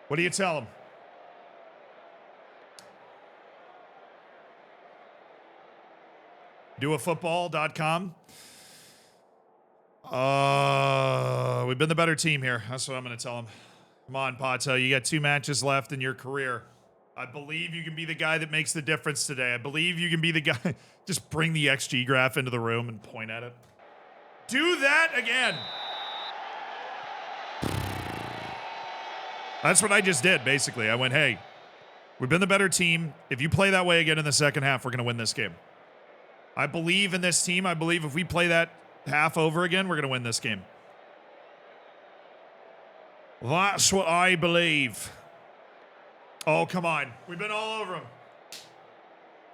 What do you tell them? Doafootball.com. We've been the better team here. That's what I'm going to tell them. Come on, Pato. You got 2 matches left in your career. I believe you can be the guy that makes the difference today. I believe you can be the guy. Just bring the XG graph into the room and point at it. Do that again. That's what I just did, basically. I went, hey, we've been the better team. If you play that way again in the second half, we're going to win this game. I believe in this team. I believe if we play that half over again, we're going to win this game. That's what I believe. Oh, come on. We've been all over him.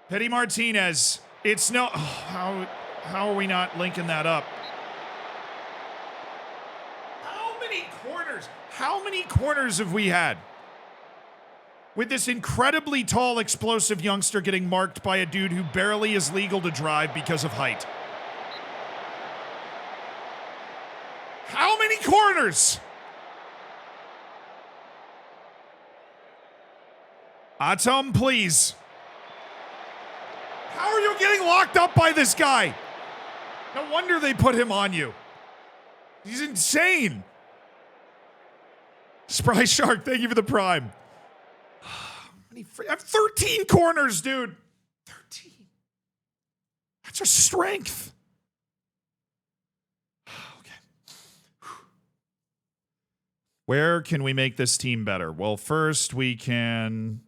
Pity Martinez. It's no... Oh, how are we not linking that up? How many corners have we had? With this incredibly tall, explosive youngster getting marked by a dude who barely is legal to drive because of height. How many corners? Atom, please. How are you getting locked up by this guy? No wonder they put him on you. He's insane. Spry Shark, thank you for the prime. I have 13 corners, dude. 13. That's our strength. Okay. Where can we make this team better? Well, first we can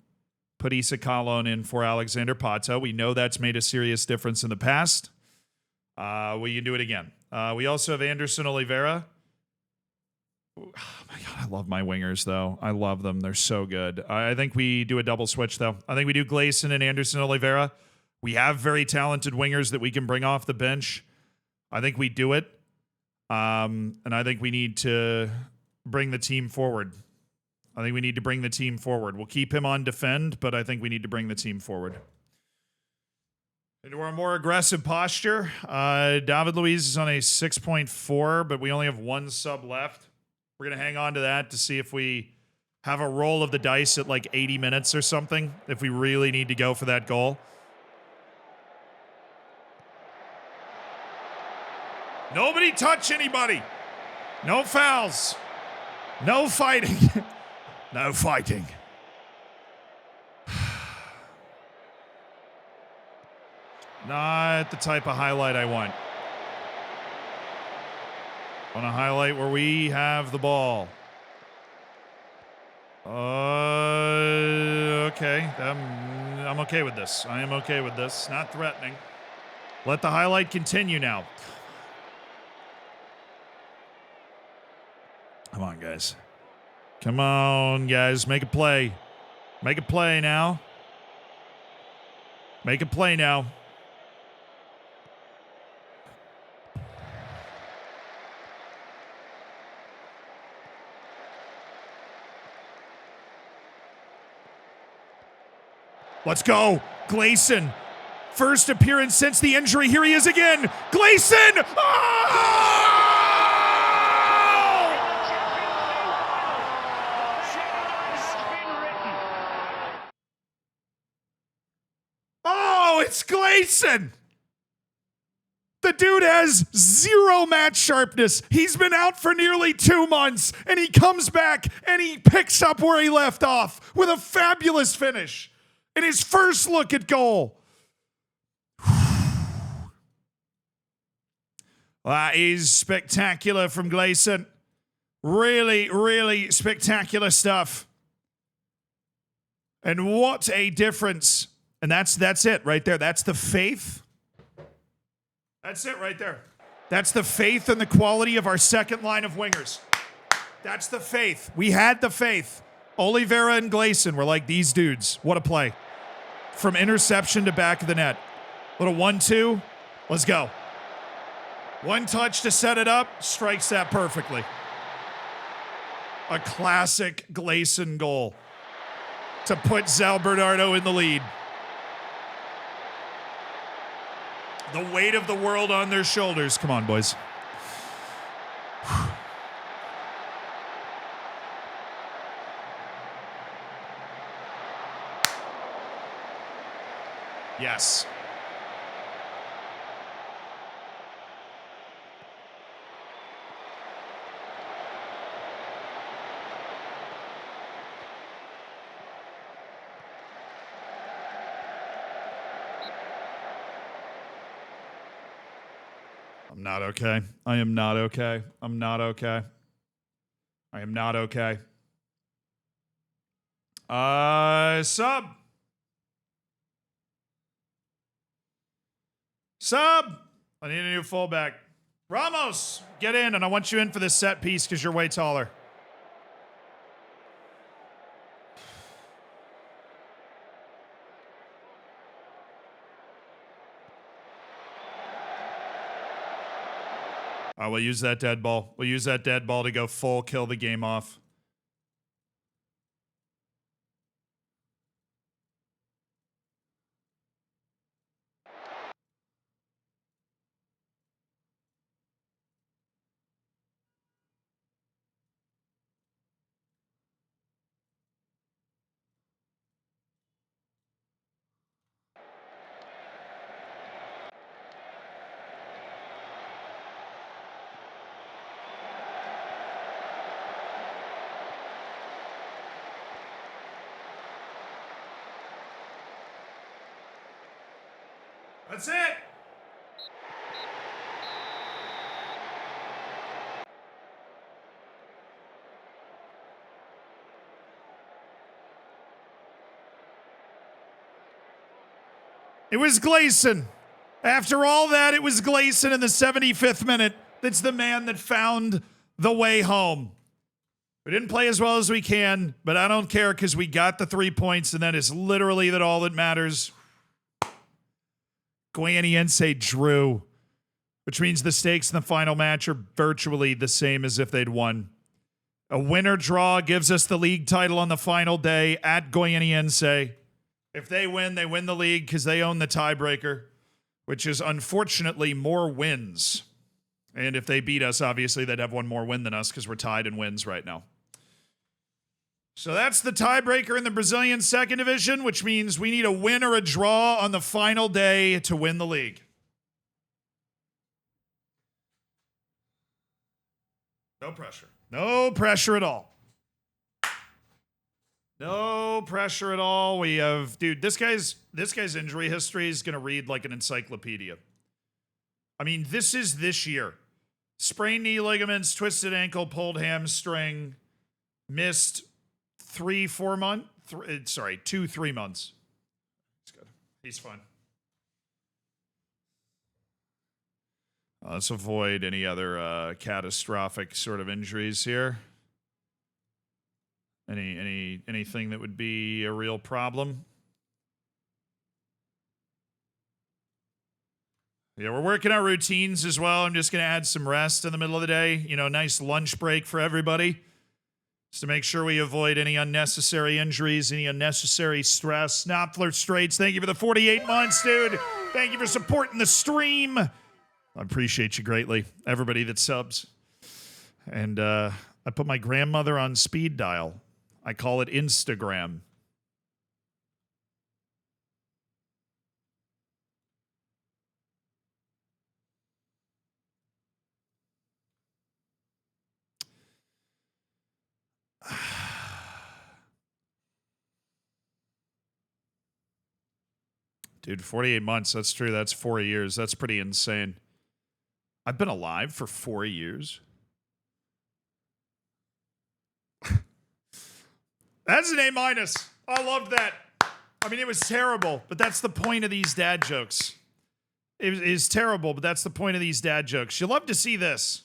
Put Issa Kalon in for Alexander Pato. We know that's made a serious difference in the past. We can do it again. We also have Anderson Oliveira. Oh my God, I love my wingers, though. I love them. They're so good. I think we do a double switch, though. I think we do Gleason and Anderson Oliveira. We have very talented wingers that we can bring off the bench. I think we do it. And I think we need to bring the team forward. We'll keep him on defend, but I think we need to bring the team forward. Into our more aggressive posture. David Luiz is on a 6.4, but we only have one sub left. We're going to hang on to that to see if we have a roll of the dice at like 80 minutes or something, if we really need to go for that goal. Nobody touch anybody. No fouls. No fighting. No fighting. Not the type of highlight I want. I want a highlight where we have the ball. Okay. I'm okay with this. I am okay with this. Not threatening. Let the highlight continue now. Come on, guys. Come on, guys. Make a play. Make a play now. Make a play now. Let's go. Gleason. First appearance since the injury. Here he is again. Gleason! Oh! Oh, it's Gleason! The dude has zero match sharpness. He's been out for nearly 2 months, and he comes back and he picks up where he left off with a fabulous finish in his first look at goal. That is spectacular from Gleason. Really, really spectacular stuff. And what a difference. And that's it right there. That's the faith. That's it right there. That's the faith and the quality of our second line of wingers. That's the faith. We had the faith. Oliveira and Gleason were like these dudes. What a play. From interception to back of the net. Little 1-2. Let's go. One touch to set it up. Strikes that perfectly. A classic Gleason goal to put Zal Bernardo in the lead. The weight of the world on their shoulders. Come on, boys. Yes. I'm not okay. I am not okay. I'm not okay. I am not okay. Sub. Sub. I need a new fullback. Ramos, get in, and I want you in for this set piece because you're way taller. We'll use that dead ball. We'll use that dead ball to go full kill the game off. That's it. It was Gleason. After all that, it was Gleason in the 75th minute. That's the man that found the way home. We didn't play as well as we can, but I don't care because we got the 3 points, and that is literally all that matters. Goianiense drew, which means the stakes in the final match are virtually the same as if they'd won. A winner draw gives us the league title on the final day at Goianiense. If they win the league because they own the tiebreaker, which is unfortunately more wins. And if they beat us, obviously they'd have one more win than us because we're tied in wins right now. So that's the tiebreaker in the Brazilian second division, which means we need a win or a draw on the final day to win the league. No pressure. No pressure at all. No pressure at all. We have, dude, this guy's injury history is going to read like an encyclopedia. I mean, this is this year. Sprained knee ligaments, twisted ankle, pulled hamstring, missed 2-3 months. He's good. He's fine. Let's avoid any other catastrophic sort of injuries here. Anything that would be a real problem? Yeah, we're working our routines as well. I'm just going to add some rest in the middle of the day. You know, nice lunch break for everybody. Just to make sure we avoid any unnecessary injuries, any unnecessary stress. Knopfler Straits, thank you for the 48 months, dude. Thank you for supporting the stream. I appreciate you greatly. Everybody that subs. And I put my grandmother on speed dial. I call it Instagram. Dude, 48 months, that's true. That's 4 years. That's pretty insane. I've been alive for 4 years. That's an A-. I loved that. I mean, it was terrible, but that's the point of these dad jokes. It is terrible, but that's the point of these dad jokes. You love to see this.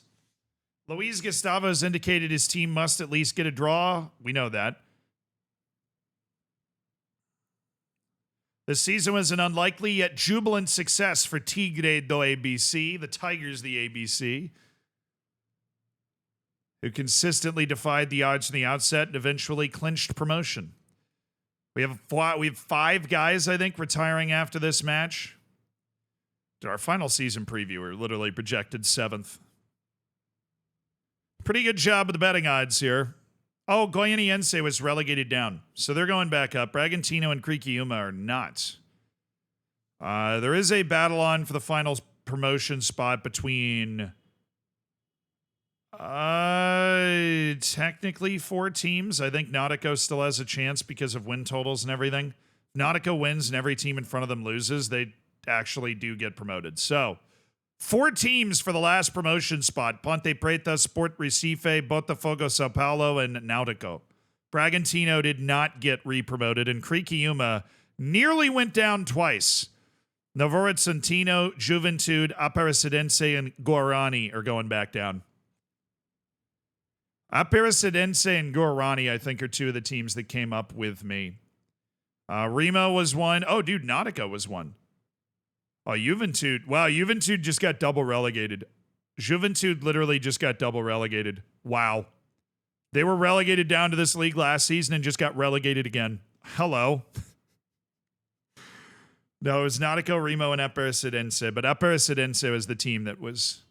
Luis Gustavo has indicated his team must at least get a draw. We know that. This season was an unlikely yet jubilant success for Tigre do ABC, the Tigers the ABC, who consistently defied the odds from the outset and eventually clinched promotion. We have 5 guys, I think, retiring after this match. To our final season preview, we're literally projected 7th. Pretty good job with the betting odds here. Oh, Goianiense was relegated down, so they're going back up. Bragantino and Criciúma are not. There is a battle on for the final promotion spot between technically 4 teams. I think Nautico still has a chance because of win totals and everything. Nautico wins and every team in front of them loses, they actually do get promoted. So 4 teams for the last promotion spot. Ponte Preta, Sport Recife, Botafogo, Sao Paulo, and Nautico. Bragantino did not get re-promoted, and Criciúma nearly went down twice. Novo Horizontino, Juventude, Aparecidense, and Guarani are going back down. Aparecidense and Guarani, I think, are 2 of the teams that came up with me. Remo was 1. Oh, dude, Nautico was 1. Oh, Juventude. Wow, Juventude just got double relegated. Juventude literally just got double relegated. Wow. They were relegated down to this league last season and just got relegated again. Hello. No, it was Nautico, Remo, and Aparecidense. But Aparecidense was the team that was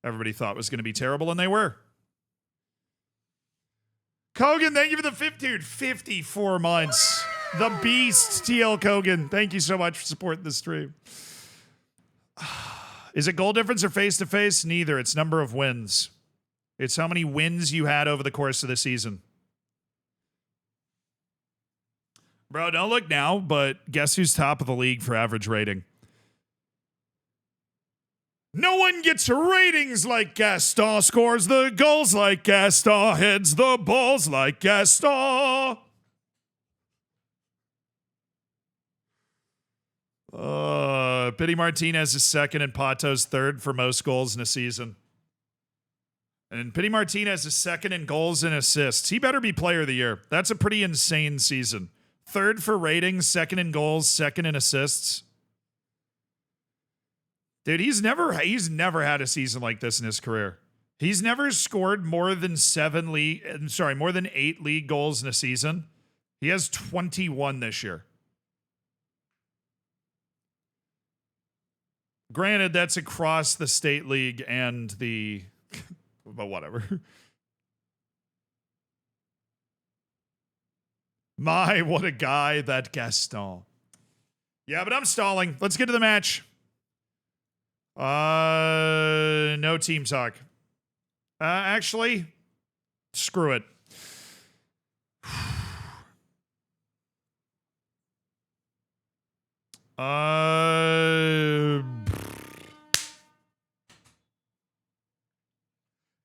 everybody thought was going to be terrible, and they were. Kogan, thank you for the 54 months. The beast, TL Kogan. Thank you so much for supporting the stream. Is it goal difference or face-to-face? Neither. It's number of wins. It's how many wins you had over the course of the season. Bro, don't look now, but guess who's top of the league for average rating? No one gets ratings like Gaston, scores the goals like Gaston, heads the balls like Gaston. Pity Martinez is second and Pato's third for most goals in a season. And Pity Martinez is second in goals and assists. He better be player of the year. That's a pretty insane season. Third for ratings, second in goals, second in assists. Dude, he's never had a season like this in his career. He's never scored more than 8 league goals in a season. He has 21 this year. Granted, that's across the state league and the but whatever. My, what a guy, that Gaston. Yeah, but I'm stalling. Let's get to the match. No team talk. Actually, screw it.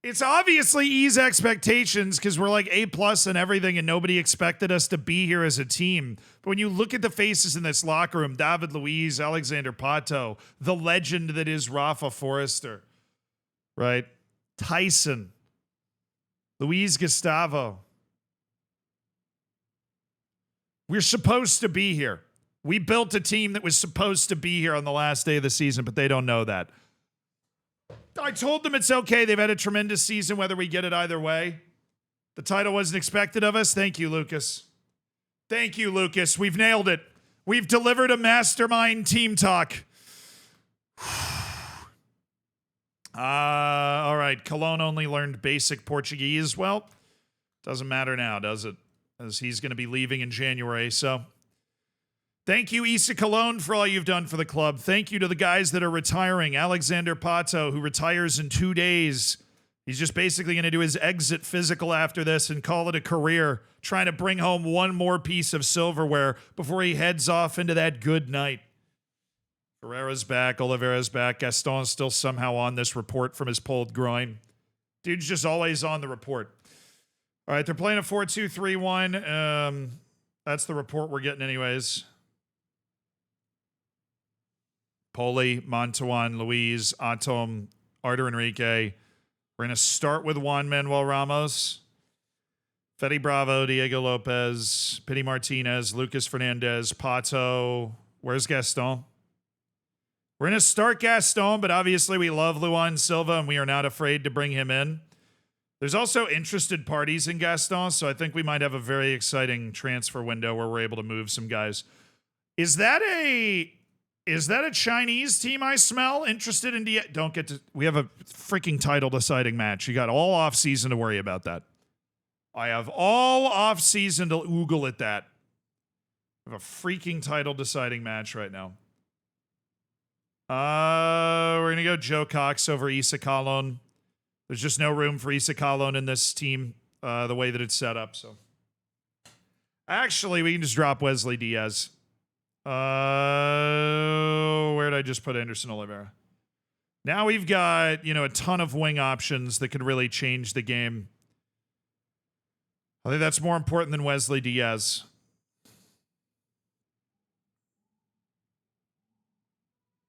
It's obviously ease expectations because we're like A+ and everything, and nobody expected us to be here as a team. But when you look at the faces in this locker room, David Luiz, Alexander Pato, the legend that is Rafa Forrester, right? Tyson, Luis Gustavo. We're supposed to be here. We built a team that was supposed to be here on the last day of the season, but they don't know that. I told them it's okay. They've had a tremendous season, whether we get it either way. The title wasn't expected of us. Thank you, Lucas. Thank you, Lucas. We've nailed it. We've delivered a mastermind team talk. All right. Cologne only learned basic Portuguese. Well, doesn't matter now, does it? As he's going to be leaving in January, so... Thank you, Issa Cologne, for all you've done for the club. Thank you to the guys that are retiring. Alexander Pato, who retires in 2 days. He's just basically going to do his exit physical after this and call it a career, trying to bring home one more piece of silverware before he heads off into that good night. Ferreira's back. Oliveira's back. Gaston's still somehow on this report from his pulled groin. Dude's just always on the report. All right, they're playing a 4-2-3-1. That's the report we're getting anyways. Poli, Montuan, Luis, Atom, Artur Enrique. We're going to start with Juan Manuel Ramos, Fede Bravo, Diego Lopez, Pity Martinez, Lucas Fernandez, Pato. Where's Gaston? We're going to start Gaston, but obviously we love Luan Silva and we are not afraid to bring him in. There's also interested parties in Gaston, so I think we might have a very exciting transfer window where we're able to move some guys. Is that a Chinese team I smell? Interested in don't get to... We have a freaking title deciding match. You got all off season to worry about that. I have all off season to oogle at that. I have a freaking title deciding match right now. We're going to go Joe Cox over Issa Kalon. There's just no room for Issa Kalon in this team the way that it's set up. So, actually, we can just drop Wesley Diaz. Where did I just put Anderson Oliveira? Now we've got, a ton of wing options that could really change the game. I think that's more important than Wesley Diaz.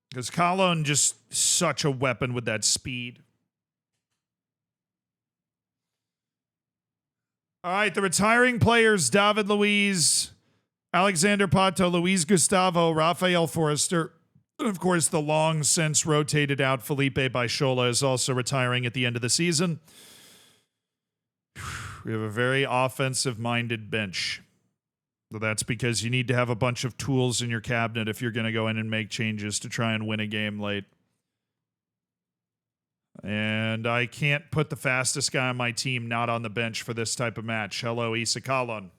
Because Kalon just such a weapon with that speed. All right, the retiring players, David Luiz, Alexander Pato, Luis Gustavo, Rafael Forrester, and of course the long since rotated out Felipe Baixola is also retiring at the end of the season. We have a very offensive-minded bench. So that's because you need to have a bunch of tools in your cabinet if you're going to go in and make changes to try and win a game late. And I can't put the fastest guy on my team not on the bench for this type of match. Hello, Issa Kalon.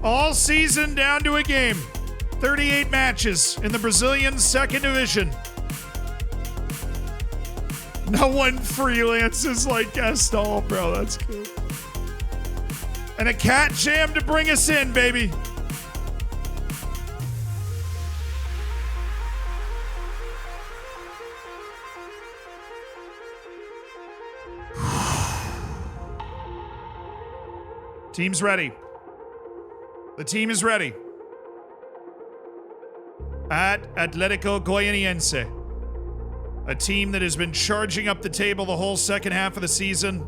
All season down to a game. 38 matches in the Brazilian second division. No one freelances like Gaston, bro. That's good. And a cat jam to bring us in, baby. Team's ready. The team is ready. At Atlético Goianiense, a team that has been charging up the table the whole second half of the season.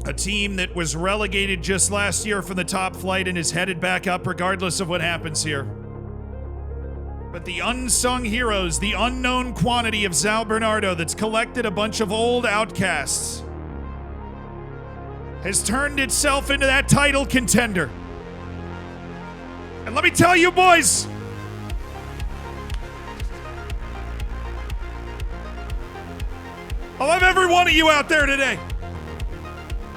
A team that was relegated just last year from the top flight and is headed back up regardless of what happens here. But the unsung heroes, the unknown quantity of São Bernardo that's collected a bunch of old outcasts, has turned itself into that title contender. And let me tell you, boys, I love every one of you out there today.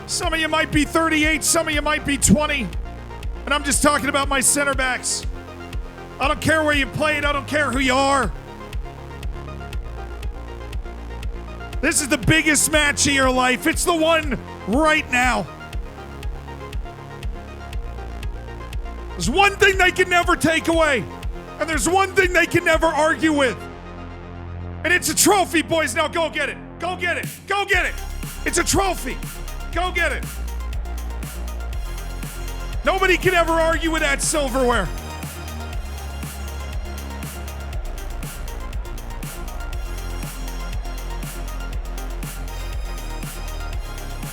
Some of you might be 38, some of you might be 20, and I'm just talking about my center backs. I don't care where you played, I don't care who you are. This is the biggest match of your life. It's the one right now. There's one thing they can never take away, and there's one thing they can never argue with. And it's a trophy, boys. Now go get it. Go get it. Go get it. It's a trophy. Go get it. Nobody can ever argue with that silverware.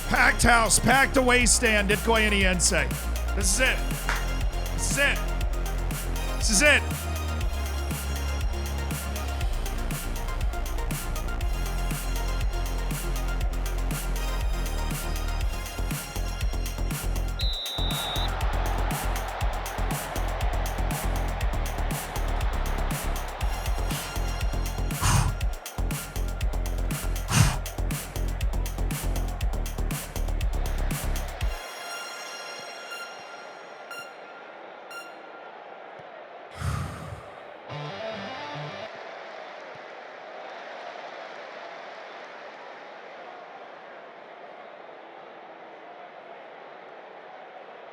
Packed house, packed away stand at Goianiense. This is it. This is it. This is it.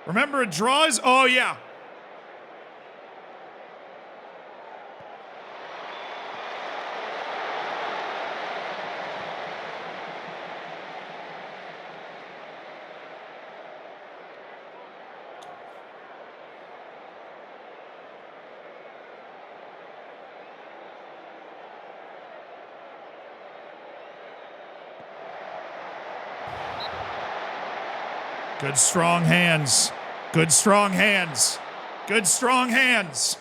Remember, a draw is, oh yeah. Good strong hands. Good strong hands. Good strong hands.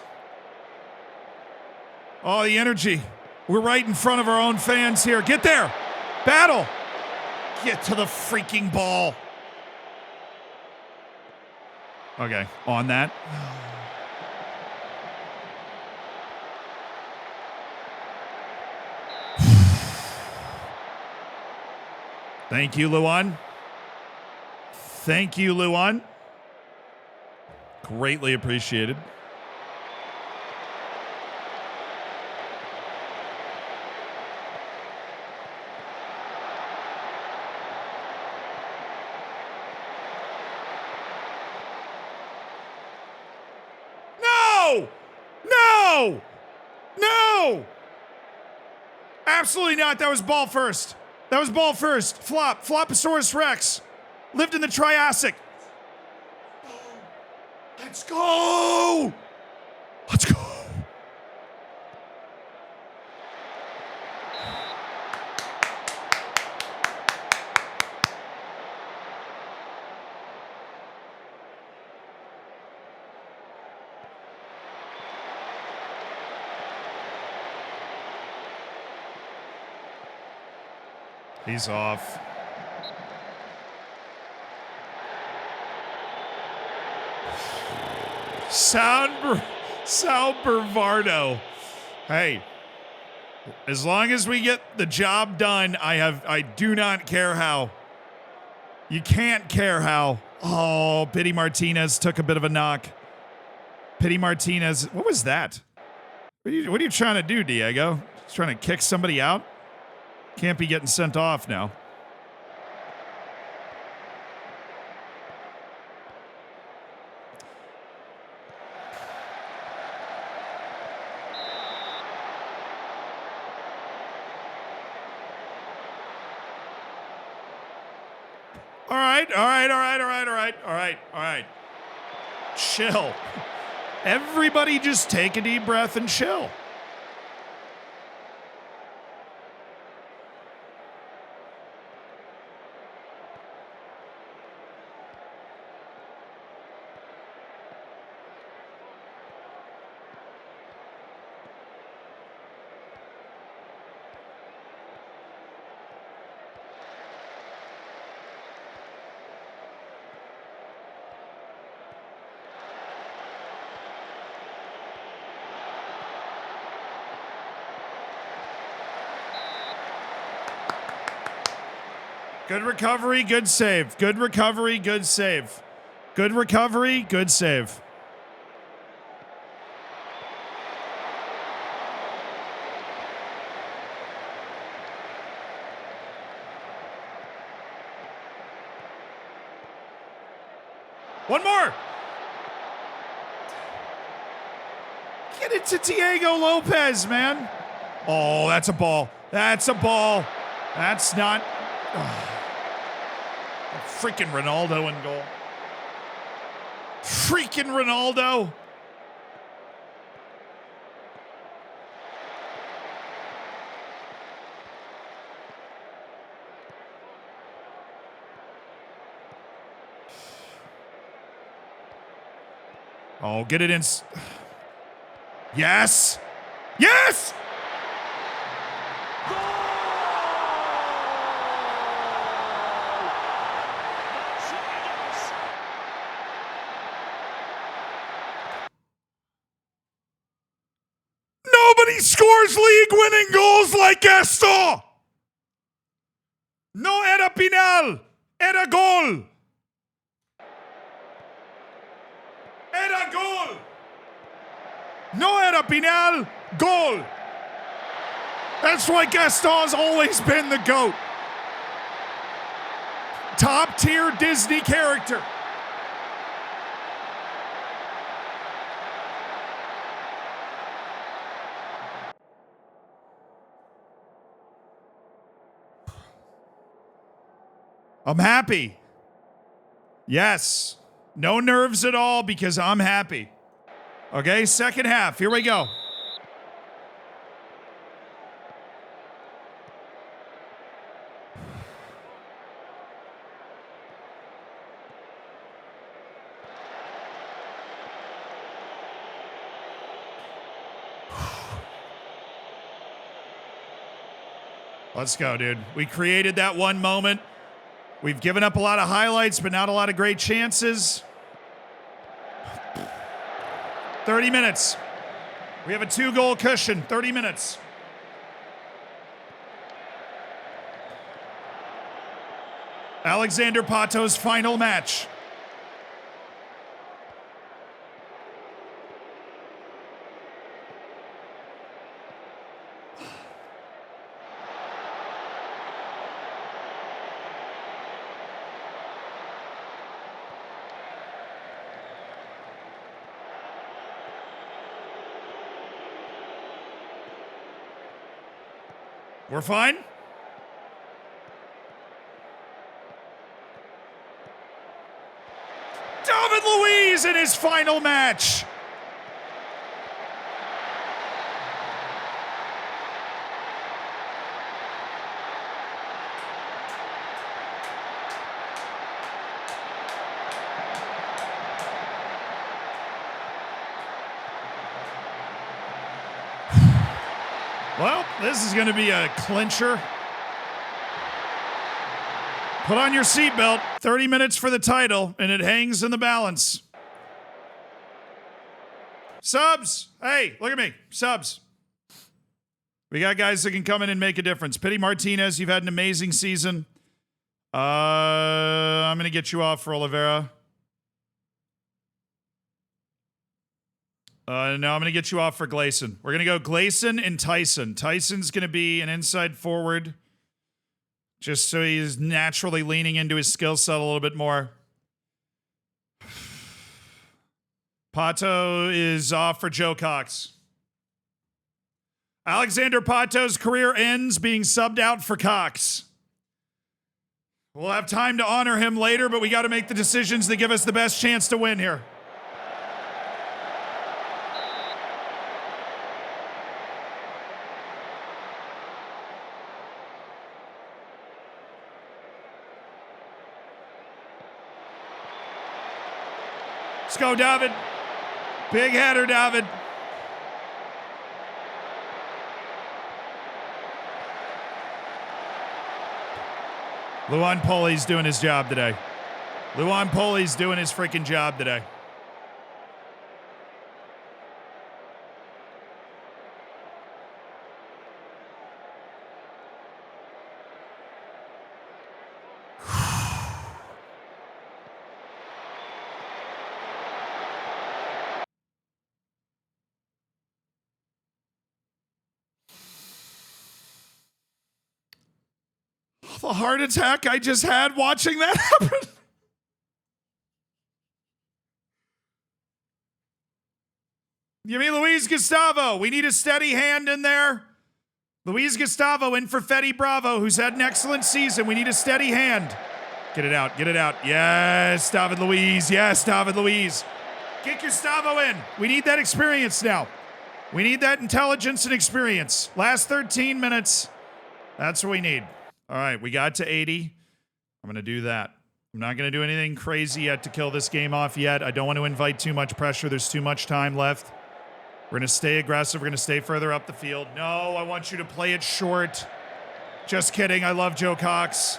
Oh, the energy. We're right in front of our own fans here. Get there. Battle. Get to the freaking ball. Okay, on that. Thank you, Luan. Thank you, Luan. Greatly appreciated. No! No! No! Absolutely not. That was ball first. That was ball first. Flop. Floposaurus Rex. Lived in the Triassic. Let's go! Let's go! He's off. São Bernardo. Hey, as long as we get the job done, I do not care how. You can't care how. Oh, Pity Martinez took a bit of a knock. Pity Martinez. What was that? What are you trying to do, Diego? Just trying to kick somebody out? Can't be getting sent off now. All right. Chill. Everybody just take a deep breath and chill. Good recovery, good save. Good recovery, good save. Good recovery, good save. One more. Get it to Diego Lopez, man. Oh, that's a ball. That's a ball. That's not... Oh. Freaking Ronaldo in goal. Freaking Ronaldo. Oh, get it in. Yes. Yes. Nobody scores league-winning goals like Gaston. No era penal, era gol. Era gol. No era penal, gol. That's why Gaston's always been the GOAT. Top-tier Disney character. I'm happy. Yes. No nerves at all because I'm happy. Okay, second half. Here we go. Let's go, dude. We created that one moment. We've given up a lot of highlights, but not a lot of great chances. 30 minutes. We have a 2-goal cushion. 30 minutes. Alexander Pato's final match. We're fine? David Luiz in his final match. Well, this is going to be a clincher. Put on your seatbelt. 30 minutes for the title, and it hangs in the balance. Subs. Hey, look at me. Subs. We got guys that can come in and make a difference. Pity Martinez, you've had an amazing season. I'm going to get you off for Oliveira. No, I'm going to get you off for Gleason. We're going to go Gleason and Tyson. Tyson's going to be an inside forward, just so he's naturally leaning into his skill set a little bit more. Pato is off for Joe Cox. Alexander Pato's career ends being subbed out for Cox. We'll have time to honor him later, but we got to make the decisions that give us the best chance to win here. Let's go, David. Big header, David. Luan Poli's doing his job today. Luan Poli's doing his freaking job today. The heart attack I just had watching that happen. Give me Luis Gustavo. We need a steady hand in there. Luis Gustavo in for Fetty Bravo, who's had an excellent season. We need a steady hand. Get it out. Get it out. Yes, David Luiz. Yes, David Luiz. Get Gustavo in. We need that experience now. We need that intelligence and experience. Last 13 minutes. That's what we need. All right, we got to 80. I'm going to do that. I'm not going to do anything crazy yet to kill this game off yet. I don't want to invite too much pressure. There's too much time left. We're going to stay aggressive. We're going to stay further up the field. No, I want you to play it short. Just kidding. I love Joe Cox.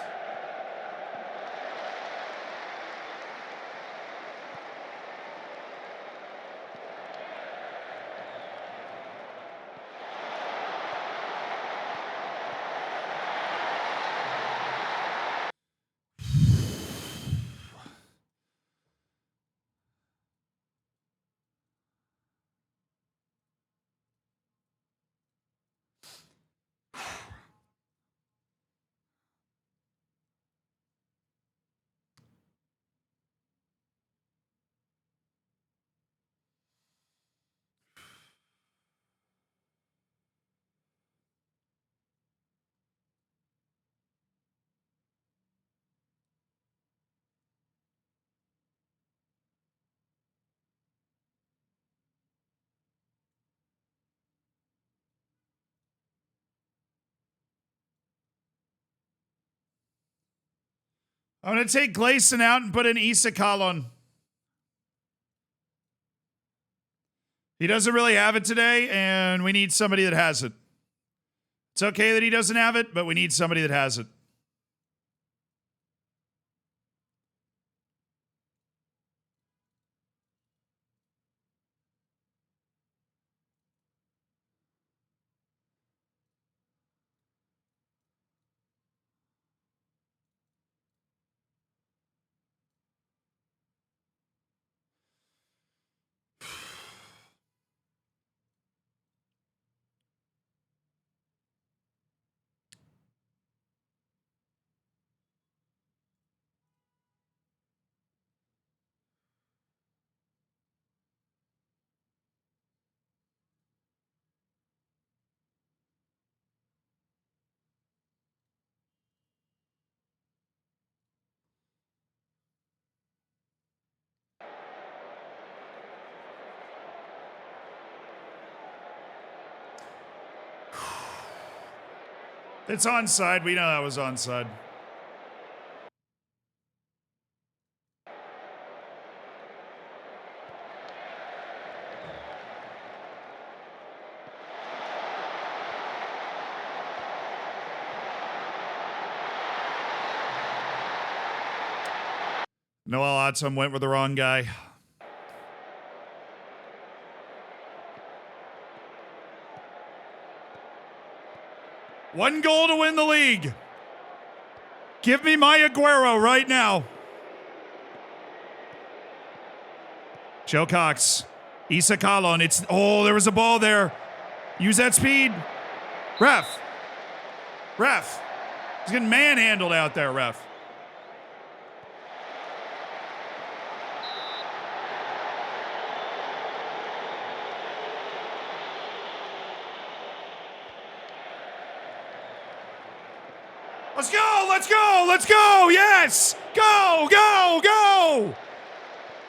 I'm going to take Gleason out and put in Issa Kalon. He doesn't really have it today, and we need somebody that has it. It's okay that he doesn't have it, but we need somebody that has it. It's onside. We know that was onside. Noel Atsum went with the wrong guy. One goal to win the league. Give me my Aguero right now. Joe Cox. Issa Kalon. There was a ball there. Use that speed. Ref. He's getting manhandled out there, ref. Let's go, yes! Go!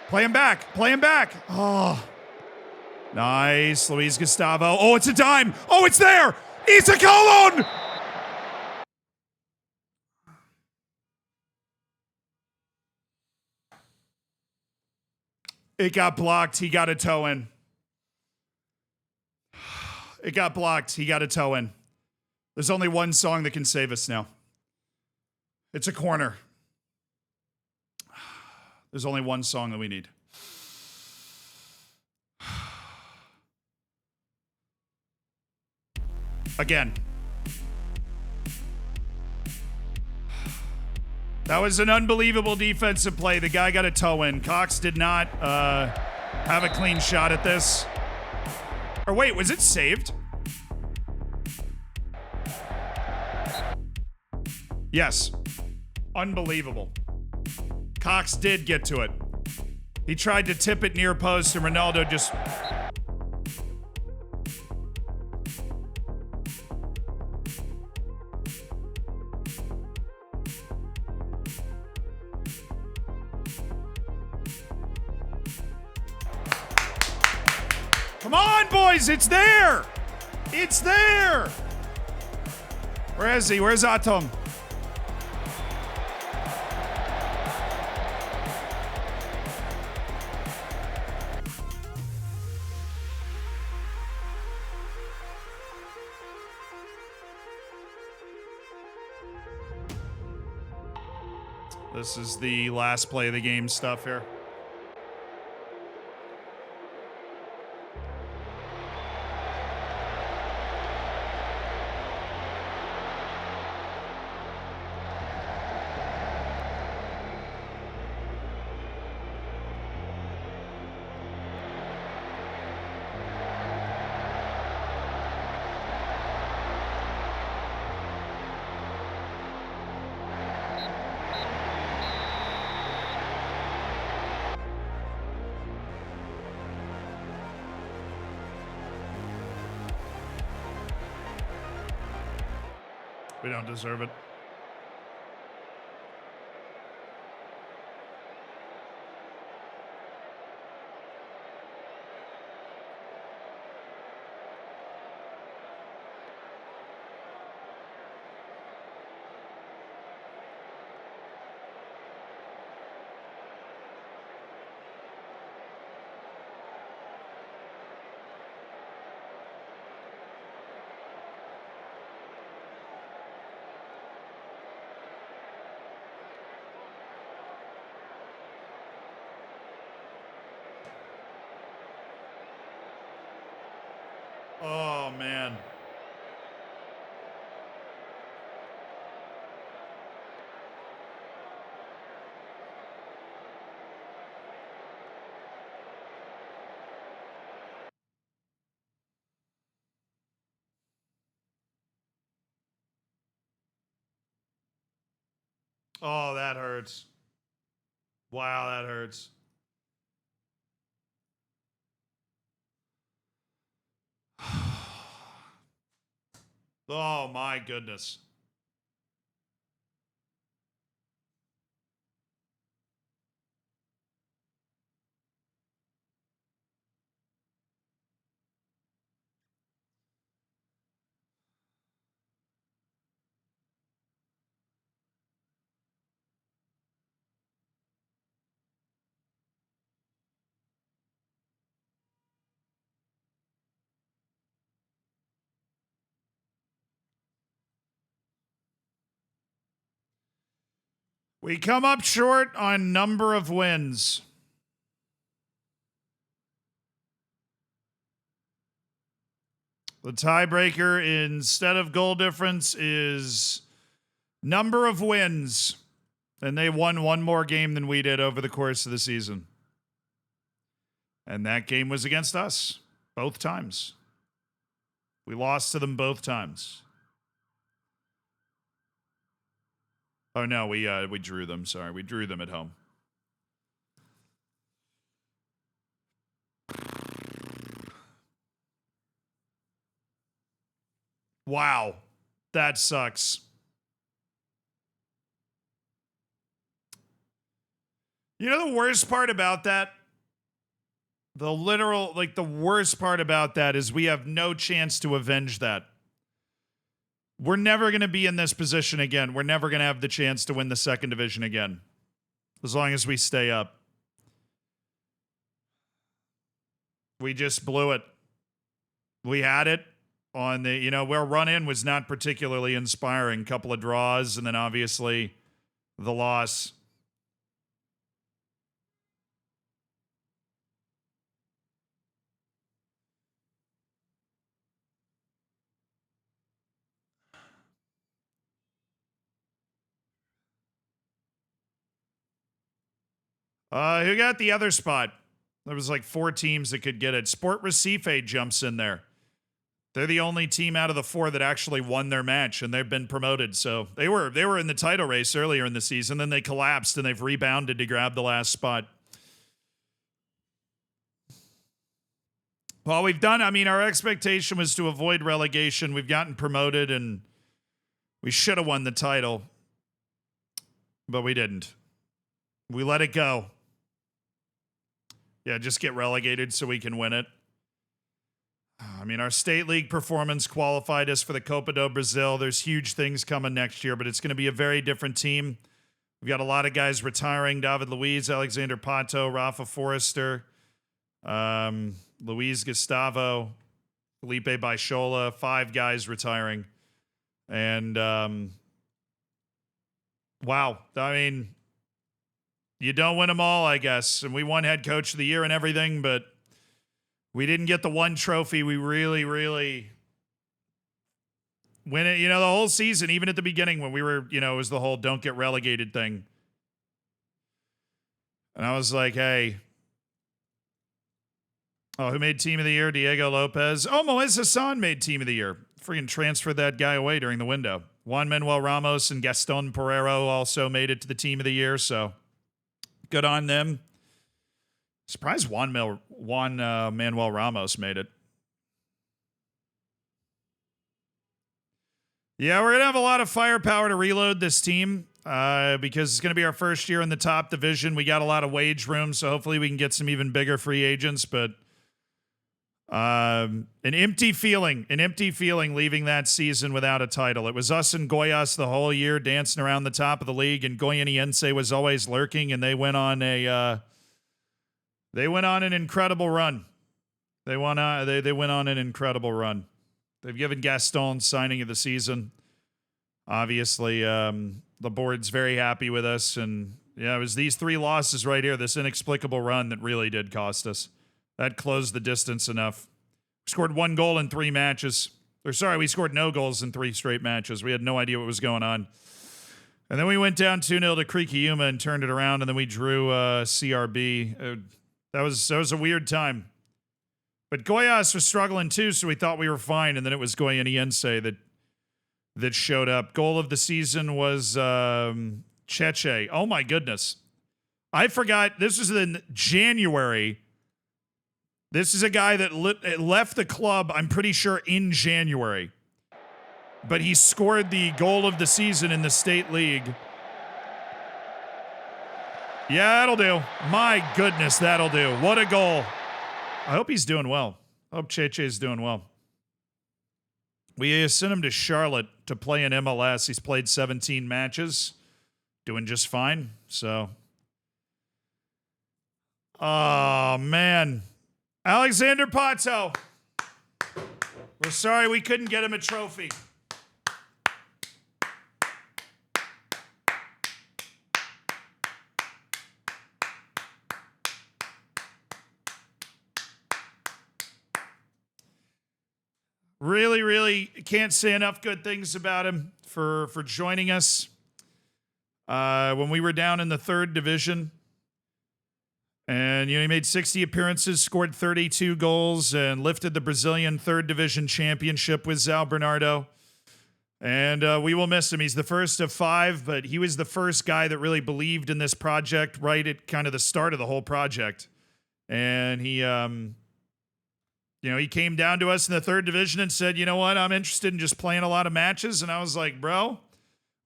Play him back. Oh. Nice, Luis Gustavo. Oh, it's a dime. Oh, it's there! Issa Kalon! It got blocked. He got a toe in. It got blocked. He got a toe in. There's only one song that can save us now. It's a corner. There's only one song that we need. Again. That was an unbelievable defensive play. The guy got a toe in. Cox did not have a clean shot at this. Or wait, was it saved? Yes. Unbelievable. Cox did get to it. He tried to tip it near post and Ronaldo just... Come on, boys, it's there! It's there! Where is he? Where's Atom? This is the last play of the game stuff here. We don't deserve it. Oh, man. Oh, that hurts. Wow, that hurts. Oh, my goodness. We come up short on number of wins. The tiebreaker instead of goal difference is Number of wins. And they won one more game than we did over the course of the season. And that game was against us. Both times. We lost to them both times. Oh, no, we drew them. Sorry, we drew them at home. Wow, that sucks. You know the worst part about that? The worst part about that is we have no chance to avenge that. We're never going to be in this position again. We're never going to have the chance to win the second division again. As long as we stay up. We just blew it. We had it on the, where run-in was not particularly inspiring. Couple of draws, and then obviously the loss. Who got the other spot? There was like 4 teams that could get it. Sport Recife jumps in there. They're the only team out of the 4 that actually won their match, and they've been promoted. So they were in the title race earlier in the season, then they collapsed, and they've rebounded to grab the last spot. Well, we've done, our expectation was to avoid relegation. We've gotten promoted, and we should have won the title, but we didn't. We let it go. Yeah, just get relegated so we can win it. Our state league performance qualified us for the Copa do Brasil. There's huge things coming next year, but it's going to be a very different team. We've got a lot of guys retiring. David Luiz, Alexander Pato, Rafa Forrester, Luis Gustavo, Felipe Baixola, 5 guys retiring. And, wow. You don't win them all, I guess. And we won head coach of the year and everything, but we didn't get the one trophy we really, really win it. The whole season, even at the beginning when we were, it was the whole don't get relegated thing. And I was like, hey. Oh, who made team of the year? Diego Lopez. Oh, Moez Hassan made team of the year. Freaking transferred that guy away during the window. Juan Manuel Ramos and Gaston Pereiro also made it to the team of the year, so good on them. Surprised Juan Manuel Ramos made it. Yeah, we're going to have a lot of firepower to reload this team because it's going to be our first year in the top division. We got a lot of wage room, so hopefully we can get some even bigger free agents, but an empty feeling leaving that season without a title. It was us and Goiás the whole year dancing around the top of the league, and Goianiense was always lurking, and they went on an incredible run. They went on an incredible run. They've given Gaston signing of the season. Obviously, the board's very happy with us, and yeah, it was these 3 losses right here, this inexplicable run that really did cost us. That closed the distance enough. We scored 1 goal in 3 matches. We scored no goals in 3 straight matches. We had no idea what was going on. And then we went down 2-0 to Creekyuma and turned it around, and then we drew CRB. That was a weird time. But Goiás was struggling too, so we thought we were fine, and then it was Goianiense that showed up. Goal of the season was Cheche. Oh my goodness. I forgot, this was in January. This is a guy that left the club, I'm pretty sure, in January. But he scored the goal of the season in the state league. Yeah, that'll do. My goodness, that'll do. What a goal. I hope he's doing well. I hope Cheche's doing well. We sent him to Charlotte to play in MLS. He's played 17 matches. Doing just fine. So. Oh, man. Alexander Pato. We're sorry we couldn't get him a trophy. Really, really can't say enough good things about him for joining us. When we were down in the 3rd division, and he made 60 appearances, scored 32 goals, and lifted the Brazilian 3rd division championship with Zao Bernardo. And we will miss him. He's the first of 5, but he was the first guy that really believed in this project right at kind of the start of the whole project. And he he came down to us in the 3rd division and said, you know what, I'm interested in just playing a lot of matches. And I was like, bro,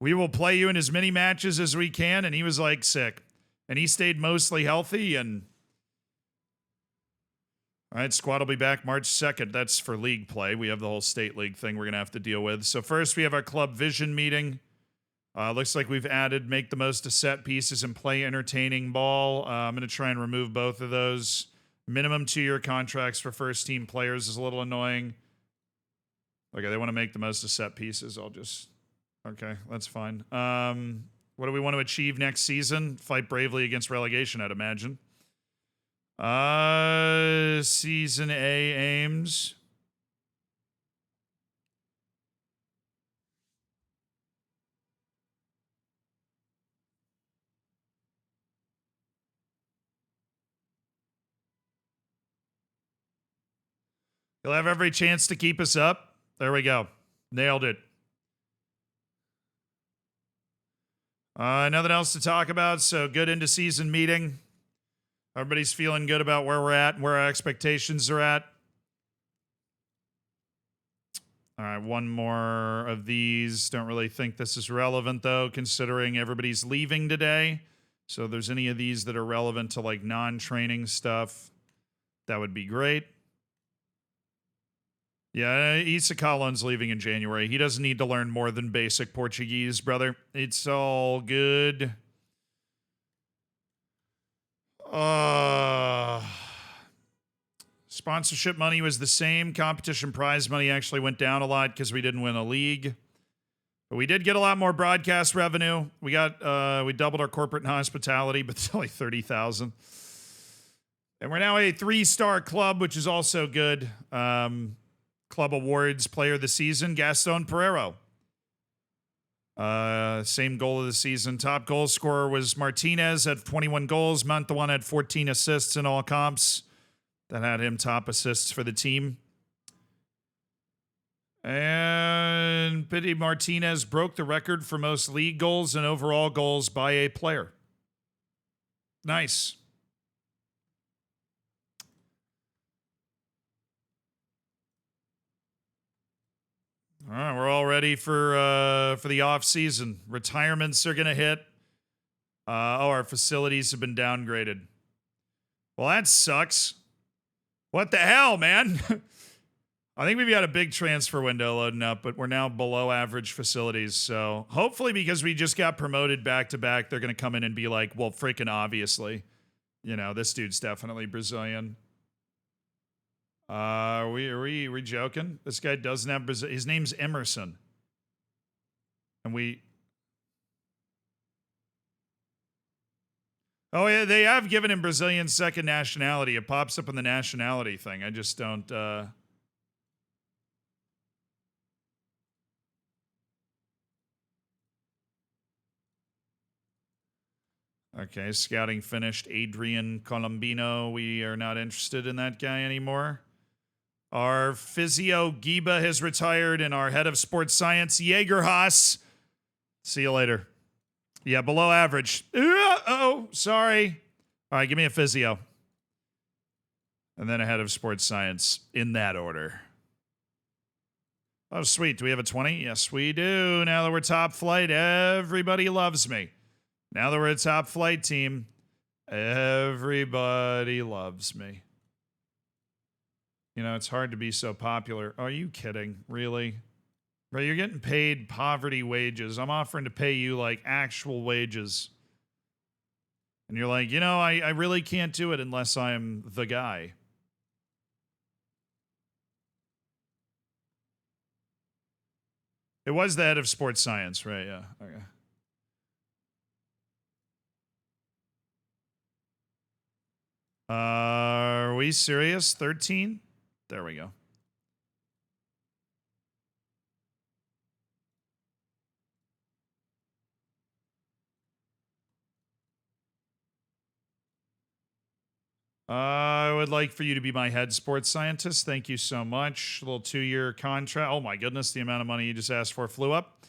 we will play you in as many matches as we can. And he was like, sick. And he stayed mostly healthy. And all right, squad will be back March 2nd. That's for league play. We have the whole state league thing we're going to have to deal with. So first we have our club vision meeting. Looks like we've added make the most of set pieces and play entertaining ball. I'm going to try and remove both of those. Minimum 2-year contracts for first team players is a little annoying. Okay, they want to make the most of set pieces. Okay, that's fine. What do we want to achieve next season? Fight bravely against relegation, I'd imagine. Season A aims. You'll have every chance to keep us up. There we go. Nailed it. Nothing else to talk about, so good into season meeting. Everybody's feeling good about where we're at and where our expectations are at. All right, one more of these. Don't really think this is relevant, though, considering everybody's leaving today. So if there's any of these that are relevant to, like, non-training stuff, that would be great. Yeah, Issa Collins leaving in January. He doesn't need to learn more than basic Portuguese, brother. It's all good. Sponsorship money was the same. Competition prize money actually went down a lot because we didn't win a league. But we did get a lot more broadcast revenue. We doubled our corporate and hospitality, but it's only 30,000. And we're now a 3-star club, which is also good. Club Awards Player of the Season, Gaston Pereiro. Same goal of the season. Top goal scorer was Martinez at 21 goals. Mantuan had 14 assists in all comps. That had him top assists for the team. And Pity Martinez broke the record for most league goals and overall goals by a player. Nice. All right, we're all ready for the off season. Retirements are gonna hit. Our facilities have been downgraded. Well, that sucks. What the hell, man? I think we've got a big transfer window loading up, but we're now below average facilities. So hopefully, because we just got promoted back to back, they're gonna come in and be like, well, freaking obviously, this dude's definitely Brazilian. Are we joking? This guy doesn't have his name's Emerson. And oh yeah, they have given him Brazilian second nationality. It pops up in the nationality thing. I just don't Okay, scouting finished. Adrian Colombino. We are not interested in that guy anymore. Our physio, Giba, has retired, and our head of sports science, Jaeger Haas. See you later. Yeah, below average. Oh, sorry. All right, give me a physio. And then a head of sports science in that order. Oh, sweet. Do we have a 20? Yes, we do. Now that we're top flight, everybody loves me. Now that we're a top flight team, everybody loves me. It's hard to be so popular. Are you kidding? Really? Bro, you're getting paid poverty wages. I'm offering to pay you like actual wages. And you're like, I really can't do it unless I'm the guy. It was the head of sports science, right? Yeah. Okay. Are we serious? 13? There we go. I would like for you to be my head sports scientist. Thank you so much. A little 2-year contract. Oh my goodness, the amount of money you just asked for flew up.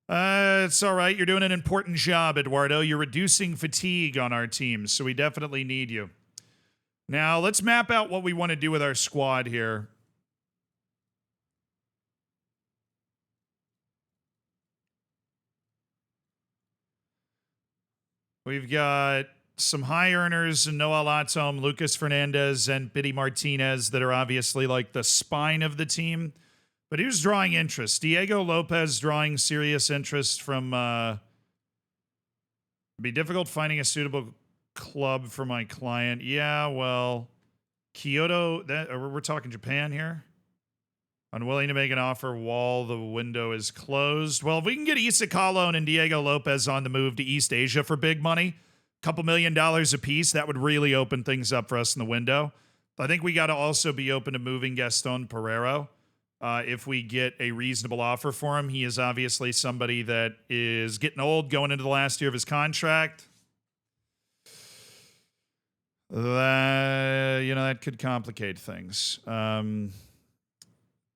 It's all right. You're doing an important job, Eduardo. You're reducing fatigue on our team, so we definitely need you. Now, let's map out what we want to do with our squad here. We've got some high earners, Noah Latom, Lucas Fernandez, and Pity Martinez that are obviously like the spine of the team. But who's drawing interest? Diego Lopez drawing serious interest from... it'd be difficult finding a suitable club for my client. Yeah, well, Kyoto... we're talking Japan here? Unwilling to make an offer while the window is closed. Well, if we can get Issa Kalon and Diego Lopez on the move to East Asia for big money, $2 million a piece, that would really open things up for us in the window. I think we got to also be open to moving Gaston Pereiro if we get a reasonable offer for him. He is obviously somebody that is getting old, going into the last year of his contract. That could complicate things.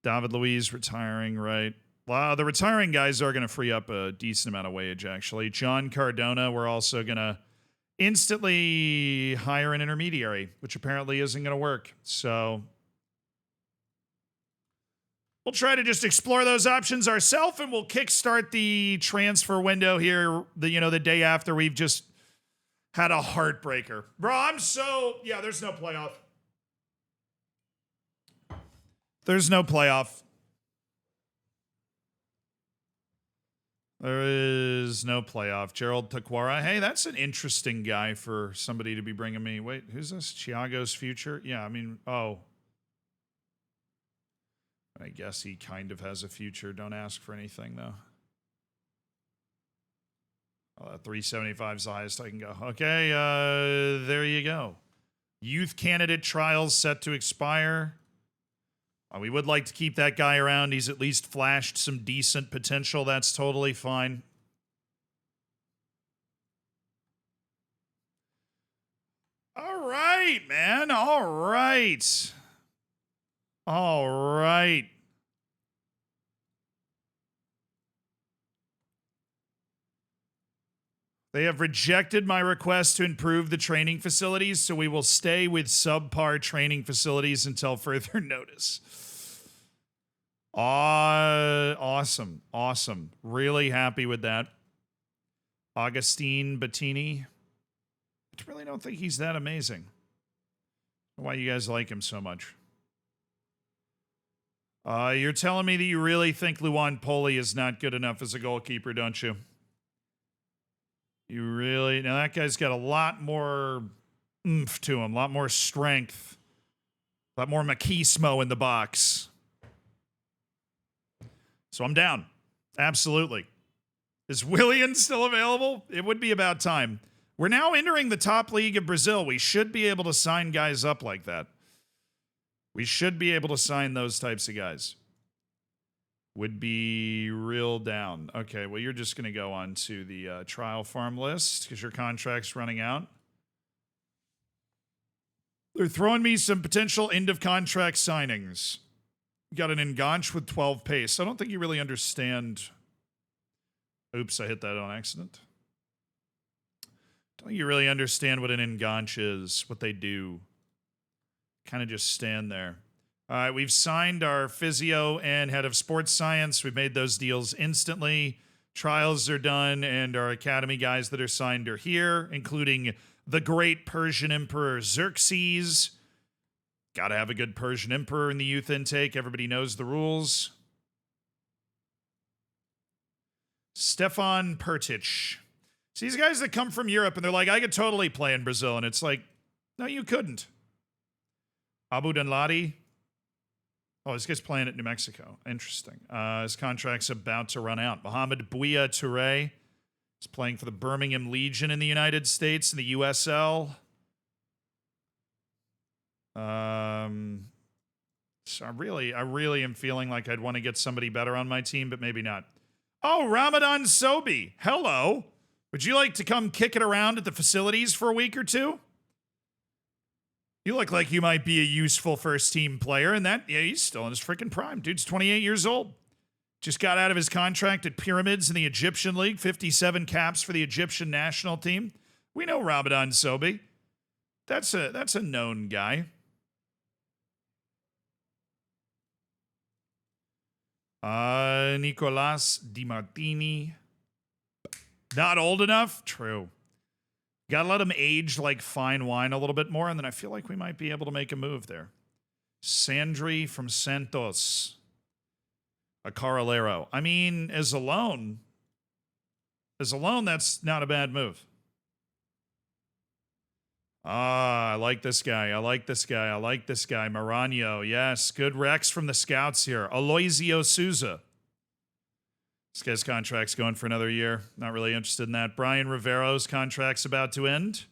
David Luiz retiring, right? Wow, the retiring guys are going to free up a decent amount of wage, actually. John Cardona, we're also going to instantly hire an intermediary, which apparently isn't going to work. So we'll try to just explore those options ourselves, and we'll kickstart the transfer window here, the day after we've just had a heartbreaker. Bro, there's no playoff. There's no playoff. There is no playoff. Gerald Taquara. Hey, that's an interesting guy for somebody to be bringing me. Wait, who's this? Thiago's future? Yeah, I mean, I guess he kind of has a future. Don't ask for anything, though. 375 is the highest I can go. Okay, there you go. Youth candidate trials set to expire. We would like to keep that guy around. He's at least flashed some decent potential. That's totally fine. All right, man. All right. All right. They have rejected my request to improve the training facilities, so we will stay with subpar training facilities until further notice. Awesome. Awesome. Really happy with that. Augustine Bettini. I really don't think he's that amazing. Why you guys like him so much? You're telling me that you really think Luan Poli is not good enough as a goalkeeper, don't you? You really... Now, that guy's got a lot more oomph to him, a lot more strength, a lot more machismo in the box. So I'm down. Absolutely. Is Willian still available? It would be about time. We're now entering the top league of Brazil. We should be able to sign guys up like that. We should be able to sign those types of guys. Would be real down. Okay, well, you're just going to go on to the trial farm list because your contract's running out. They're throwing me some potential end-of-contract signings. Got an Enganche with 12 pace. I don't think you really understand. Oops, I hit that on accident. Don't think you really understand what an Enganche is, what they do. Kind of just stand there. All right, we've signed our physio and head of sports science. We've made those deals instantly. Trials are done, and our academy guys that are signed are here, including the great Persian Emperor Xerxes. Got to have a good Persian Emperor in the youth intake. Everybody knows the rules. Stefan Pertic. See, these guys that come from Europe, and they're like, I could totally play in Brazil. And it's like, no, you couldn't. Abu Danladi. Oh, this guy's playing at New Mexico. Interesting. His contract's about to run out. Mohamed Bouya Touré is playing for the Birmingham Legion in the United States in the USL. So I really am feeling like I'd want to get somebody better on my team, but maybe not. Oh, Ramadan Sobi. Hello. Would you like to come kick it around at the facilities for a week or two? You look like you might be a useful first team player, and he's still in his freaking prime. Dude's 28 years old. Just got out of his contract at Pyramids in the Egyptian League, 57 caps for the Egyptian national team. We know Ramadan Sobhi. That's a known guy. Nicolas Di Martini. Not old enough? True. Gotta let him age like fine wine a little bit more, and then I feel like we might be able to make a move there. Sandri from Santos. A Carolero. I mean, as a loan, that's not a bad move. I like this guy. Marano, yes. Good Rex from the scouts here. Aloysio Souza. This guy's contract's going for another year. Not really interested in that. Brian Rivero's contract's about to end.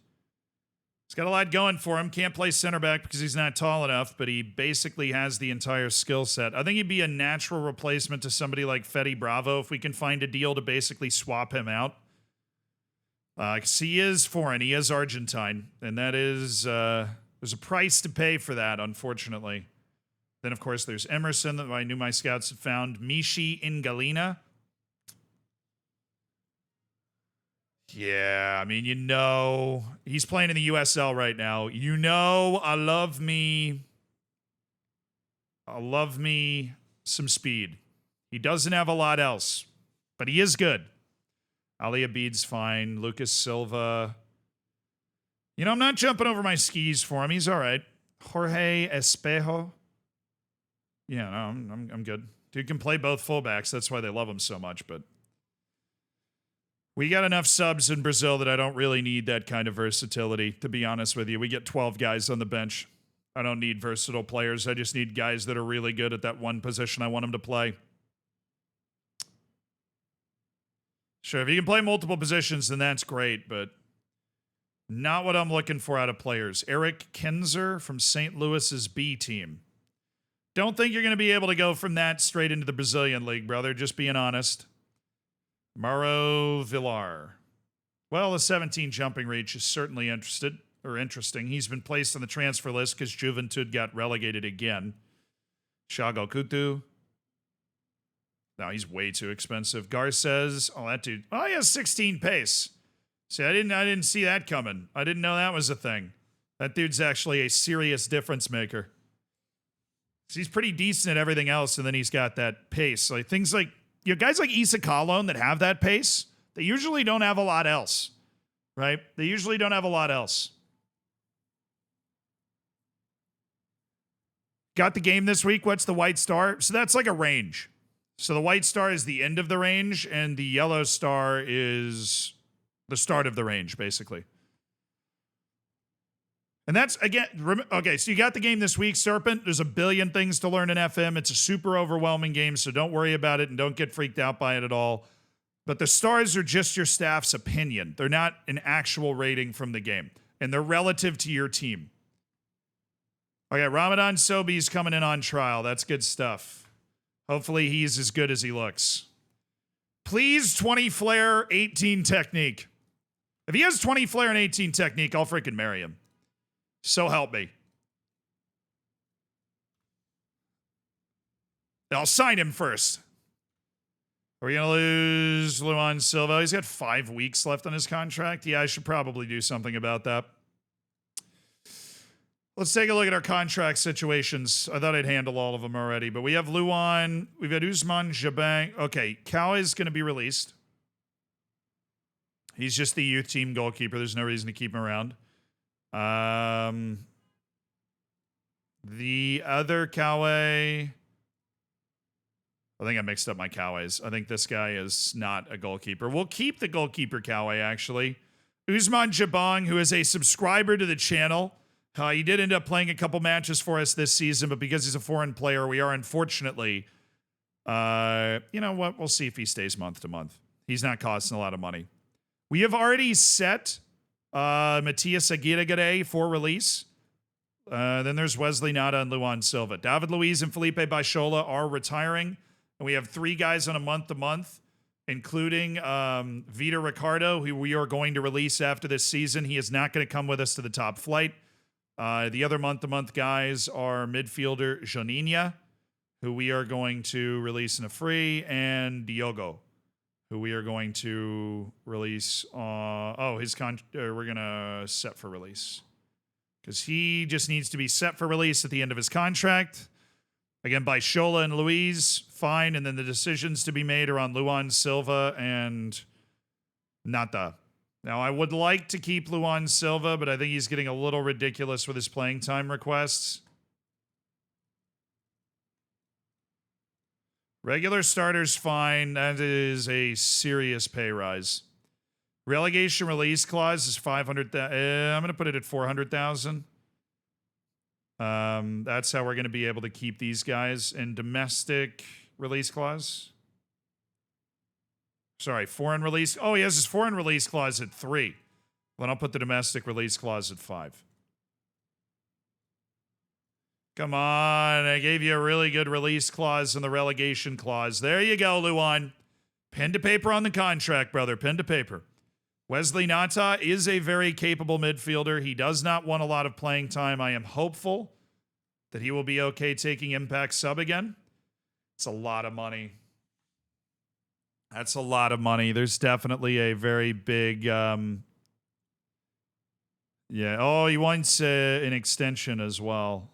He's got a lot going for him. Can't play center back because he's not tall enough, but he basically has the entire skill set. I think he'd be a natural replacement to somebody like Fede Bravo if we can find a deal to basically swap him out. Because he is foreign, he is Argentine, and that is, there's a price to pay for that, unfortunately. Then, of course, there's Emerson that I knew my scouts had found. Mishi Ingalina. Yeah, I mean, he's playing in the USL right now. I love me some speed. He doesn't have a lot else, but he is good. Ali Abid's fine. Lucas Silva. I'm not jumping over my skis for him. He's all right. Jorge Espejo. Yeah, no, I'm good. Dude can play both fullbacks. That's why they love him so much, but we got enough subs in Brazil that I don't really need that kind of versatility, to be honest with you. We get 12 guys on the bench. I don't need versatile players. I just need guys that are really good at that one position I want them to play. Sure, if you can play multiple positions, then that's great, but not what I'm looking for out of players. Eric Kinzer from St. Louis's B team. Don't think you're going to be able to go from that straight into the Brazilian league, brother. Just being honest. Mauro Villar. Well, the 17 jumping reach is certainly interesting. He's been placed on the transfer list because Juventud got relegated again. Shago Kutu. No, he's way too expensive. Garces. Oh, that dude. Oh, he has 16 pace. See, I didn't see that coming. I didn't know that was a thing. That dude's actually a serious difference maker. He's pretty decent at everything else, and then he's got that pace. Like things like guys like Issa Kalon that have that pace, they usually don't have a lot else, right? They usually don't have a lot else. Got the game this week. What's the white star? So that's like a range. So the white star is the end of the range, and the yellow star is the start of the range, basically. And that's, again, okay, so you got the game this week, Serpent. There's a billion things to learn in FM. It's a super overwhelming game, so don't worry about it and don't get freaked out by it at all. But the stars are just your staff's opinion. They're not an actual rating from the game, and they're relative to your team. Okay, Ramadan Sobhi's coming in on trial. That's good stuff. Hopefully he's as good as he looks. Please, 20 flair, 18 technique. If he has 20 flair and 18 technique, I'll freaking marry him. So help me. I'll sign him first. Are we going to lose Luan Silva? He's got 5 weeks left on his contract. Yeah, I should probably do something about that. Let's take a look at our contract situations. I thought I'd handle all of them already, but we have Luan. We've got Usman Jabang. Okay, Cow is going to be released. He's just the youth team goalkeeper. There's no reason to keep him around. The other Kawe, I think I mixed up my Kaways. I think this guy is not a goalkeeper. We'll keep the goalkeeper Kawe, actually. Usman Jabang, who is a subscriber to the channel. He did end up playing a couple matches for us this season, but because he's a foreign player, we are unfortunately, you know what? We'll see if he stays month to month. He's not costing a lot of money. We have already set Matias Aguirre for release. Then there's Wesley Nada and Luan Silva. David Luiz and Felipe Baixola are retiring. And we have 3 guys on a month-to-month, including Vitor Ricardo, who we are going to release after this season. He is not going to come with us to the top flight. The other month-to-month guys are midfielder Joninha, who we are going to release in a free, and Diogo, who we are going to release. We're gonna set for release because he just needs to be set for release at the end of his contract. Again, by Shola and Luiz, fine, and then the decisions to be made are on Luan Silva and Nata. Now, I would like to keep Luan Silva, but I think he's getting a little ridiculous with his playing time requests. Regular starters, fine. That is a serious pay rise. Relegation release clause is 500,000. I'm going to put it at 400,000. That's how we're going to be able to keep these guys. And domestic release clause. Sorry, foreign release. Oh, he has his foreign release clause at 3. Then I'll put the domestic release clause at 5. Come on, I gave you a really good release clause and the relegation clause. There you go, Luan. Pen to paper on the contract, brother. Pen to paper. Wesley Nata is a very capable midfielder. He does not want a lot of playing time. I am hopeful that he will be okay taking impact sub again. It's a lot of money. That's a lot of money. There's definitely a very big... yeah. Oh, he wants an extension as well.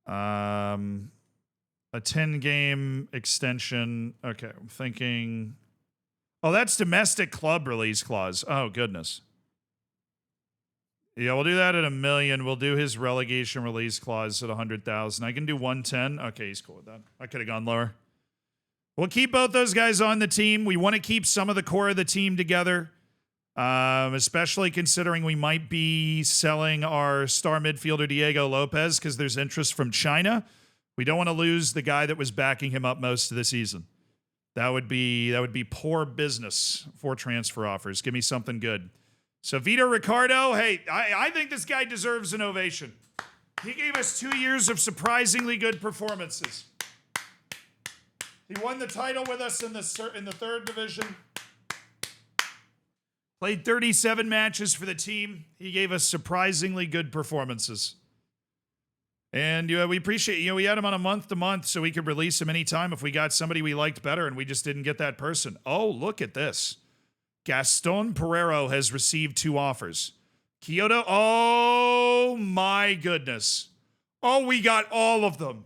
A 10-game extension. Okay, I'm thinking... Oh, that's domestic club release clause. Oh, goodness. Yeah, we'll do that at $1 million. We'll do his relegation release clause at 100,000. I can do 110. Okay, he's cool with that. I could have gone lower. We'll keep both those guys on the team. We want to keep some of the core of the team together, especially considering we might be selling our star midfielder Diego Lopez because there's interest from China. We don't want to lose the guy that was backing him up most of the season. That would be poor business for transfer offers. Give me something good. So Vito Ricardo, hey, I think this guy deserves an ovation. He gave us 2 years of surprisingly good performances. He won the title with us in the 3rd division. Played 37 matches for the team. He gave us surprisingly good performances. And we appreciate, we had him on a month-to-month so we could release him anytime if we got somebody we liked better and we just didn't get that person. Oh, look at this. Gaston Pereiro has received 2 offers. Kyoto, oh my goodness. Oh, we got all of them.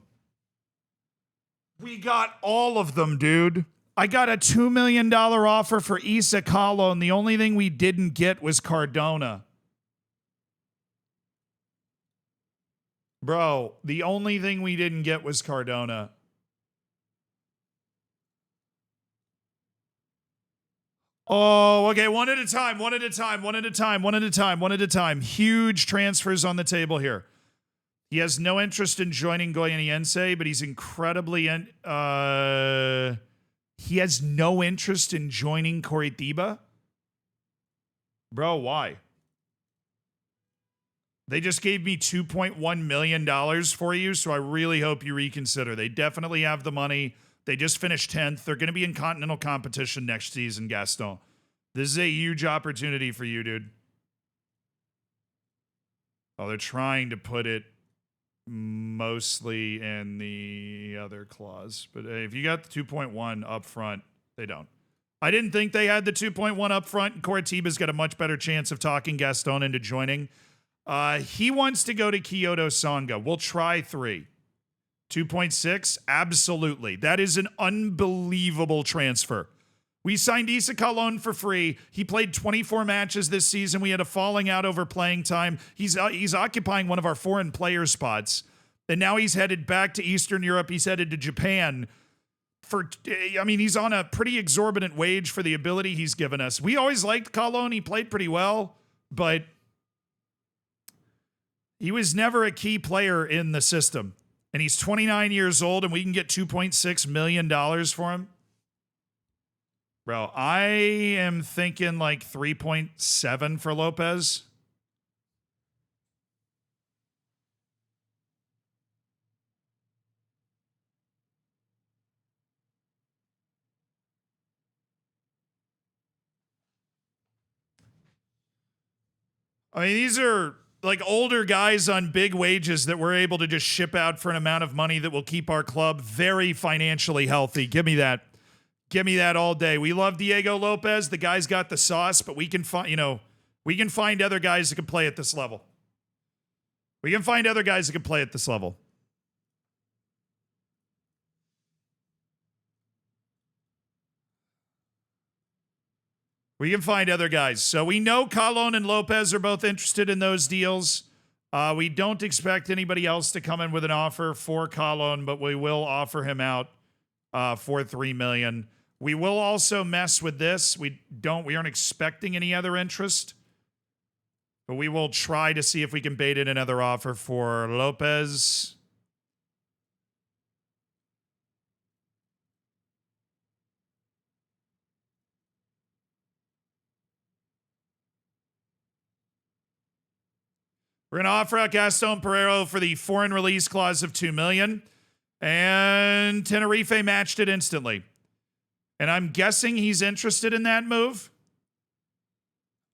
We got all of them, dude. I got a $2 million offer for Issa Kahlo, and the only thing we didn't get was Cardona. Bro, the only thing we didn't get was Cardona. Oh, okay. One at a time. Huge transfers on the table here. He has no interest in joining Goianiense, but he's incredibly... he has no interest in joining Coritiba? Bro, why? They just gave me $2.1 million for you, so I really hope you reconsider. They definitely have the money. They just finished 10th. They're going to be in continental competition next season, Gaston. This is a huge opportunity for you, dude. Oh, they're trying to put it mostly in the other clause. But hey, if you got the 2.1 up front, they don't. I didn't think they had the 2.1 up front. Coritiba's got a much better chance of talking Gaston into joining. He wants to go to Kyoto Sanga. We'll try 3. 2.6? Absolutely. That is an unbelievable transfer. We signed Issa Kalon for free. He played 24 matches this season. We had a falling out over playing time. He's occupying one of our foreign player spots. And now he's headed back to Eastern Europe. He's headed to Japan. He's on a pretty exorbitant wage for the ability he's given us. We always liked Kalon. He played pretty well, but he was never a key player in the system. And he's 29 years old, and we can get $2.6 million for him. Bro, I am thinking like 3.7 for Lopez. I mean, these are like older guys on big wages that we're able to just ship out for an amount of money that will keep our club very financially healthy. Give me that. Give me that all day. We love Diego Lopez. The guy's got the sauce, but we can find, we can find other guys that can play at this level. We can find other guys that can play at this level. We can find other guys. So we know Colon and Lopez are both interested in those deals. We don't expect anybody else to come in with an offer for Colon, but we will offer him out for $3 million. We will also mess with this. We aren't expecting any other interest, but we will try to see if we can bait in another offer for Lopez. We're going to offer out Gaston Pereiro for the foreign release clause of $2 million. And Tenerife matched it instantly. And I'm guessing he's interested in that move.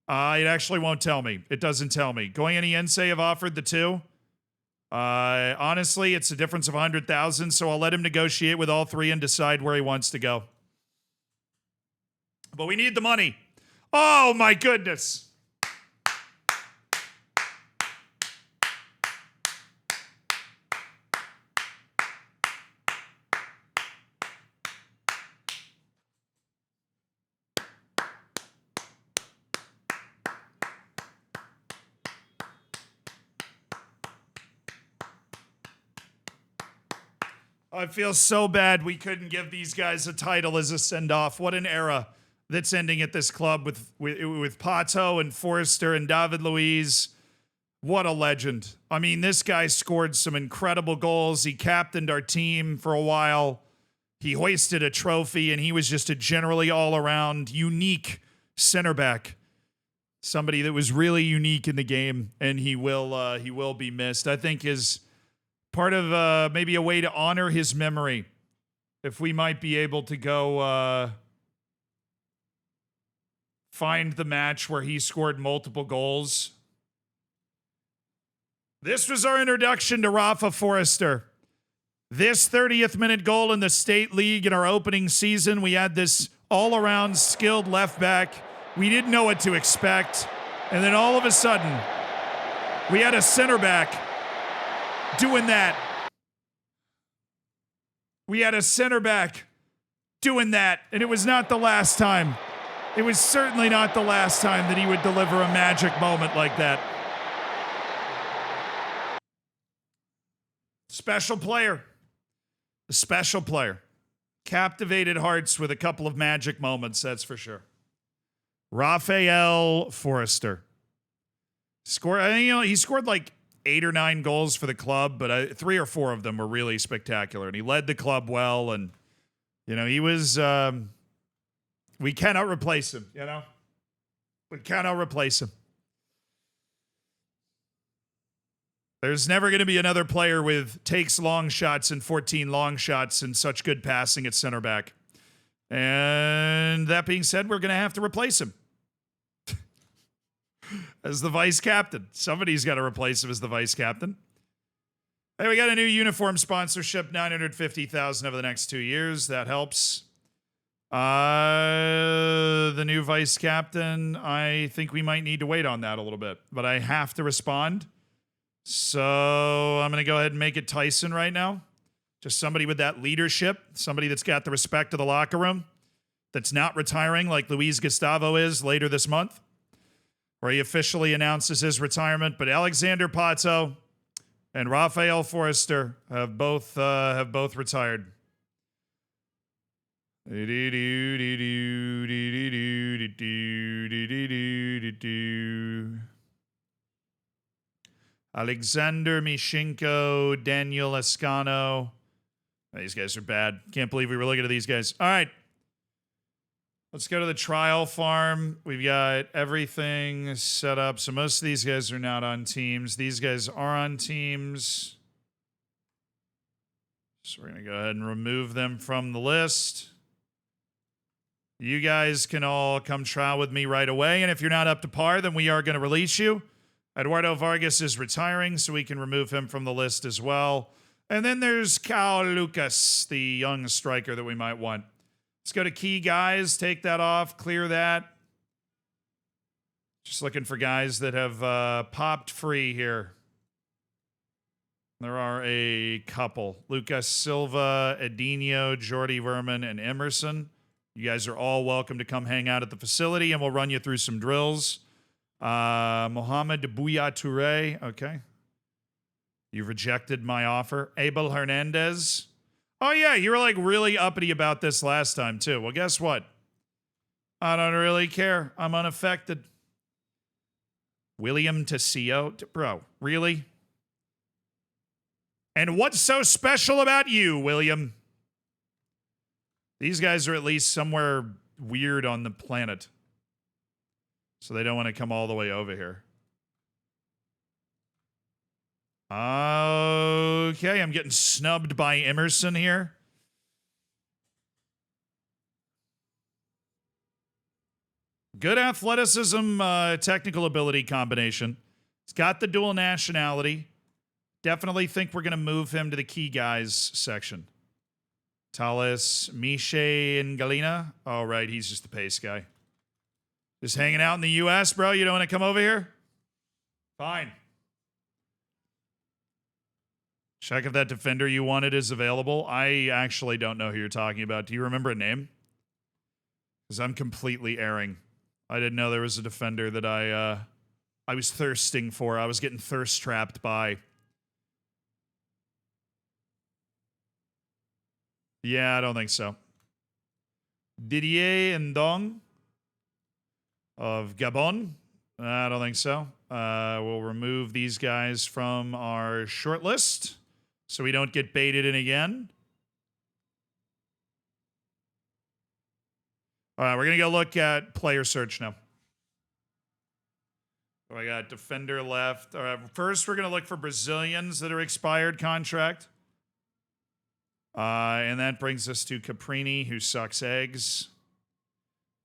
It actually won't tell me. It doesn't tell me. Goianiense have offered the 2. Honestly, it's a difference of 100,000, so I'll let him negotiate with all 3 and decide where he wants to go. But we need the money. Oh, my goodness. I feel so bad we couldn't give these guys a title as a send-off. What an era that's ending at this club with Pato and Forrester and David Luiz. What a legend. I mean, this guy scored some incredible goals. He captained our team for a while. He hoisted a trophy, and he was just a generally all-around unique center back. Somebody that was really unique in the game, and he will be missed. I think his part of maybe a way to honor his memory, if we might be able to go find the match where he scored multiple goals. This was our introduction to Rafa Forrester. This 30th minute goal in the State League in our opening season, we had this all-around skilled left back. We didn't know what to expect. And then all of a sudden, we had a center back doing that. We had a center back doing that, and it was not the last time. It was certainly not the last time that he would deliver a magic moment like that. Special player. A special player. Captivated hearts with a couple of magic moments, that's for sure. Rafael Forrester. He scored like 8 or 9 goals for the club, but 3 or 4 of them were really spectacular. And he led the club well. And, he was, we cannot replace him, We cannot replace him. There's never going to be another player with takes long shots and 14 long shots and such good passing at center back. And that being said, we're going to have to replace him as the vice captain. Somebody's got to replace him as the vice captain. Hey, we got a new uniform sponsorship, $950,000 over the next 2 years. That helps. The new vice captain, I think we might need to wait on that a little bit, but I have to respond. So I'm going to go ahead and make it Tyson right now. Just somebody with that leadership, somebody that's got the respect of the locker room, that's not retiring like Luis Gustavo is later this month, where he officially announces his retirement. But Alexander Pato and Rafael Forrester have both retired. Alexander Mishinko, Daniel Escano. These guys are bad. Can't believe we were looking at these guys. All right. Let's go to the trial farm. We've got everything set up. So most of these guys are not on teams. These guys are on teams. So we're going to go ahead and remove them from the list. You guys can all come trial with me right away. And if you're not up to par, then we are going to release you. Eduardo Vargas is retiring, so we can remove him from the list as well. And then there's Cal Lucas, the young striker that we might want. Let's go to key guys, take that off, clear that. Just looking for guys that have popped free here. There are a couple. Lucas Silva, Edinho, Jordy Verman, and Emerson. You guys are all welcome to come hang out at the facility, and we'll run you through some drills. Mohamed Bouya Touré. Okay. You've rejected my offer. Abel Hernandez. Oh, yeah, you were like really uppity about this last time, too. Well, guess what? I don't really care. I'm unaffected. William Tessio. Bro, really? And what's so special about you, William? These guys are at least somewhere weird on the planet. So they don't want to come all the way over here. Okay, I'm getting snubbed by Emerson here. Good athleticism, technical ability combination. He's got the dual nationality. Definitely think we're going to move him to the key guys section. Talis, Miche, and Galina. Oh, right, he's just the pace guy. Just hanging out in the U.S., bro? You don't want to come over here? Fine. Check if that defender you wanted is available. I actually don't know who you're talking about. Do you remember a name? Because I'm completely erring. I didn't know there was a defender that I was thirsting for. I was getting thirst trapped by. Yeah, I don't think so. Didier Ndong of Gabon. I don't think so. We'll remove these guys from our short list so we don't get baited in again. All right, we're going to go look at player search now. So I got defender left. All right, first, we're going to look for Brazilians that are expired contract. And that brings us to Caprini, who sucks eggs.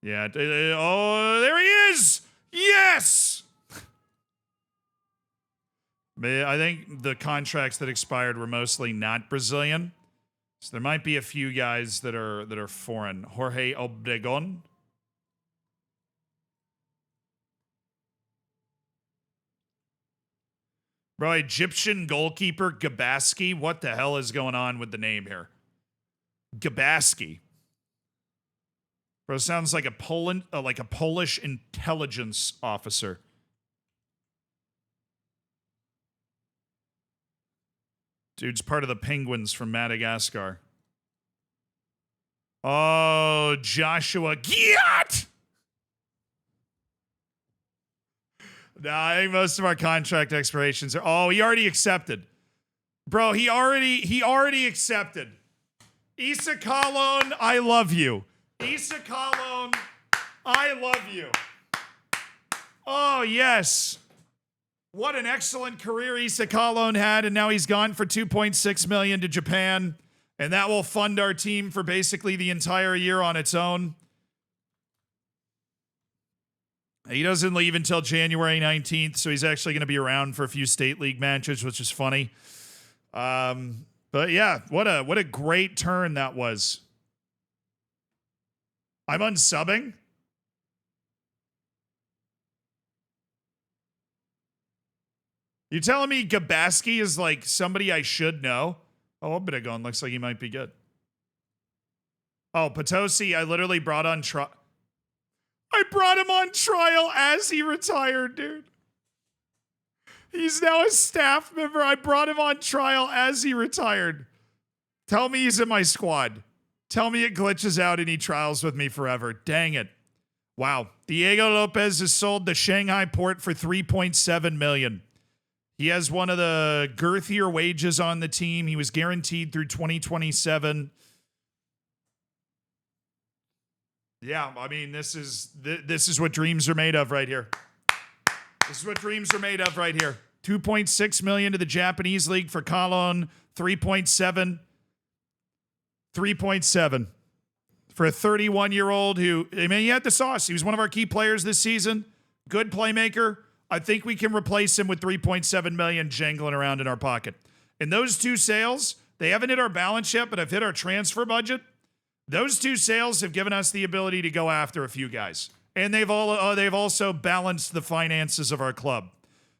Yeah. Oh, there he is! Yes! I think the contracts that expired were mostly not Brazilian. So there might be a few guys that are foreign. Jorge Obregon. Bro, Egyptian goalkeeper Gabaski. What the hell is going on with the name here? Gabaski. Bro, sounds like a Polish intelligence officer. Dude's part of the Penguins from Madagascar. Oh, Joshua Giat! No, I think most of our contract expirations are. Oh, he already accepted, bro. He already accepted. Issa Kalon, I love you. Issa Kalon, I love you. Oh yes, what an excellent career Issa Kalon had, and now he's gone for $2.6 million to Japan, and that will fund our team for basically the entire year on its own. He doesn't leave until January 19th, so he's actually going to be around for a few state league matches, which is funny. But yeah, what a great turn that was. I'm unsubbing. You telling me Gabaski is like somebody I should know? Oh, Obregon looks like he might be good. Oh, Potosi, I literally brought on trial. I brought him on trial as he retired, dude. He's now a staff member. I brought him on trial as he retired. Tell me he's in my squad. Tell me it glitches out and he trials with me forever. Dang it. Wow. Diego Lopez is sold to Shanghai Port for $3.7 million. He has one of the girthier wages on the team. He was guaranteed through 2027. Yeah, I mean, this is what dreams are made of right here. This is what dreams are made of right here. $2.6 million to the Japanese league for Kalon. 3.7 for a 31-year-old who, I mean, he had the sauce. He was one of our key players this season. Good playmaker. I think we can replace him with 3.7 million jangling around in our pocket. And those two sales, they haven't hit our balance yet, but have hit our transfer budget. Those two sales have given us the ability to go after a few guys. And they've also balanced the finances of our club.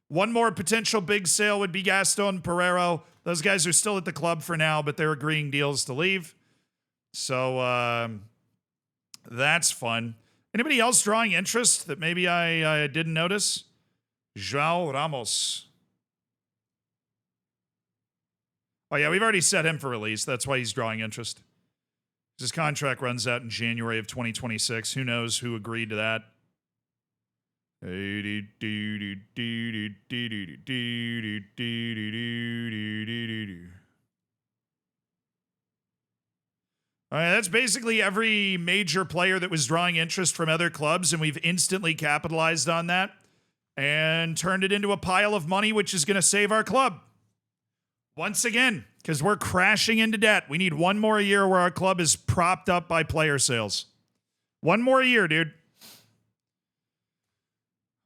One more potential big sale would be Gaston Pereiro. Those guys are still at the club for now, but they're agreeing deals to leave. So that's fun. Anybody else drawing interest that maybe I didn't notice? João Ramos. Oh, yeah, we've already set him for release. That's why he's drawing interest. His contract runs out in January of 2026. Who knows who agreed to that? All right, that's basically every major player that was drawing interest from other clubs, and we've instantly capitalized on that and turned it into a pile of money, which is going to save our club. Once again, because we're crashing into debt. We need one more year where our club is propped up by player sales. One more year, dude.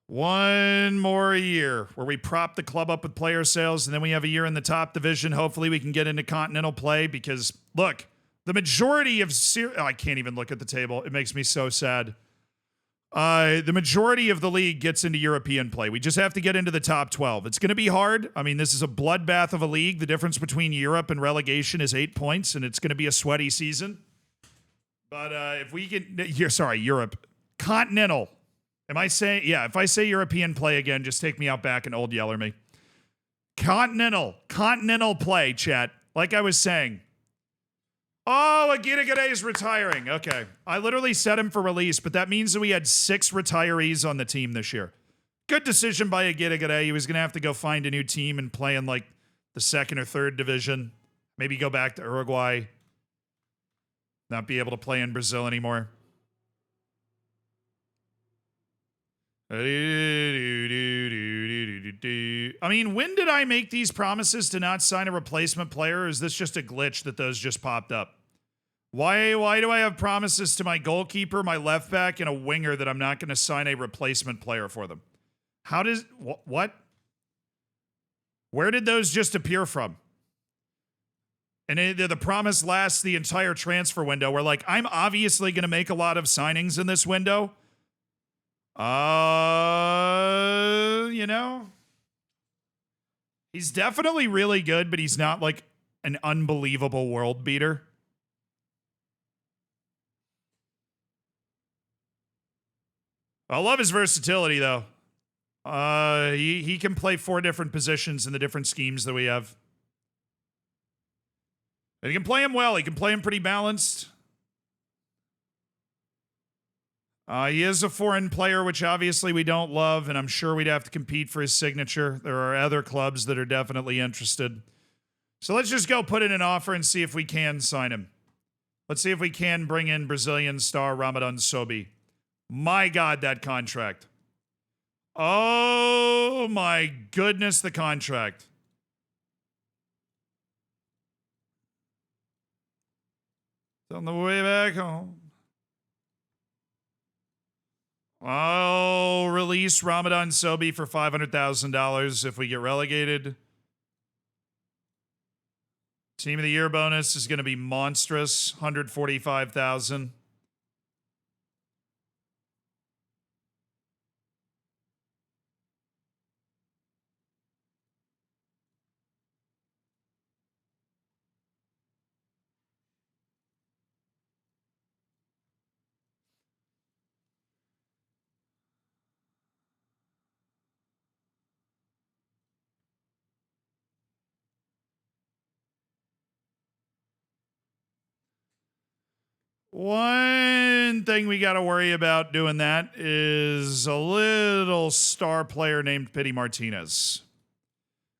One more year where we prop the club up with player sales, and then we have a year in the top division. Hopefully we can get into continental play because, look, the majority of... I can't even look at the table. It makes me so sad. The majority of the league gets into European play. We just have to get into the top 12. It's going to be hard. I mean, this is a bloodbath of a league. The difference between Europe and relegation is 8 points, and it's going to be a sweaty season. But if we can... Europe. Continental. Am I saying... Yeah, if I say European play again, just take me out back and old yeller me. Continental play, chat. Like I was saying. Oh, Agirigare is retiring. Okay. I literally set him for release, but that means that we had 6 retirees on the team this year. Good decision by Agirigare. He was going to have to go find a new team and play in like the 2nd or 3rd division. Maybe go back to Uruguay. Not be able to play in Brazil anymore. I mean, when did I make these promises to not sign a replacement player? Or is this just a glitch that those just popped up? Why do I have promises to my goalkeeper, my left back, and a winger that I'm not going to sign a replacement player for them? How does... What? Where did those just appear from? And the promise lasts the entire transfer window. Where, like, I'm obviously going to make a lot of signings in this window. You know, he's definitely really good, but he's not like an unbelievable world beater. I love his versatility, though. He can play 4 different positions in the different schemes that we have. And he can play him well. He can play him pretty balanced. He is a foreign player, which obviously we don't love, and I'm sure we'd have to compete for his signature. There are other clubs that are definitely interested. So let's just go put in an offer and see if we can sign him. Let's see if we can bring in Brazilian star Ramadan Sobi. My God, that contract. Oh my goodness, the contract. It's on the way back home. I'll release Ramadan Sobi for $500,000 if we get relegated. Team of the Year bonus is going to be monstrous, $145,000. One thing we got to worry about doing that is a little star player named Pity Martinez.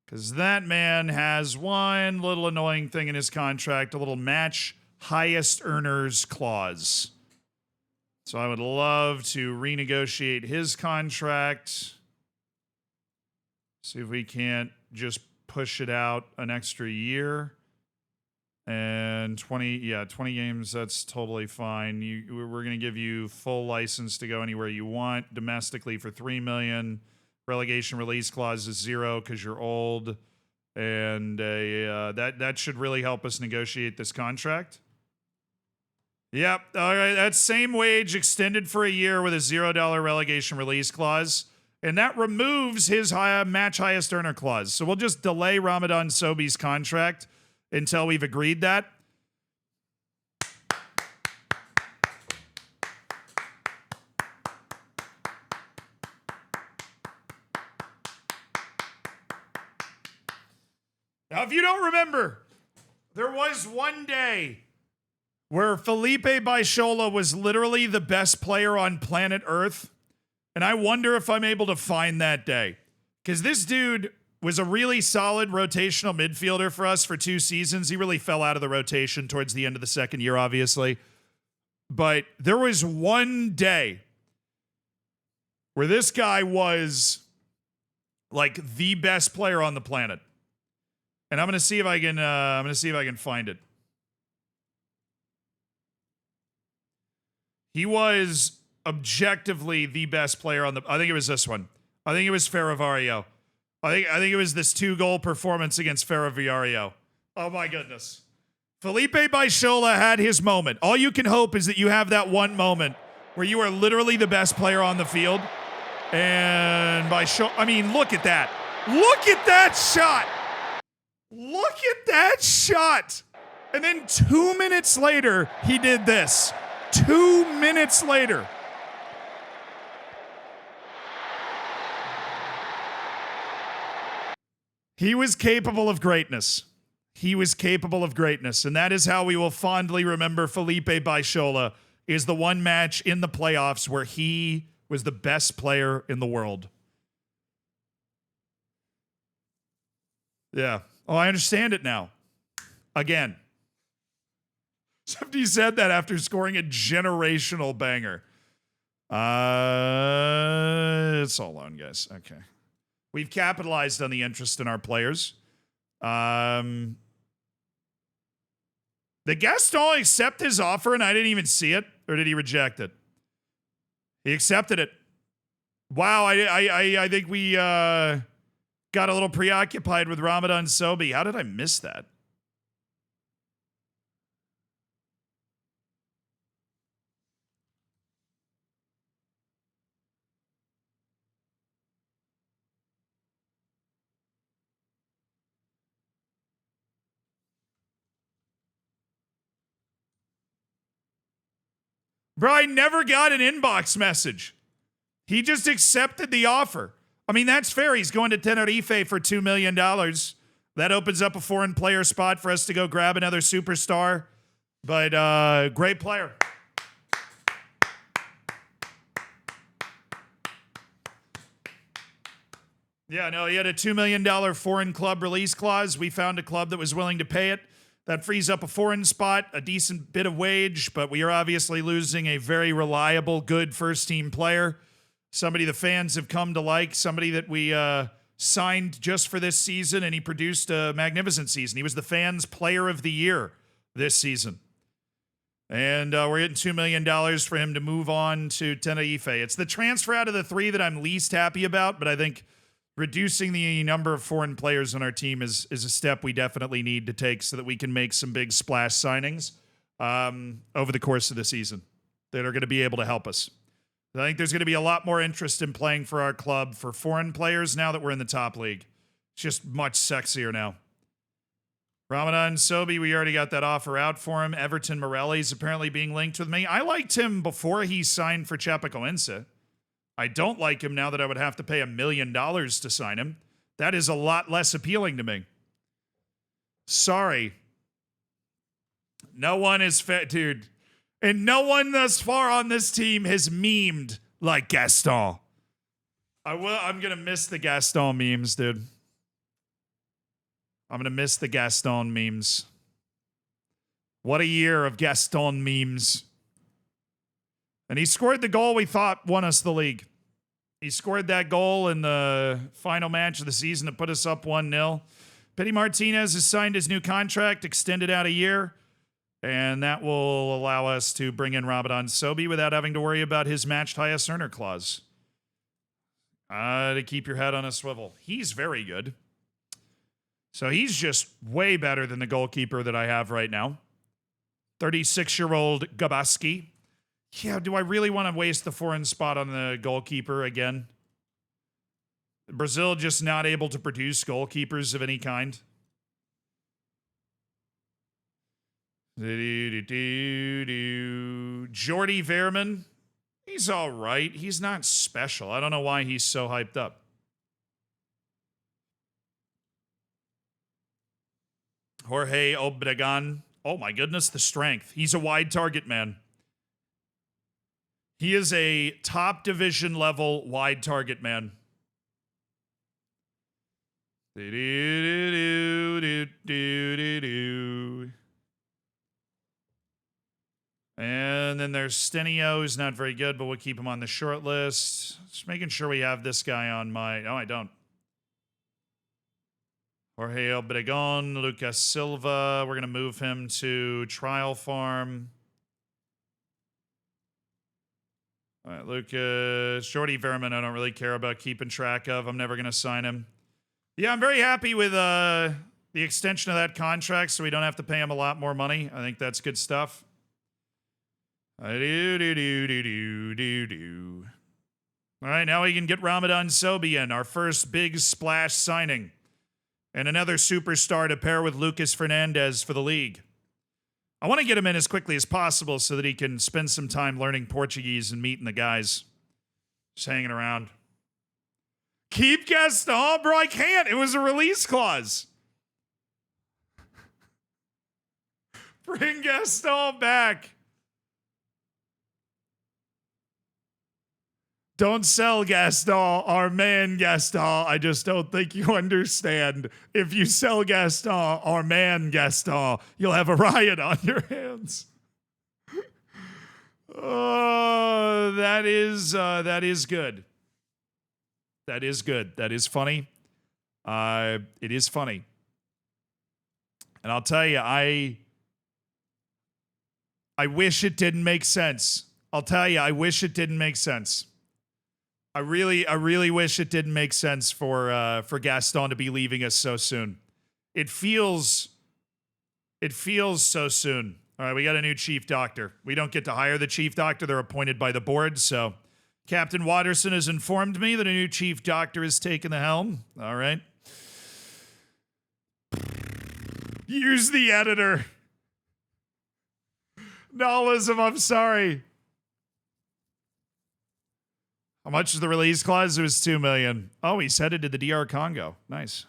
Because that man has one little annoying thing in his contract, a little match highest earners clause. So I would love to renegotiate his contract. See if we can't just push it out an extra year. And 20 games, that's totally fine. We're going to give you full license to go anywhere you want domestically for $3 million. Relegation release clause is 0 because you're old. And that should really help us negotiate this contract. Yep. All right. That's same wage extended for a year with a $0 relegation release clause. And that removes his match highest earner clause. So we'll just delay Ramadan Sobhi's contract until we've agreed that. Now, if you don't remember, there was one day where Felipe Baishola was literally the best player on planet Earth. And I wonder if I'm able to find that day. Because this dude was a really solid rotational midfielder for us for 2 seasons. He really fell out of the rotation towards the end of the second year, obviously. But there was one day where this guy was like the best player on the planet. And I'm going to see if I can find it. He was objectively the best player on the. I think it was this one. I think it was Ferroviario. I think it was this 2-goal performance against Ferroviario. Oh my goodness. Felipe Baishola had his moment. All you can hope is that you have that one moment where you are literally the best player on the field. And Baishola, I mean, look at that. Look at that shot. Look at that shot. And then 2 minutes later, he did this. 2 minutes later. He was capable of greatness. He was capable of greatness. And that is how we will fondly remember Felipe Baishola, is the one match in the playoffs where he was the best player in the world. Yeah. Oh, I understand it now. Again. Somebody said that after scoring a generational banger. It's all on, guys. Okay. We've capitalized on the interest in our players. Did Gaston accept his offer and I didn't even see it? Or did he reject it? He accepted it. Wow, I think we got a little preoccupied with Ramadan Sobhi. How did I miss that? Bro, I never got an inbox message. He just accepted the offer. I mean, that's fair. He's going to Tenerife for $2 million. That opens up a foreign player spot for us to go grab another superstar. But great player. Yeah, no, he had a $2 million foreign club release clause. We found a club that was willing to pay it. That frees up a foreign spot, a decent bit of wage, but we are obviously losing a very reliable, good first-team player. Somebody the fans have come to like, somebody that we signed just for this season, and he produced a magnificent season. He was the fans' player of the year this season. And we're getting $2 million for him to move on to Tenerife. It's the transfer out of the 3 that I'm least happy about, but I think reducing the number of foreign players on our team is a step we definitely need to take so that we can make some big splash signings over the course of the season that are going to be able to help us. I think there's going to be a lot more interest in playing for our club for foreign players now that we're in the top league. It's just much sexier now. Ramadan Sobhi, we already got that offer out for him. Everton Morelli's apparently being linked with me. I liked him before he signed for Chapecoense. I don't like him now that I would have to pay $1 million to sign him. That is a lot less appealing to me. Sorry. No one is dude. And no one thus far on this team has memed like Gaston. I'm going to miss the Gaston memes, dude. I'm going to miss the Gaston memes. What a year of Gaston memes. And he scored the goal we thought won us the league. He scored that goal in the final match of the season to put us up 1-0. Pity Martinez has signed his new contract, extended out a year, and that will allow us to bring in Ramadan Sobhi without having to worry about his matched highest earner clause. To keep your head on a swivel. He's very good. So he's just way better than the goalkeeper that I have right now. 36-year-old Gabaski. Yeah, do I really want to waste the foreign spot on the goalkeeper again? Brazil just not able to produce goalkeepers of any kind. Jordi Verman. He's all right. He's not special. I don't know why he's so hyped up. Jorge Obregon. Oh my goodness, the strength. He's a wide target man. He is a top division level wide target man. And then there's Stenio, who's not very good, but we'll keep him on the short list. Just making sure we have this guy on my... No, I don't. Jorge Obregon, Lucas Silva. We're going to move him to Trial Farm. All right, Lucas. Jordi Verman, I don't really care about keeping track of. I'm never going to sign him. Yeah, I'm very happy with the extension of that contract so we don't have to pay him a lot more money. I think that's good stuff. All right, now we can get Ramadan Sobian, our first big splash signing. And another superstar to pair with Lucas Fernandez for the league. I want to get him in as quickly as possible so that he can spend some time learning Portuguese and meeting the guys. Just hanging around. Keep Gaston? Bro, I can't. It was a release clause. Bring Gaston back. Don't sell Gaston, our man Gaston. I just don't think you understand. If you sell Gaston, our man Gaston, you'll have a riot on your hands. Oh, that is good. That is good. That is funny. It is funny. And I'll tell you, I wish it didn't make sense. I'll tell you, I wish it didn't make sense. I really wish it didn't make sense for Gaston to be leaving us so soon. It feels so soon. All right, we got a new chief doctor. We don't get to hire the chief doctor. They're appointed by the board. So Captain Watterson has informed me that a new chief doctor has taken the helm. All right. Use the editor. Nolism, I'm sorry. How much is the release clause? It was $2 million. Oh, he's headed to the DR Congo. Nice.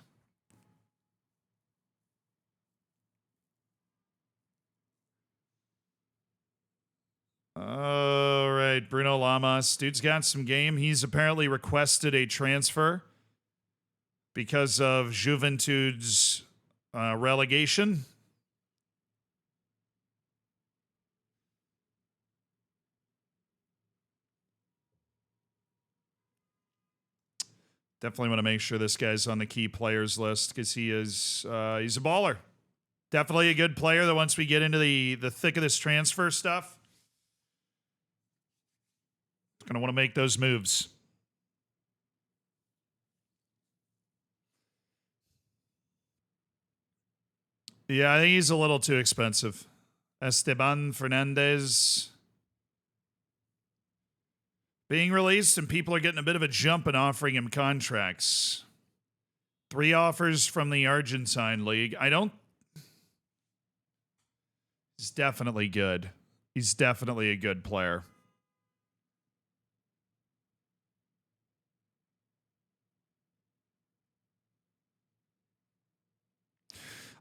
All right, Bruno Lamas. Dude's got some game. He's apparently requested a transfer because of Juventude's relegation. Definitely want to make sure this guy's on the key players list because he's a baller. Definitely a good player that once we get into the thick of this transfer stuff, going to want to make those moves. Yeah, I think he's a little too expensive. Esteban Fernandez being released, and people are getting a bit of a jump and offering him contracts. 3 offers from the Argentine League. He's definitely good. He's definitely a good player.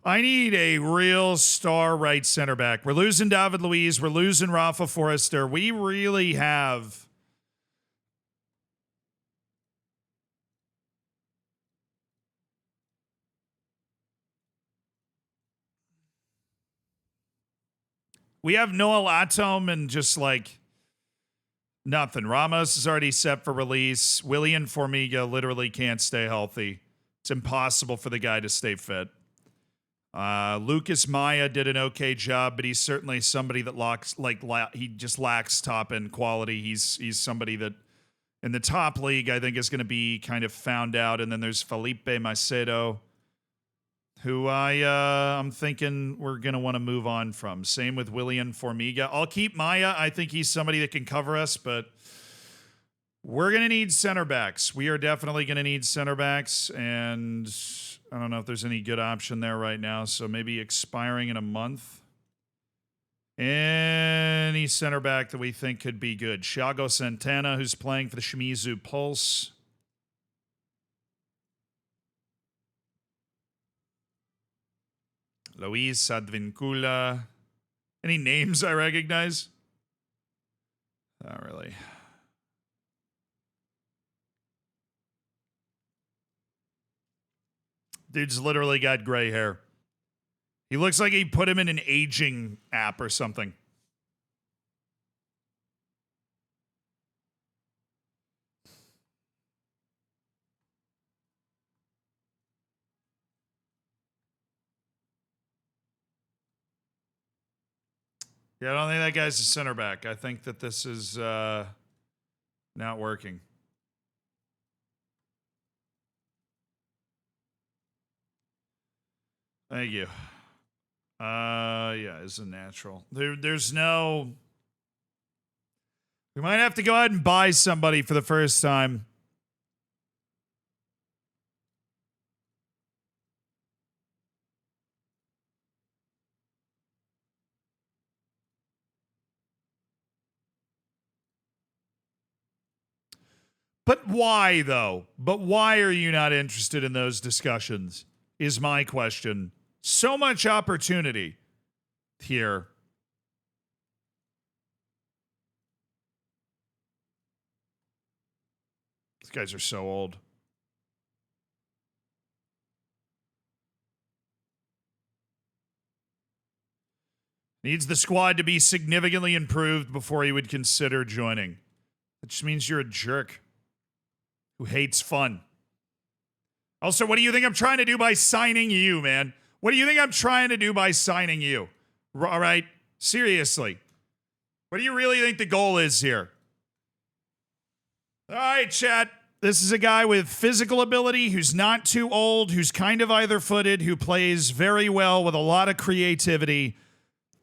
I need a real star right center back. We're losing David Luiz. We're losing Rafa Forrester. We really have... We have Noel Atom and just like nothing. Ramos is already set for release. William Formiga literally can't stay healthy. It's impossible for the guy to stay fit. Lucas Maya did an okay job, but he's certainly somebody that he just lacks top end quality. He's somebody that in the top league, I think is going to be kind of found out. And then there's Felipe Macedo, who I'm thinking we're going to want to move on from. Same with William Formiga. I'll keep Maya. I think he's somebody that can cover us, but we're going to need center backs. We are definitely going to need center backs, and I don't know if there's any good option there right now, so maybe expiring in a month. Any center back that we think could be good. Thiago Santana, who's playing for the Shimizu Pulse. Luis Advincula. Any names I recognize? Not really. Dude's literally got gray hair. He looks like he put him in an aging app or something. Yeah, I don't think that guy's a center back. I think that this is not working. Thank you. Yeah, it's a natural. There's no. We might have to go ahead and buy somebody for the first time. But why, though? But why are you not interested in those discussions? Is my question. So much opportunity here. These guys are so old. Needs the squad to be significantly improved before he would consider joining. That just means you're a jerk who hates fun. Also, what do you think I'm trying to do by signing you, man? What do you think I'm trying to do by signing you? All right? Seriously. What do you really think the goal is here? All right, chat. This is a guy with physical ability who's not too old, who's kind of either-footed, who plays very well with a lot of creativity,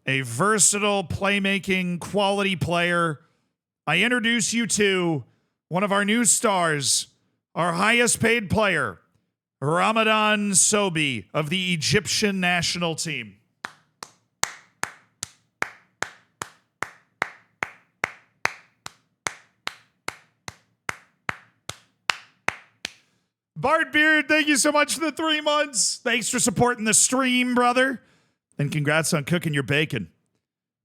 a versatile playmaking quality player. I introduce you to one of our new stars, our highest paid player, Ramadan Sobi of the Egyptian national team. Bart Beard, thank you so much for the 3 months. Thanks for supporting the stream, brother. And congrats on cooking your bacon.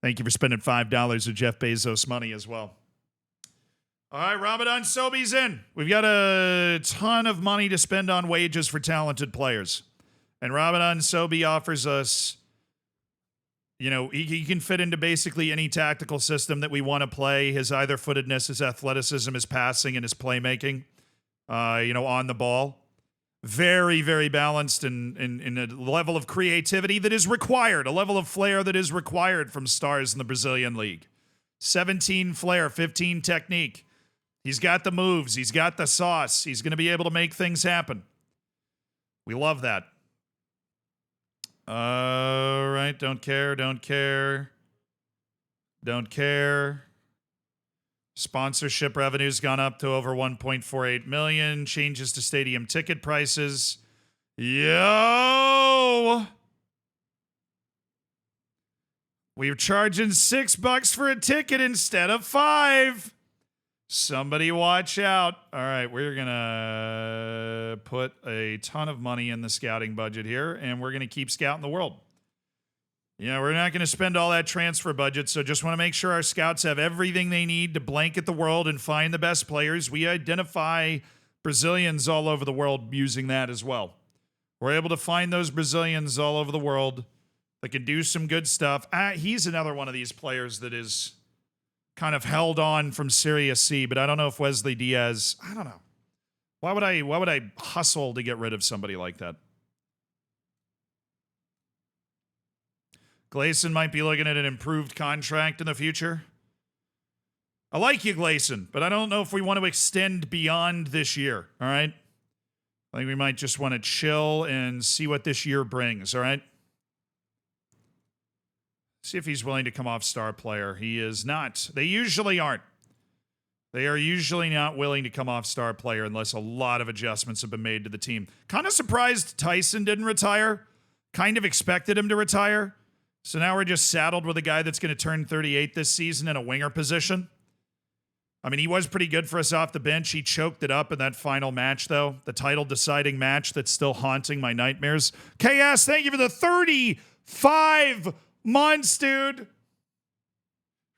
Thank you for spending $5 of Jeff Bezos money as well. All right, Ramadan Sobi's in. We've got a ton of money to spend on wages for talented players. And Ramadan Sobi offers us, you know, he can fit into basically any tactical system that we want to play. His either-footedness, his athleticism, his passing, and his playmaking, on the ball. Very, very balanced and in a level of creativity that is required, a level of flair that is required from stars in the Brazilian league. 17 flair, 15 technique. He's got the moves. He's got the sauce. He's going to be able to make things happen. We love that. All right. Don't care. Sponsorship revenue's gone up to over 1.48 million. Changes to stadium ticket prices. Yo! We're charging $6 for a ticket instead of $5. Somebody watch out. All right, we're going to put a ton of money in the scouting budget here, and we're going to keep scouting the world. Yeah, we're not going to spend all that transfer budget, so just want to make sure our scouts have everything they need to blanket the world and find the best players. We identify Brazilians all over the world using that as well. We're able to find those Brazilians all over the world that can do some good stuff. He's another one of these players that is kind of held on from Serie C, but I don't know if Wesley Diaz, I don't know. Why would I hustle to get rid of somebody like that? Gleason might be looking at an improved contract in the future. I like you, Gleason, but I don't know if we want to extend beyond this year, all right? I think we might just want to chill and see what this year brings, all right? See if he's willing to come off star player. He is not. They usually aren't. They are usually not willing to come off star player unless a lot of adjustments have been made to the team. Kind of surprised Tyson didn't retire. Kind of expected him to retire. So now we're just saddled with a guy that's going to turn 38 this season in a winger position. I mean, he was pretty good for us off the bench. He choked it up in that final match, though. The title-deciding match that's still haunting my nightmares. KS, thank you for the 35 months, dude.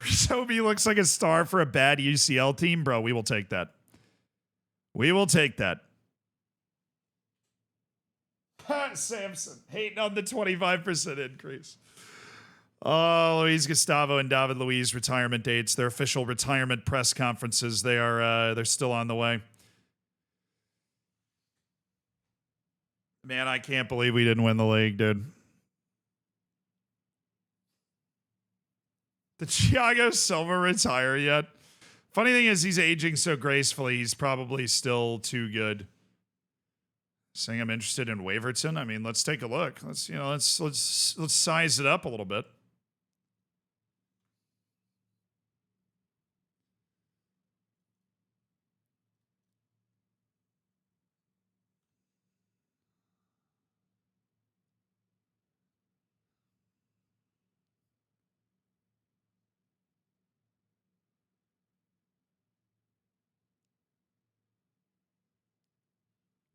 Sobi looks like a star for a bad UCL team. Bro, we will take that. We will take that. Samson, hating on the 25% increase. Oh, Luis Gustavo and David Luiz retirement dates, their official retirement press conferences, they're still on the way. Man, I can't believe we didn't win the league, dude. Did Thiago Silva retire yet? Funny thing is, he's aging so gracefully, he's probably still too good. Saying I'm interested in Waverton. I mean, let's take a look. Let's size it up a little bit.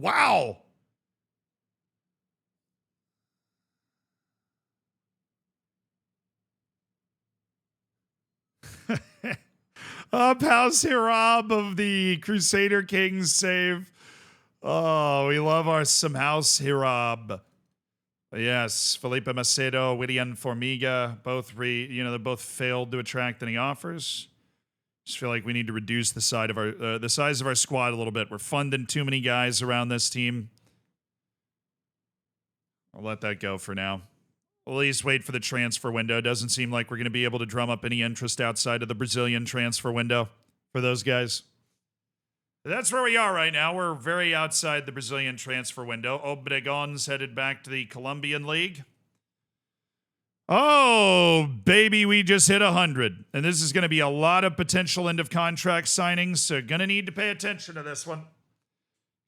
Wow. House Hirab of the Crusader Kings save. Oh, we love our some House Hirab. Yes, Felipe Macedo, William Formiga, they both failed to attract any offers. Just feel like we need to reduce the size of our squad a little bit. We're funding too many guys around this team. I'll let that go for now. We'll at least wait for the transfer window. Doesn't seem like we're going to be able to drum up any interest outside of the Brazilian transfer window for those guys. That's where we are right now. We're very outside the Brazilian transfer window. Obregon's headed back to the Colombian League. Oh, baby, we just hit 100. And this is going to be a lot of potential end-of-contract signings, so going to need to pay attention to this one.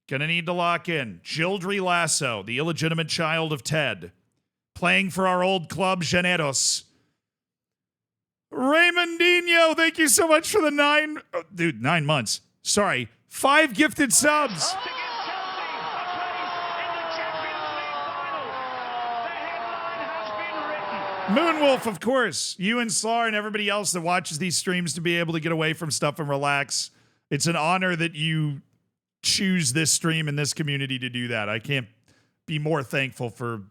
Going to need to lock in. Gildry Lasso, the illegitimate child of Ted, playing for our old club, Janeros. Raymondinho, thank you so much for the 9 months. Sorry, 5 gifted subs. Moonwolf, of course. You and Slar and everybody else that watches these streams to be able to get away from stuff and relax. It's an honor that you choose this stream and this community to do that. I can't be more thankful for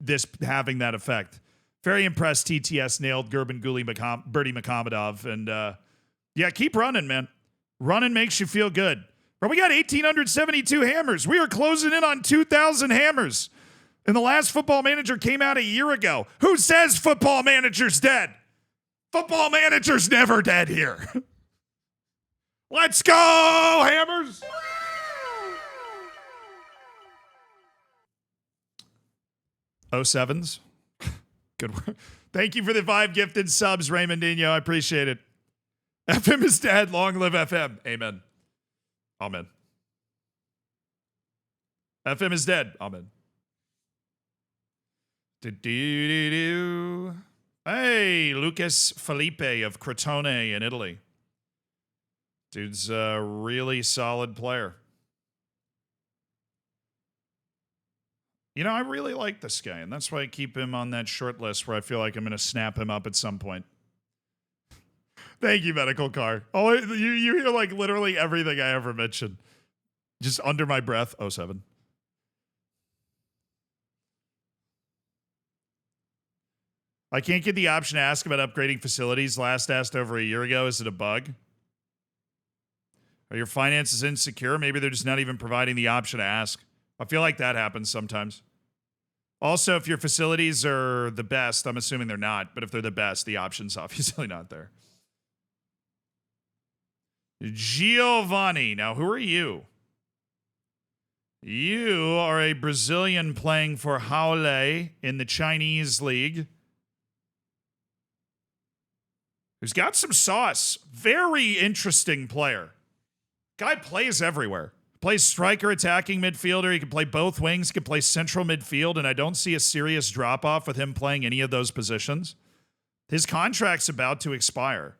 this having that effect. Very impressed TTS nailed Gerben Guli Birdie Makamedov. And yeah, keep running, man. Running makes you feel good. Bro, we got 1,872 hammers. We are closing in on 2,000 hammers. And the last Football Manager came out a year ago. Who says Football Manager's dead? Football Manager's never dead here. Let's go, hammers! Oh, sevens. Good work. Thank you for the 5 gifted subs, Raymondinho. I appreciate it. FM is dead. Long live FM. Amen. Amen. FM is dead. Amen. Hey, Lucas Felipe of Crotone in Italy. Dude's a really solid player. You know, I really like this guy, and that's why I keep him on that short list where I feel like I'm going to snap him up at some point. Thank you, Medical Car. Oh, you hear like literally everything I ever mentioned. Just under my breath, 07. I can't get the option to ask about upgrading facilities. Last asked over a year ago. Is it a bug? Are your finances insecure? Maybe they're just not even providing the option to ask. I feel like that happens sometimes. Also, if your facilities are the best, I'm assuming they're not, but if they're the best, the option's obviously not there. Giovanni. Now, who are you? You are a Brazilian playing for Haole in the Chinese league. Who's got some sauce. Very interesting player. Guy plays everywhere. Plays striker, attacking midfielder. He can play both wings. He can play central midfield, and I don't see a serious drop-off with him playing any of those positions. His contract's about to expire.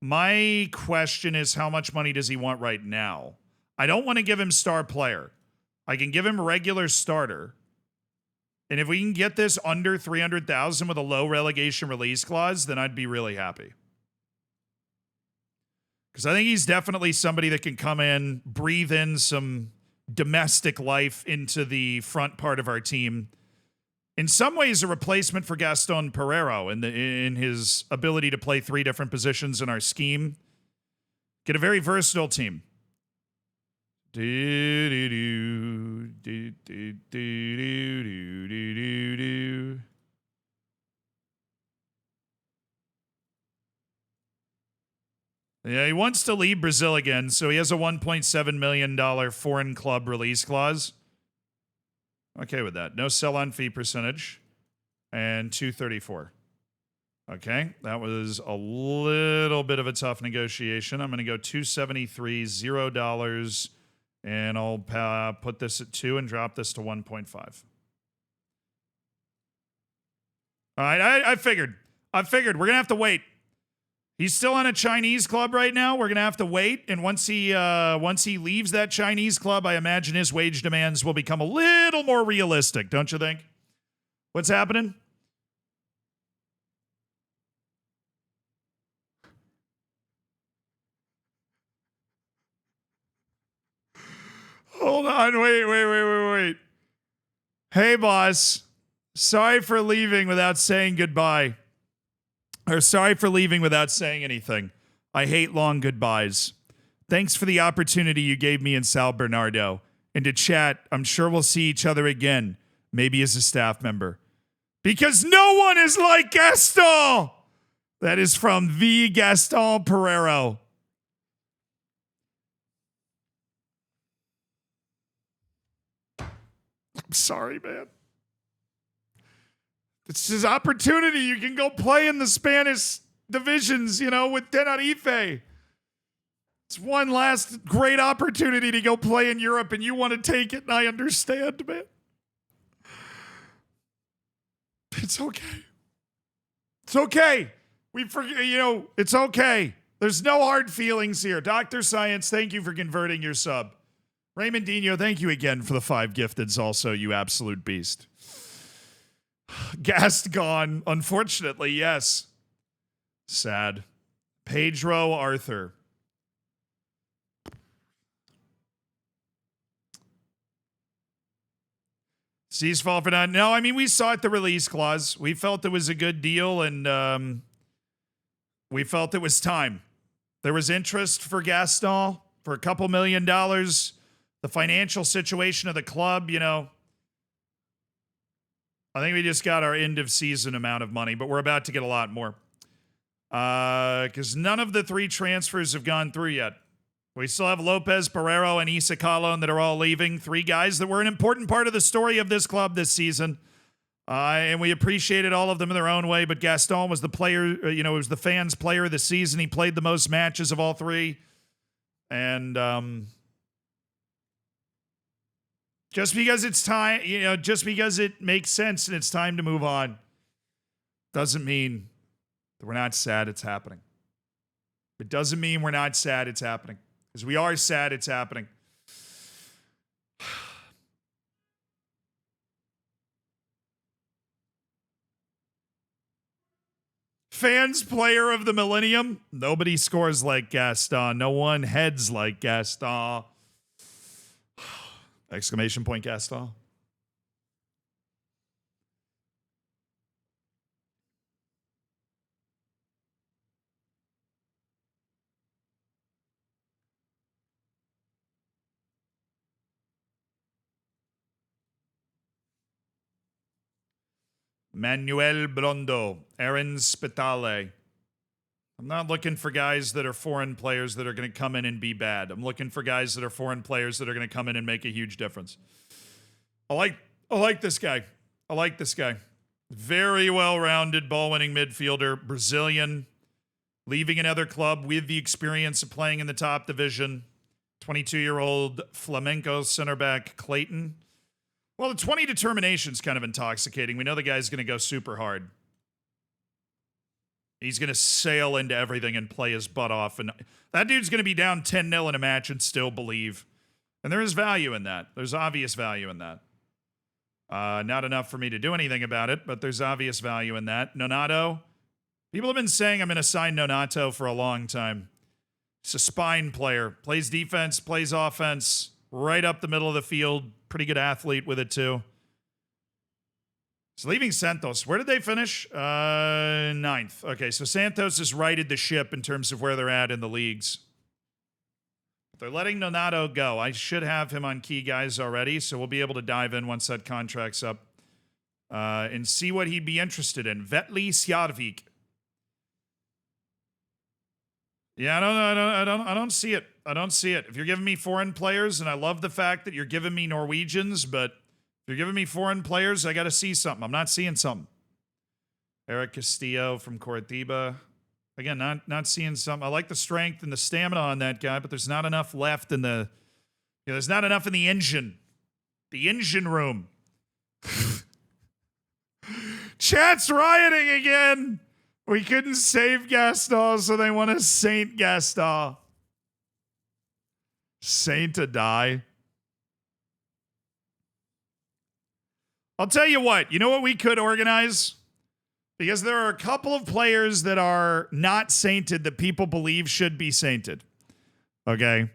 My question is, how much money does he want right now? I don't want to give him star player. I can give him regular starter. And if we can get this under 300,000 with a low relegation release clause, then I'd be really happy. Because I think he's definitely somebody that can come in, breathe in some domestic life into the front part of our team. In some ways, a replacement for Gaston Pereiro in his ability to play 3 different positions in our scheme. Get a very versatile team. Yeah, he wants to leave Brazil again, so he has a $1.7 million foreign club release clause. Okay with that. No sell-on fee percentage. And 234. Okay, that was a little bit of a tough negotiation. I'm going to go 273, $0, and I'll put this at 2 and drop this to 1.5. All right, I figured. We're going to have to wait. He's still on a Chinese club right now. We're going to have to wait. And once he leaves that Chinese club, I imagine his wage demands will become a little more realistic, don't you think? What's happening? Hold on. Wait. Hey, boss. Sorry for leaving without saying goodbye. Or sorry for leaving without saying anything. I hate long goodbyes. Thanks for the opportunity you gave me in Sal Bernardo. And to chat, I'm sure we'll see each other again, maybe as a staff member. Because no one is like Gaston! That is from the Gaston Pereiro. I'm sorry, man. It's his opportunity. You can go play in the Spanish divisions, with Tenerife. It's one last great opportunity to go play in Europe, and you want to take it, and I understand, man. It's okay. It's okay. We forget, it's okay. There's no hard feelings here. Dr. Science, thank you for converting your sub. Raymond Dino, thank you again for the 5 gifteds also, you absolute beast. Gast gone, unfortunately, yes. Sad. Pedro Arthur. Ceasefall for now. No, I mean, we saw it, the release clause. We felt it was a good deal, and we felt it was time. There was interest for Gaston for a couple $1 million. The financial situation of the club, I think we just got our end of season amount of money, but we're about to get a lot more. Because none of the 3 transfers have gone through yet. We still have Lopez, Pereiro, and Issa Colon that are all leaving. 3 guys that were an important part of the story of this club this season. And we appreciated all of them in their own way, but Gaston was the player, was the fans' player of the season. He played the most matches of all 3. And just because it's time, just because it makes sense and it's time to move on, doesn't mean that we're not sad it's happening. It doesn't mean we're not sad it's happening. Because we are sad it's happening. Fans player of the millennium. Nobody scores like Gaston. No one heads like Gaston. Exclamation point, Gaston. Manuel Blondo, Aaron Spitale, I'm not looking for guys that are foreign players that are going to come in and be bad. I'm looking for guys that are foreign players that are going to come in and make a huge difference. I like this guy. I like this guy. Very well-rounded ball-winning midfielder, Brazilian, leaving another club with the experience of playing in the top division. 22-year-old Flamenco center back Clayton. Well, the 20 determination's kind of intoxicating. We know the guy's going to go super hard. He's going to sail into everything and play his butt off. And that dude's going to be down 10-0 in a match and still believe. And there is value in that. There's obvious value in that. Not enough for me to do anything about it, but there's obvious value in that. Nonato. People have been saying I'm going to sign Nonato for a long time. He's a spine player. Plays defense, plays offense, right up the middle of the field. Pretty good athlete with it, too. He's leaving Santos. Where did they finish? 9th. Okay, so Santos has righted the ship in terms of where they're at in the leagues. They're letting Nonato go. I should have him on key guys already, so we'll be able to dive in once that contract's up and see what he'd be interested in. Vetli Sjarvik. Yeah, I don't see it. I don't see it. If you're giving me foreign players, and I love the fact that you're giving me Norwegians, but if you're giving me foreign players, I got to see something. I'm not seeing something. Eric Castillo from Coritiba. Again, not seeing something. I like the strength and the stamina on that guy, but there's not enough left in the... there's not enough in the engine. The engine room. Chat's rioting again. We couldn't save Gaston, so they want to Saint Gaston. Saint to die. I'll tell you what. You know what we could organize? Because there are a couple of players that are not sainted that people believe should be sainted. Okay?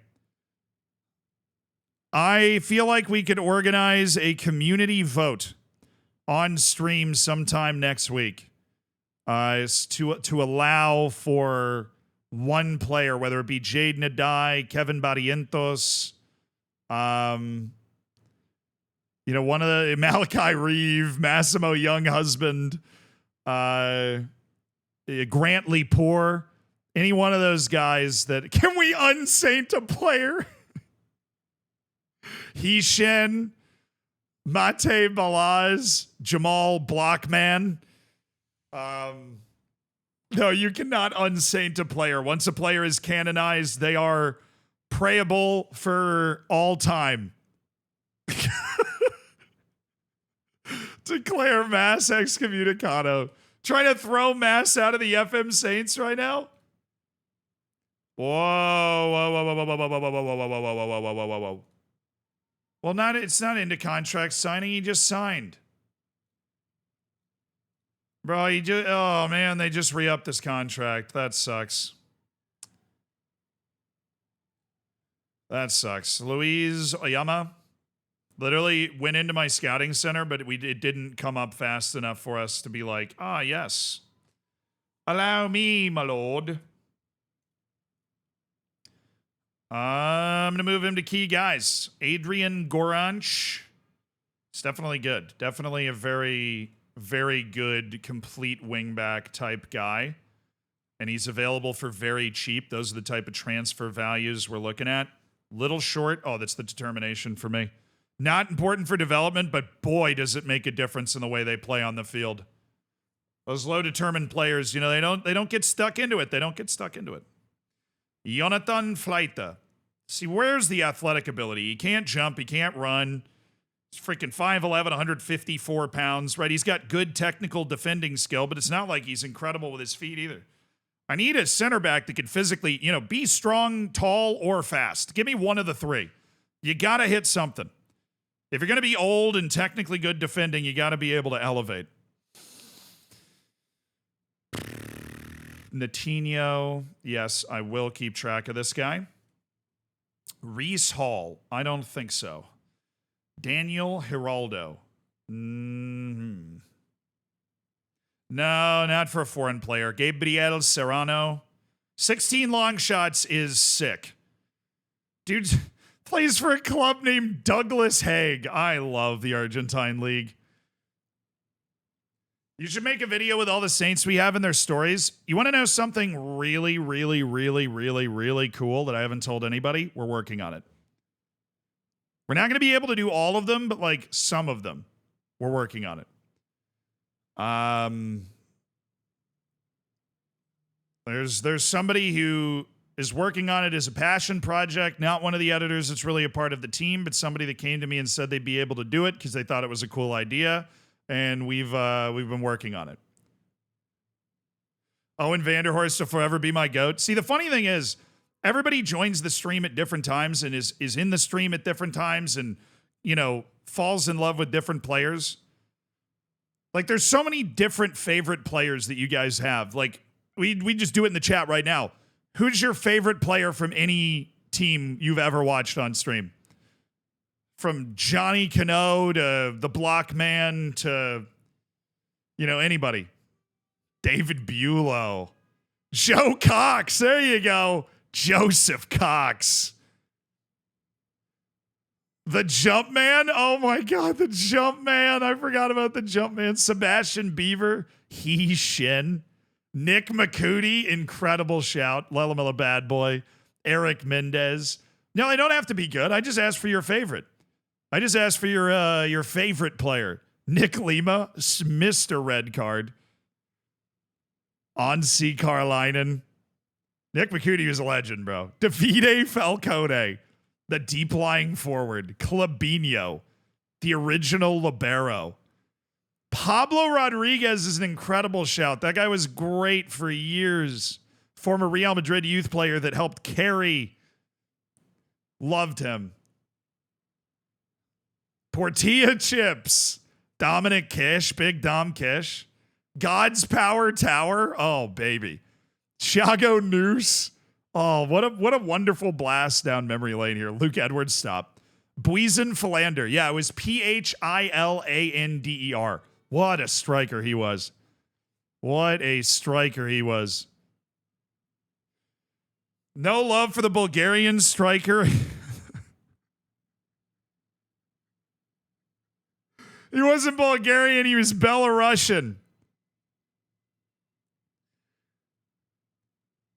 I feel like we could organize a community vote on stream sometime next week to allow for one player, whether it be Jade Nadai, Kevin Barrientos, one of the Malachi Reeve, Massimo Younghusband, Grantley Poor, any one of those guys that can we unsaint a player? Hishen, Mate Balaz, Jamal Blockman. No, you cannot unsaint a player. Once a player is canonized, they are prayable for all time. Declare mass excommunicado. Trying to throw mass out of the FM Saints right now? Whoa. Well, it's not into contract signing. He just signed. Bro, oh man, they just re-upped this contract. That sucks. Luis Oyama literally went into my scouting center, but it didn't come up fast enough for us to be like, yes. Allow me, my lord. I'm going to move him to key guys. Adrian Goranch. It's definitely good. Definitely a very, very good complete wingback type guy. And he's available for very cheap. Those are the type of transfer values we're looking at. Little short. Oh, that's the determination for me. Not important for development, but boy, does it make a difference in the way they play on the field. Those low determined players, they don't get stuck into it. Jonathan Fleita. See, where's the athletic ability? He can't jump. He can't run. He's freaking 5'11", 154 pounds, right? He's got good technical defending skill, but it's not like he's incredible with his feet either. I need a center back that can physically, be strong, tall, or fast. Give me one of the three. You got to hit something. If you're going to be old and technically good defending, you got to be able to elevate. Natinho. Yes, I will keep track of this guy. Reese Hall. I don't think so. Daniel Giraldo. No, not for a foreign player. Gabriel Serrano. 16 long shots is sick. Dude plays for a club named Douglas Haig. I love the Argentine League. You should make a video with all the Saints we have in their stories. You want to know something really, really, really, really, really cool that I haven't told anybody? We're working on it. We're not going to be able to do all of them, but like some of them. We're working on it. There's somebody who is working on it as a passion project, not one of the editors that's really a part of the team, but somebody that came to me and said they'd be able to do it because they thought it was a cool idea, and we've been working on it. Owen Vanderhorst will forever be my GOAT. See, the funny thing is, everybody joins the stream at different times and is in the stream at different times and, you know, falls in love with different players. Like, there's so many different favorite players that you guys have. Like, we just do it in the chat right now. Who's your favorite player from any team you've ever watched on stream? From Johnny Cano to the Block Man to, you know, anybody. David Bulow. Joe Cox. There you go. Joseph Cox. The Jump Man. Oh my God, the Jump Man. I forgot about the Jump Man. Sebastian Beaver. He Shin. Nick McCooty. Incredible shout. Lelamilla Bad Boy. Eric Mendez. No, they don't have to be good. I just asked for your favorite. I just asked for your favorite player. Nick Lima. Mr. Red Card. Onsi Carlinen. Nick McCooty was a legend, bro. Davide Falcone, the deep-lying forward. Clabinho, the original libero. Pablo Rodriguez is an incredible shout. That guy was great for years. Former Real Madrid youth player that helped carry. Loved him. Portilla Chips. Dominic Kish, Big Dom Kish. God's Power Tower. Oh, baby. Thiago Noose. Oh, what a wonderful blast down memory lane here. Luke Edwards, stop. Buizen Philander. Yeah, it was Philander. What a striker he was. What a striker he was. No love for the Bulgarian striker. He wasn't Bulgarian, he was Belarusian.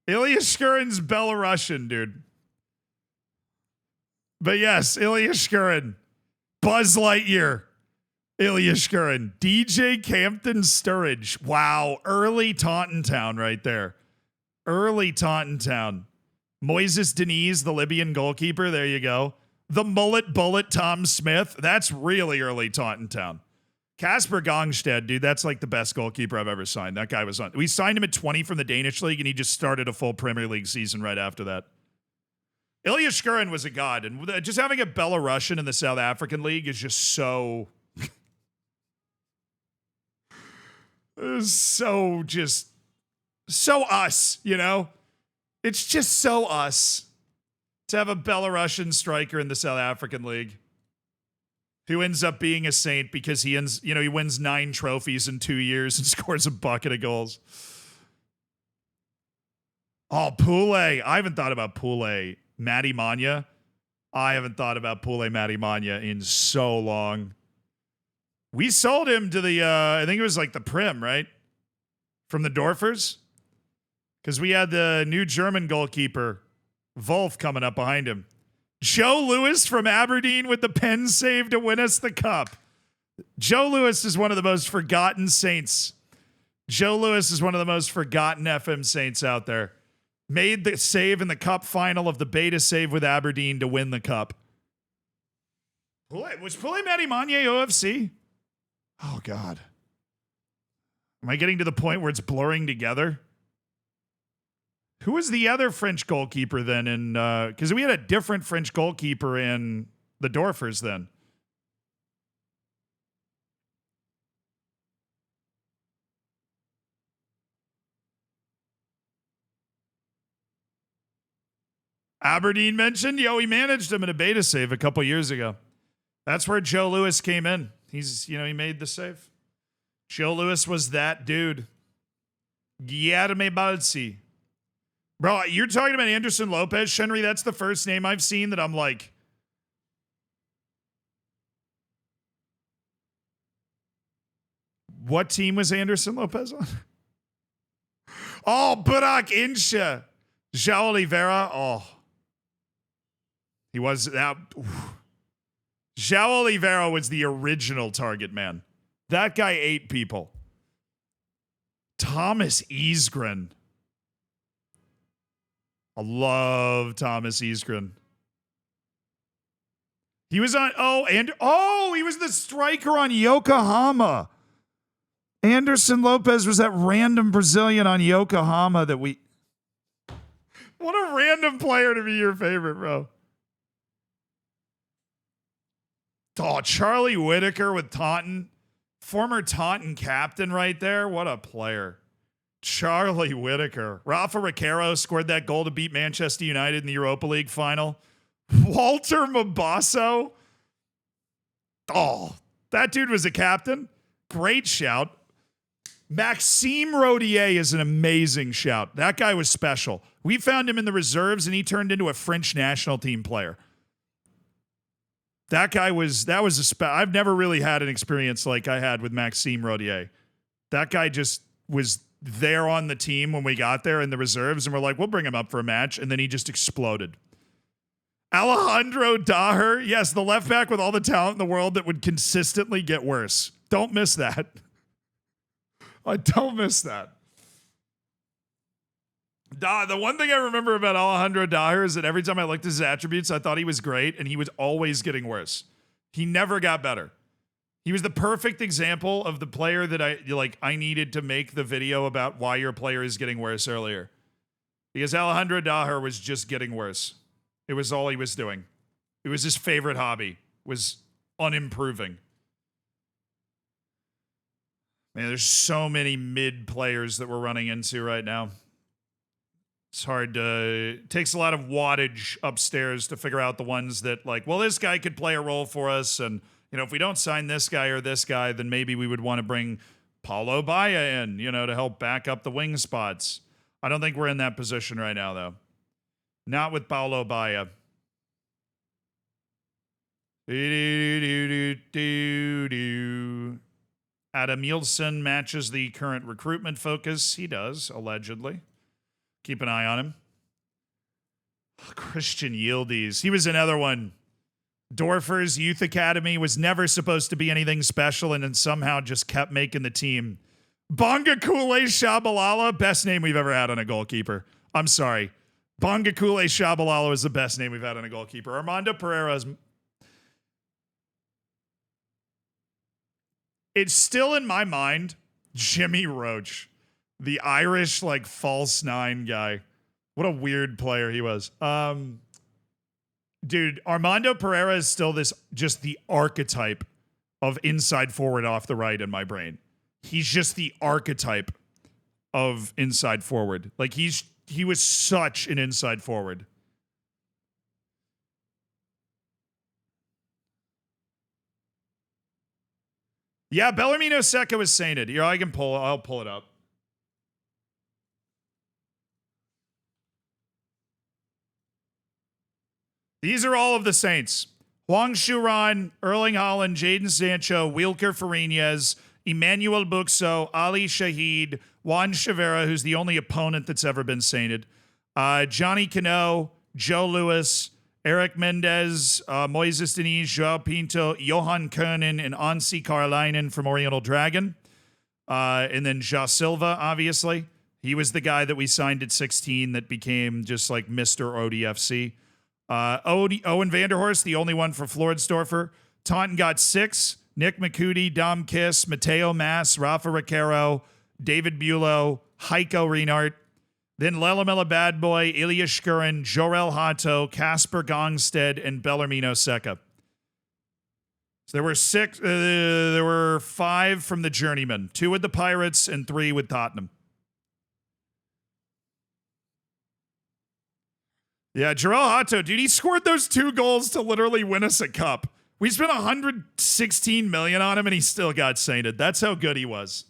Ilya Shkurin's Belarusian, dude. But yes, Ilya Shkurin. Buzz Lightyear. Ilya Shkurin. DJ Campton Sturridge. Wow. Early Taunton Town right there. Early Taunton Town. Moises Diniz, the Libyan goalkeeper. There you go. The Mullet Bullet Tom Smith. That's really early Taunton Town. Kasper Gongstead, dude, that's like the best goalkeeper I've ever signed. That guy was on. We signed him at 20 from the Danish league, and he just started a full Premier League season right after that. Ilya Shkurin was a god, and just having a Belarusian in the South African league is just so... so us, you know? It's just so us to have a Belarusian striker in the South African league who ends up being a saint because he wins 9 trophies in 2 years and scores a bucket of goals. Oh, Pule. I haven't thought about Pule. Matty Manya. I haven't thought about Pule Matty Manya in so long. We sold him to the, I think it was like the Prim, right? From the Dorfers. Because we had the new German goalkeeper, Wolf, coming up behind him. Joe Lewis from Aberdeen with the pen save to win us the cup. Joe Lewis is one of the most forgotten saints. Joe Lewis is one of the most forgotten FM saints out there. Made the save in the cup final of the beta save with Aberdeen to win the cup. Was Pule Matty Manya OFC? Oh, God. Am I getting to the point where it's blurring together? Who was the other French goalkeeper then? Because we had a different French goalkeeper in the Dorfers then. Aberdeen mentioned? Yo, he managed him in a beta save a couple years ago. That's where Joe Lewis came in. He made the save. Joe Lewis was that dude. Guilherme Balsi. Bro, you're talking about Anderson Lopez, Shenry. That's the first name I've seen that I'm like, What team was Anderson Lopez on? Oh, Burak Insha. João Oliveira. Oh. He was that. João Oliveira was the original target man. That guy ate people. Thomas Isgren. I love Thomas Isgren. He was on, he was the striker on Yokohama. Anderson Lopez was that random Brazilian on Yokohama that we. What a random player to be your favorite, bro. Oh, Charlie Whitaker with Taunton. Former Taunton captain right there. What a player. Charlie Whitaker. Rafa Riqueiro scored that goal to beat Manchester United in the Europa League final. Walter Mabasso. Oh, that dude was a captain. Great shout. Maxime Rodier is an amazing shout. That guy was special. We found him in the reserves, and he turned into a French national team player. That was I've never really had an experience like I had with Maxime Rodier. That guy just was there on the team when we got there in the reserves, and we're like, we'll bring him up for a match, and then he just exploded. Alejandro Daher, yes, the left back with all the talent in the world that would consistently get worse. Don't miss that. I don't miss that. The one thing I remember about Alejandro Daher is that every time I looked at his attributes, I thought he was great, and he was always getting worse. He never got better. He was the perfect example of the player that I needed to make the video about why your player is getting worse earlier. Because Alejandro Daher was just getting worse. It was all he was doing. It was his favorite hobby, was unimproving. Man, there's so many mid players that we're running into right now. It's hard to, it takes a lot of wattage upstairs to figure out the ones that this guy could play a role for us. And, if we don't sign this guy or this guy, then maybe we would want to bring Paulo Baia in, to help back up the wing spots. I don't think we're in that position right now, though. Not with Paulo Baia. Adam Nielsen matches the current recruitment focus. He does, allegedly. Keep an eye on him. Christian Yildiz. He was another one. Dorfer's Youth Academy was never supposed to be anything special and then somehow just kept making the team. Bongakule Shabalala, best name we've ever had on a goalkeeper. I'm sorry. Bongakule Shabalala is the best name we've had on a goalkeeper. Armando Pereira's. It's still in my mind, Jimmy Roach. The Irish, false nine guy. What a weird player he was. Dude, Armando Pereira is still just the archetype of inside forward off the right in my brain. He's just the archetype of inside forward. He was such an inside forward. Yeah, Bellarmino Secca was sainted. Here, I'll pull it up. These are all of the Saints. Huang Shuran, Erling Haaland, Jadon Sancho, Wilker Fariñez, Emmanuel Buxo, Ali Shahid, Juan Chavera, who's the only opponent that's ever been sainted, Johnny Cano, Joe Lewis, Eric Mendez, Moises Diniz, Joao Pinto, Johan Kernan, and Ansi Karlainen from Oriental Dragon. And then Ja Silva, obviously. He was the guy that we signed at 16 that became just Mr. ODFC. Owen Vanderhorst, the only one for Floridsdorfer. Taunton got 6. Nick McCooty, Dom Kiss, Mateo Mas, Rafa Riqueiro, David Bulow, Heiko Reinhardt. Then Lelamela Bad Boy, Ilya Shkurin, Jorel Hato, Casper Gongstead, and Bellarmino Secca. So there were 6. There were 5 from the Journeyman, 2 with the Pirates and 3 with Tottenham. Yeah, Jorel Hato, dude, he scored those 2 goals to literally win us a cup. We spent $116 million on him, and he still got sainted. That's how good he was.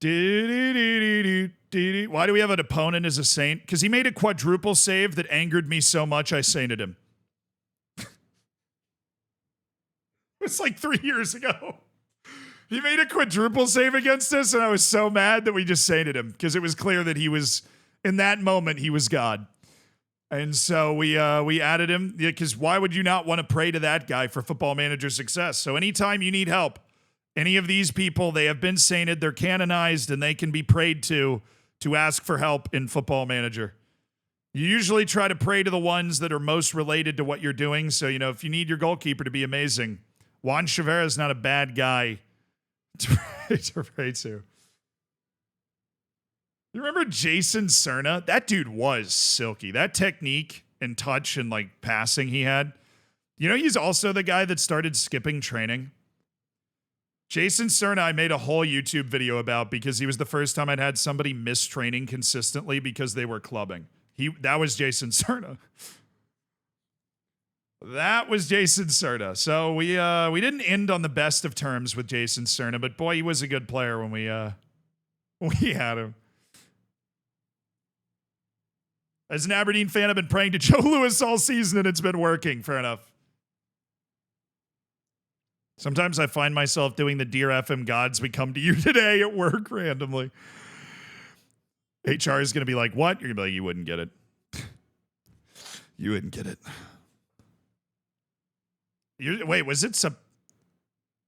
Why do we have an opponent as a saint? Because he made a quadruple save that angered me so much I sainted him. was like 3 years ago. He made a quadruple save against us, and I was so mad that we just sainted him because it was clear that he was, in that moment, he was God. And so we added him because why would you not want to pray to that guy for Football Manager success? So anytime you need help, any of these people, they have been sainted, they're canonized, and they can be prayed to ask for help in Football Manager. You usually try to pray to the ones that are most related to what you're doing. So, you know, if you need your goalkeeper to be amazing, Juan Chavera is not a bad guy to pray to. You remember Jason Cerna? That dude was silky. That technique and touch and like passing he had. You know, he's also the guy that started skipping training. Jason Cerna, I made a whole YouTube video about because he was the first time I'd had somebody miss training consistently because they were clubbing. That was Jason Cerna. That was Jason Cerna. So we didn't end on the best of terms with Jason Cerna, but boy, he was a good player when we had him. As an Aberdeen fan, I've been praying to Joe Louis all season, and it's been working. Fair enough. Sometimes I find myself doing the Dear FM Gods, we come to you today at work randomly. HR is going to be like, what? You're going to be like, you wouldn't get it. You wouldn't get it. Wait, was it some...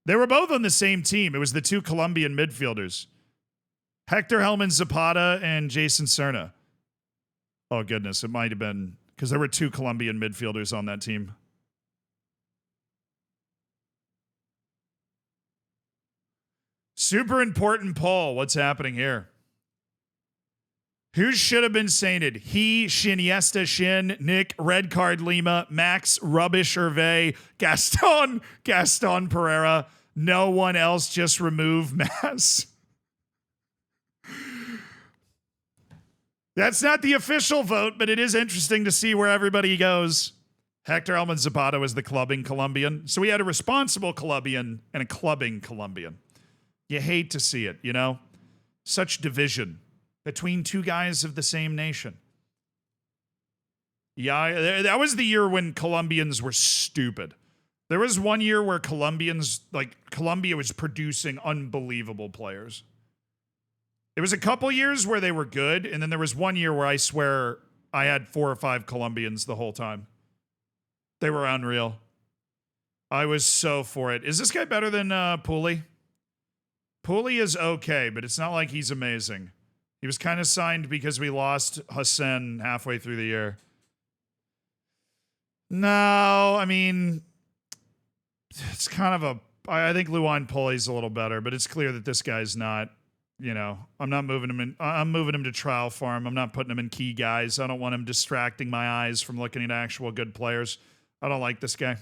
They were both on the same team. It was the two Colombian midfielders. Hector Helman Zapata and Jason Cerna. Oh, goodness. It might have been... Because there were two Colombian midfielders on that team. Super important poll. What's happening here? Who should have been sainted? He, Shiniesta, Shin, Nick, Red Card Lima, Max, Rubbish Hervé, Gaston Pereira. No one else, just remove Mass. That's not the official vote, but it is interesting to see where everybody goes. Hector Elman Zapata was the clubbing Colombian. So we had a responsible Colombian and a clubbing Colombian. You hate to see it, you know? Such division between two guys of the same nation. Yeah, that was the year when Colombians were stupid. There was one year where Colombia was producing unbelievable players. There was a couple years where they were good, and then there was one year where I swear I had 4 or 5 Colombians the whole time. They were unreal. I was so for it. Is this guy better than Pooley? Pooley is okay, but it's not like he's amazing. He was kind of signed because we lost Hassan halfway through the year. No, I mean, it's kind of a... I think Luan Pooley's a little better, but it's clear that this guy's not, you know, I'm not moving him in. I'm moving him to trial farm. I'm not putting him in key guys. I don't want him distracting my eyes from looking at actual good players. I don't like this guy.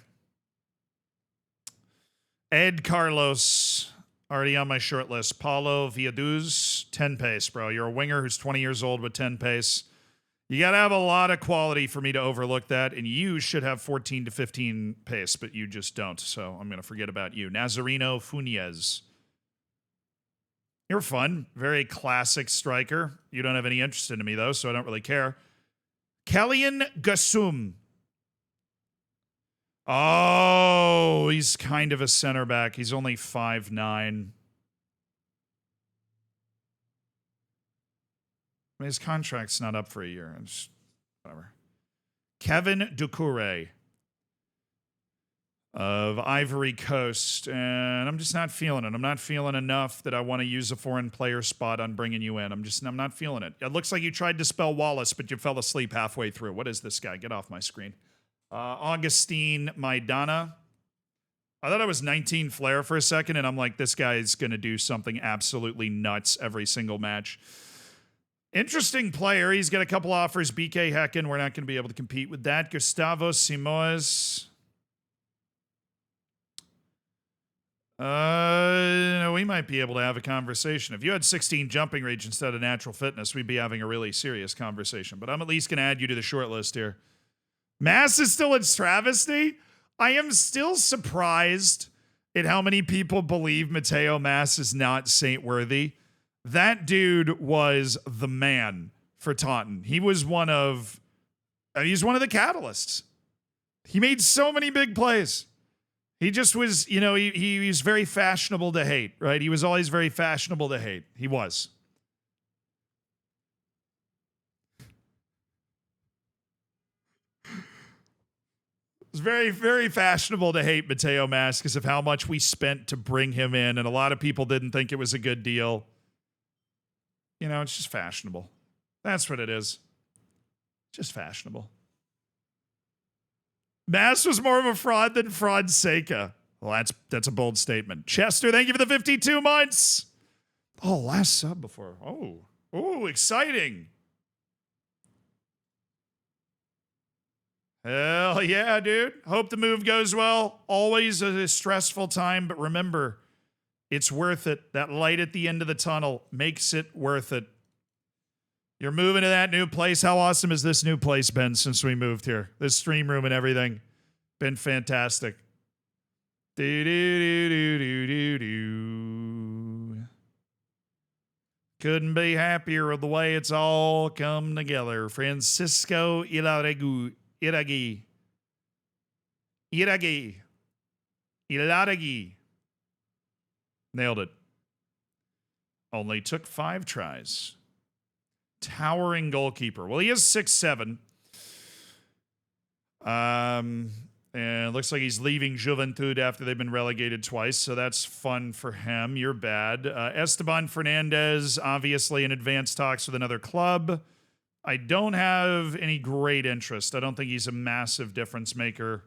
Ed Carlos... already on my short list. Paulo Villaduz, 10 pace, bro. You're a winger who's 20 years old with 10 pace. You got to have a lot of quality for me to overlook that, and you should have 14 to 15 pace, but you just don't, so I'm going to forget about you. Nazareno Funes. You're fun. Very classic striker. You don't have any interest in me, though, so I don't really care. Kellyan Gasum. Oh, he's kind of a center back. He's only 5'9". I mean, his contract's not up for a year. It's whatever. Kevin Doucouré of Ivory Coast. And I'm just not feeling it. I'm not feeling enough that I want to use a foreign player spot on bringing you in. I'm not feeling it. It looks like you tried to spell Wallace, but you fell asleep halfway through. What is this guy? Get off my screen. Augustine Maidana. I thought I was 19 Flair for a second, and I'm like, this guy's going to do something absolutely nuts every single match. Interesting player. He's got a couple offers. BK Hecken. We're not going to be able to compete with that. Gustavo Simoes. We might be able to have a conversation. If you had 16 jumping range instead of natural fitness, we'd be having a really serious conversation. But I'm at least going to add you to the short list here. Mass is still in travesty. I am still surprised at how many people believe Mateo Mass is not saint-worthy. That dude was the man for Taunton. He's one of the catalysts. He made so many big plays. He just was, you know, he was very fashionable to hate, right? He was always very fashionable to hate. He was. It's very, very fashionable to hate Mateo Mas because of how much we spent to bring him in, and a lot of people didn't think it was a good deal. You know, it's just fashionable. That's what it is. Just fashionable. Mas was more of a fraud than Fonseca. Well, that's a bold statement. Chester, thank you for the 52 months. Oh, last sub before. Oh, exciting. Hell yeah, dude. Hope the move goes well. Always a stressful time, but remember, it's worth it. That light at the end of the tunnel makes it worth it. You're moving to that new place. How awesome has this new place been since we moved here? This stream room and everything. Been fantastic. Couldn't be happier with the way it's all come together. Francisco Ilaragi. Nailed it. Only took 5 tries. Towering goalkeeper. Well, he is 6'7". And it looks like he's leaving Juventud after they've been relegated twice, so that's fun for him. You're bad. Esteban Fernandez, obviously in advanced talks with another club. I don't have any great interest. I don't think he's a massive difference maker.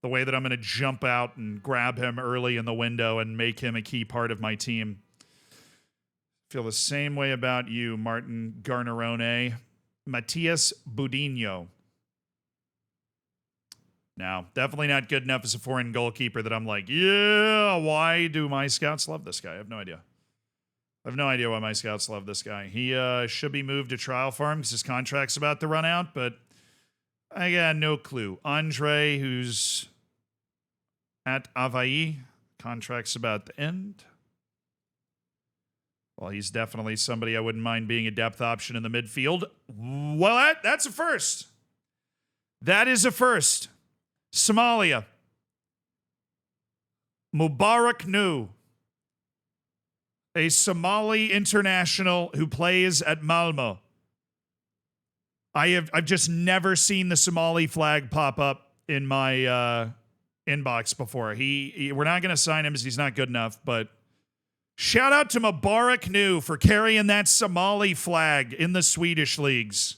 The way that I'm going to jump out and grab him early in the window and make him a key part of my team. Feel the same way about you, Martin Garnerone. Matias Budinho. Now, definitely not good enough as a foreign goalkeeper that I'm like, yeah, why do my scouts love this guy? I have no idea. I have no idea why my scouts love this guy. He should be moved to trial farm because his contract's about to run out, but I got no clue. Andre, who's at Avaí, contract's about to end. Well, he's definitely somebody I wouldn't mind being a depth option in the midfield. Well, that's a first. That is a first. Somalia. Mubarak Nu. A Somali international who plays at Malmo. I've just never seen the Somali flag pop up in my inbox before. We're not going to sign him because he's not good enough, but shout out to Mubarak Nu for carrying that Somali flag in the Swedish leagues.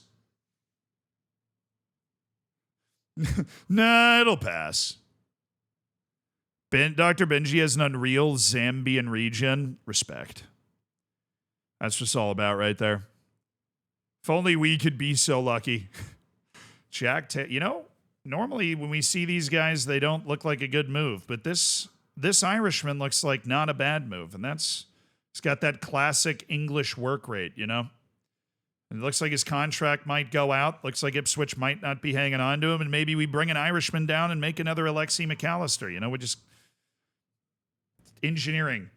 Nah, it'll pass. Dr. Benji has an unreal Zambian region. Respect. That's just all about right there. If only we could be so lucky. Normally when we see these guys, they don't look like a good move, but this Irishman looks like not a bad move, and it's got that classic English work rate, you know? And it looks like his contract might go out. Looks like Ipswich might not be hanging on to him, and maybe we bring an Irishman down and make another Alexi McAllister. You know, we're just engineering.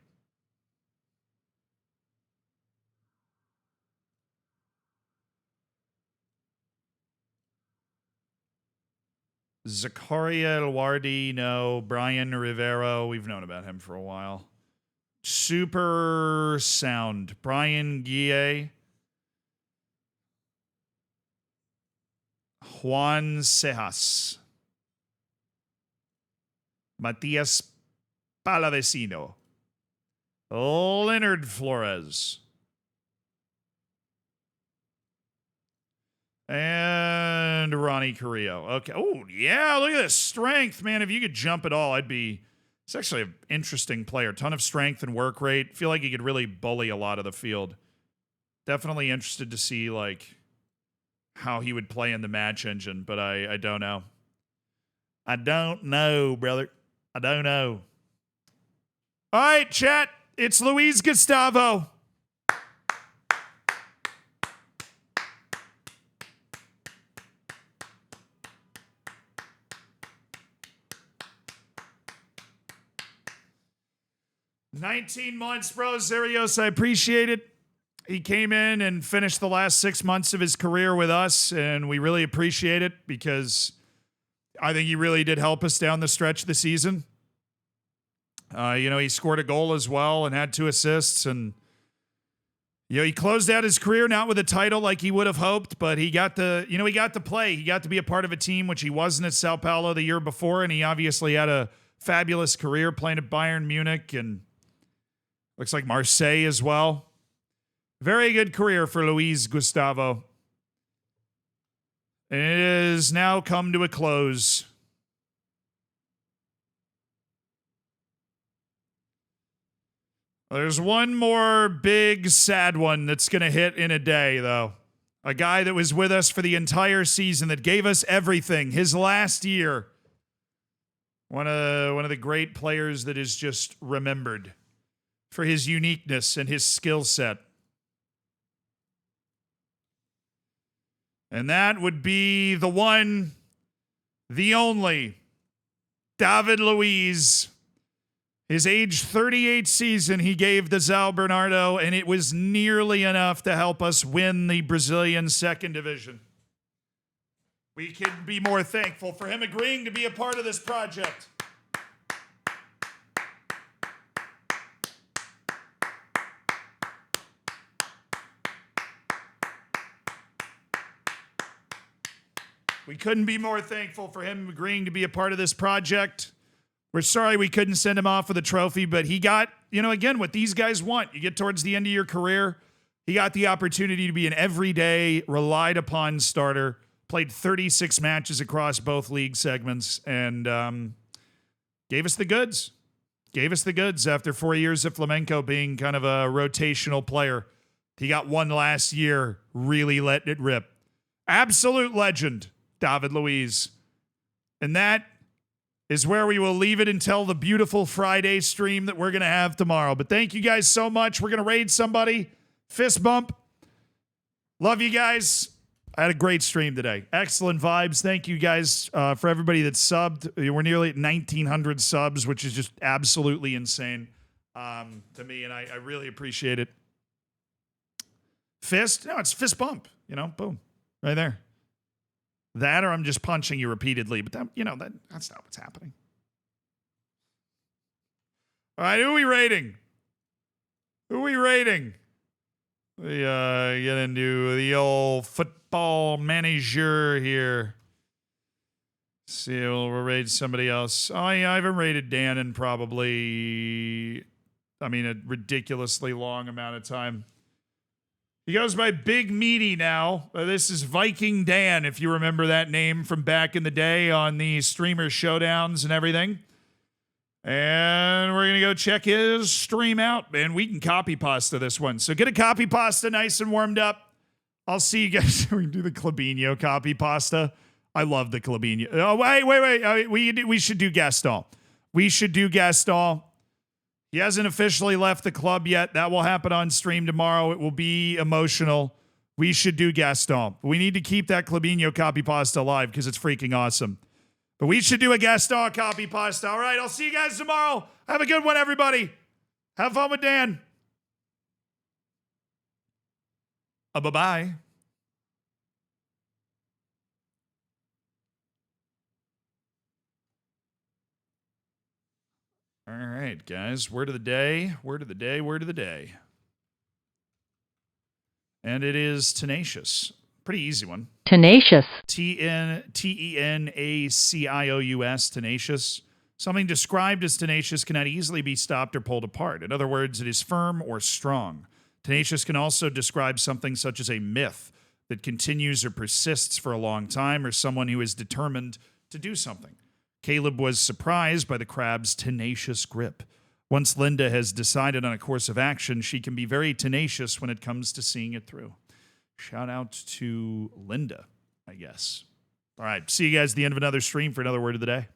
Zakaria Elwardi, no. Brian Rivero, we've known about him for a while. Super sound. Brian Guille. Juan Cejas. Matias Palavecino. Leonard Flores. And Ronnie Carrillo. Okay. Oh, yeah. Look at this strength, man. If you could jump at all, it's actually an interesting player. Ton of strength and work rate. Feel like he could really bully a lot of the field. Definitely interested to see, like, how he would play in the match engine, but I don't know. I don't know, brother. I don't know. All right, chat. It's Luis Gustavo. $19 months, bro. Zerios, I appreciate it. He came in and finished the last 6 months of his career with us, and we really appreciate it because I think he really did help us down the stretch of the season. He scored a goal as well and had 2 assists. And, he closed out his career not with a title like he would have hoped, but he got to play. He got to be a part of a team, which he wasn't at Sao Paulo the year before. And he obviously had a fabulous career playing at Bayern Munich and looks like Marseille as well. Very good career for Luis Gustavo. And it has now come to a close. There's one more big, sad one that's going to hit in a day, though. A guy that was with us for the entire season, that gave us everything. His last year. One of the great players that is just remembered for his uniqueness and his skill set. And that would be the one, the only, David Luiz. His age 38 season, he gave the São Bernardo, and it was nearly enough to help us win the Brazilian second division. We can be more thankful for him agreeing to be a part of this project. We couldn't be more thankful for him agreeing to be a part of this project. We're sorry we couldn't send him off with a trophy, but he got, again, what these guys want. You get towards the end of your career, he got the opportunity to be an everyday, relied upon starter, played 36 matches across both league segments, and gave us the goods. Gave us the goods after 4 years of Flamenco being kind of a rotational player. He got one last year, really letting it rip. Absolute legend, David Luiz. And that is where we will leave it until the beautiful Friday stream that we're going to have tomorrow. But thank you guys so much. We're going to raid somebody. Fist bump. Love you guys. I had a great stream today. Excellent vibes. Thank you guys for everybody that subbed. We're nearly at 1,900 subs, which is just absolutely insane to me, and I really appreciate it. Fist? No, it's fist bump. Boom. Right there. That, or I'm just punching you repeatedly, but that's not what's happening. All right, who are we rating? We get into the old football manager here. See, we'll raid somebody else. I haven't rated Dan in probably, a ridiculously long amount of time. He goes by Big Meaty now. This is Viking Dan, if you remember that name from back in the day on the streamer showdowns and everything. And we're going to go check his stream out, and we can copy pasta this one. So get a copy pasta nice and warmed up. I'll see you guys. We can do the Clabinho copy pasta. I love the Clabinho. Oh, wait. We should do Gaston. He hasn't officially left the club yet. That will happen on stream tomorrow. It will be emotional. We should do Gaston. We need to keep that Clabinho copy pasta alive because it's freaking awesome. But we should do a Gaston copy pasta. All right, I'll see you guys tomorrow. Have a good one, everybody. Have fun with Dan. Bye-bye. All right, guys. Word of the day. And it is tenacious. Pretty easy one. Tenacious. Tenacious. Tenacious. Something described as tenacious cannot easily be stopped or pulled apart. In other words, it is firm or strong. Tenacious can also describe something such as a myth that continues or persists for a long time, or someone who is determined to do something. Caleb was surprised by the crab's tenacious grip. Once Linda has decided on a course of action, she can be very tenacious when it comes to seeing it through. Shout out to Linda, I guess. All right, see you guys at the end of another stream for another word of the day.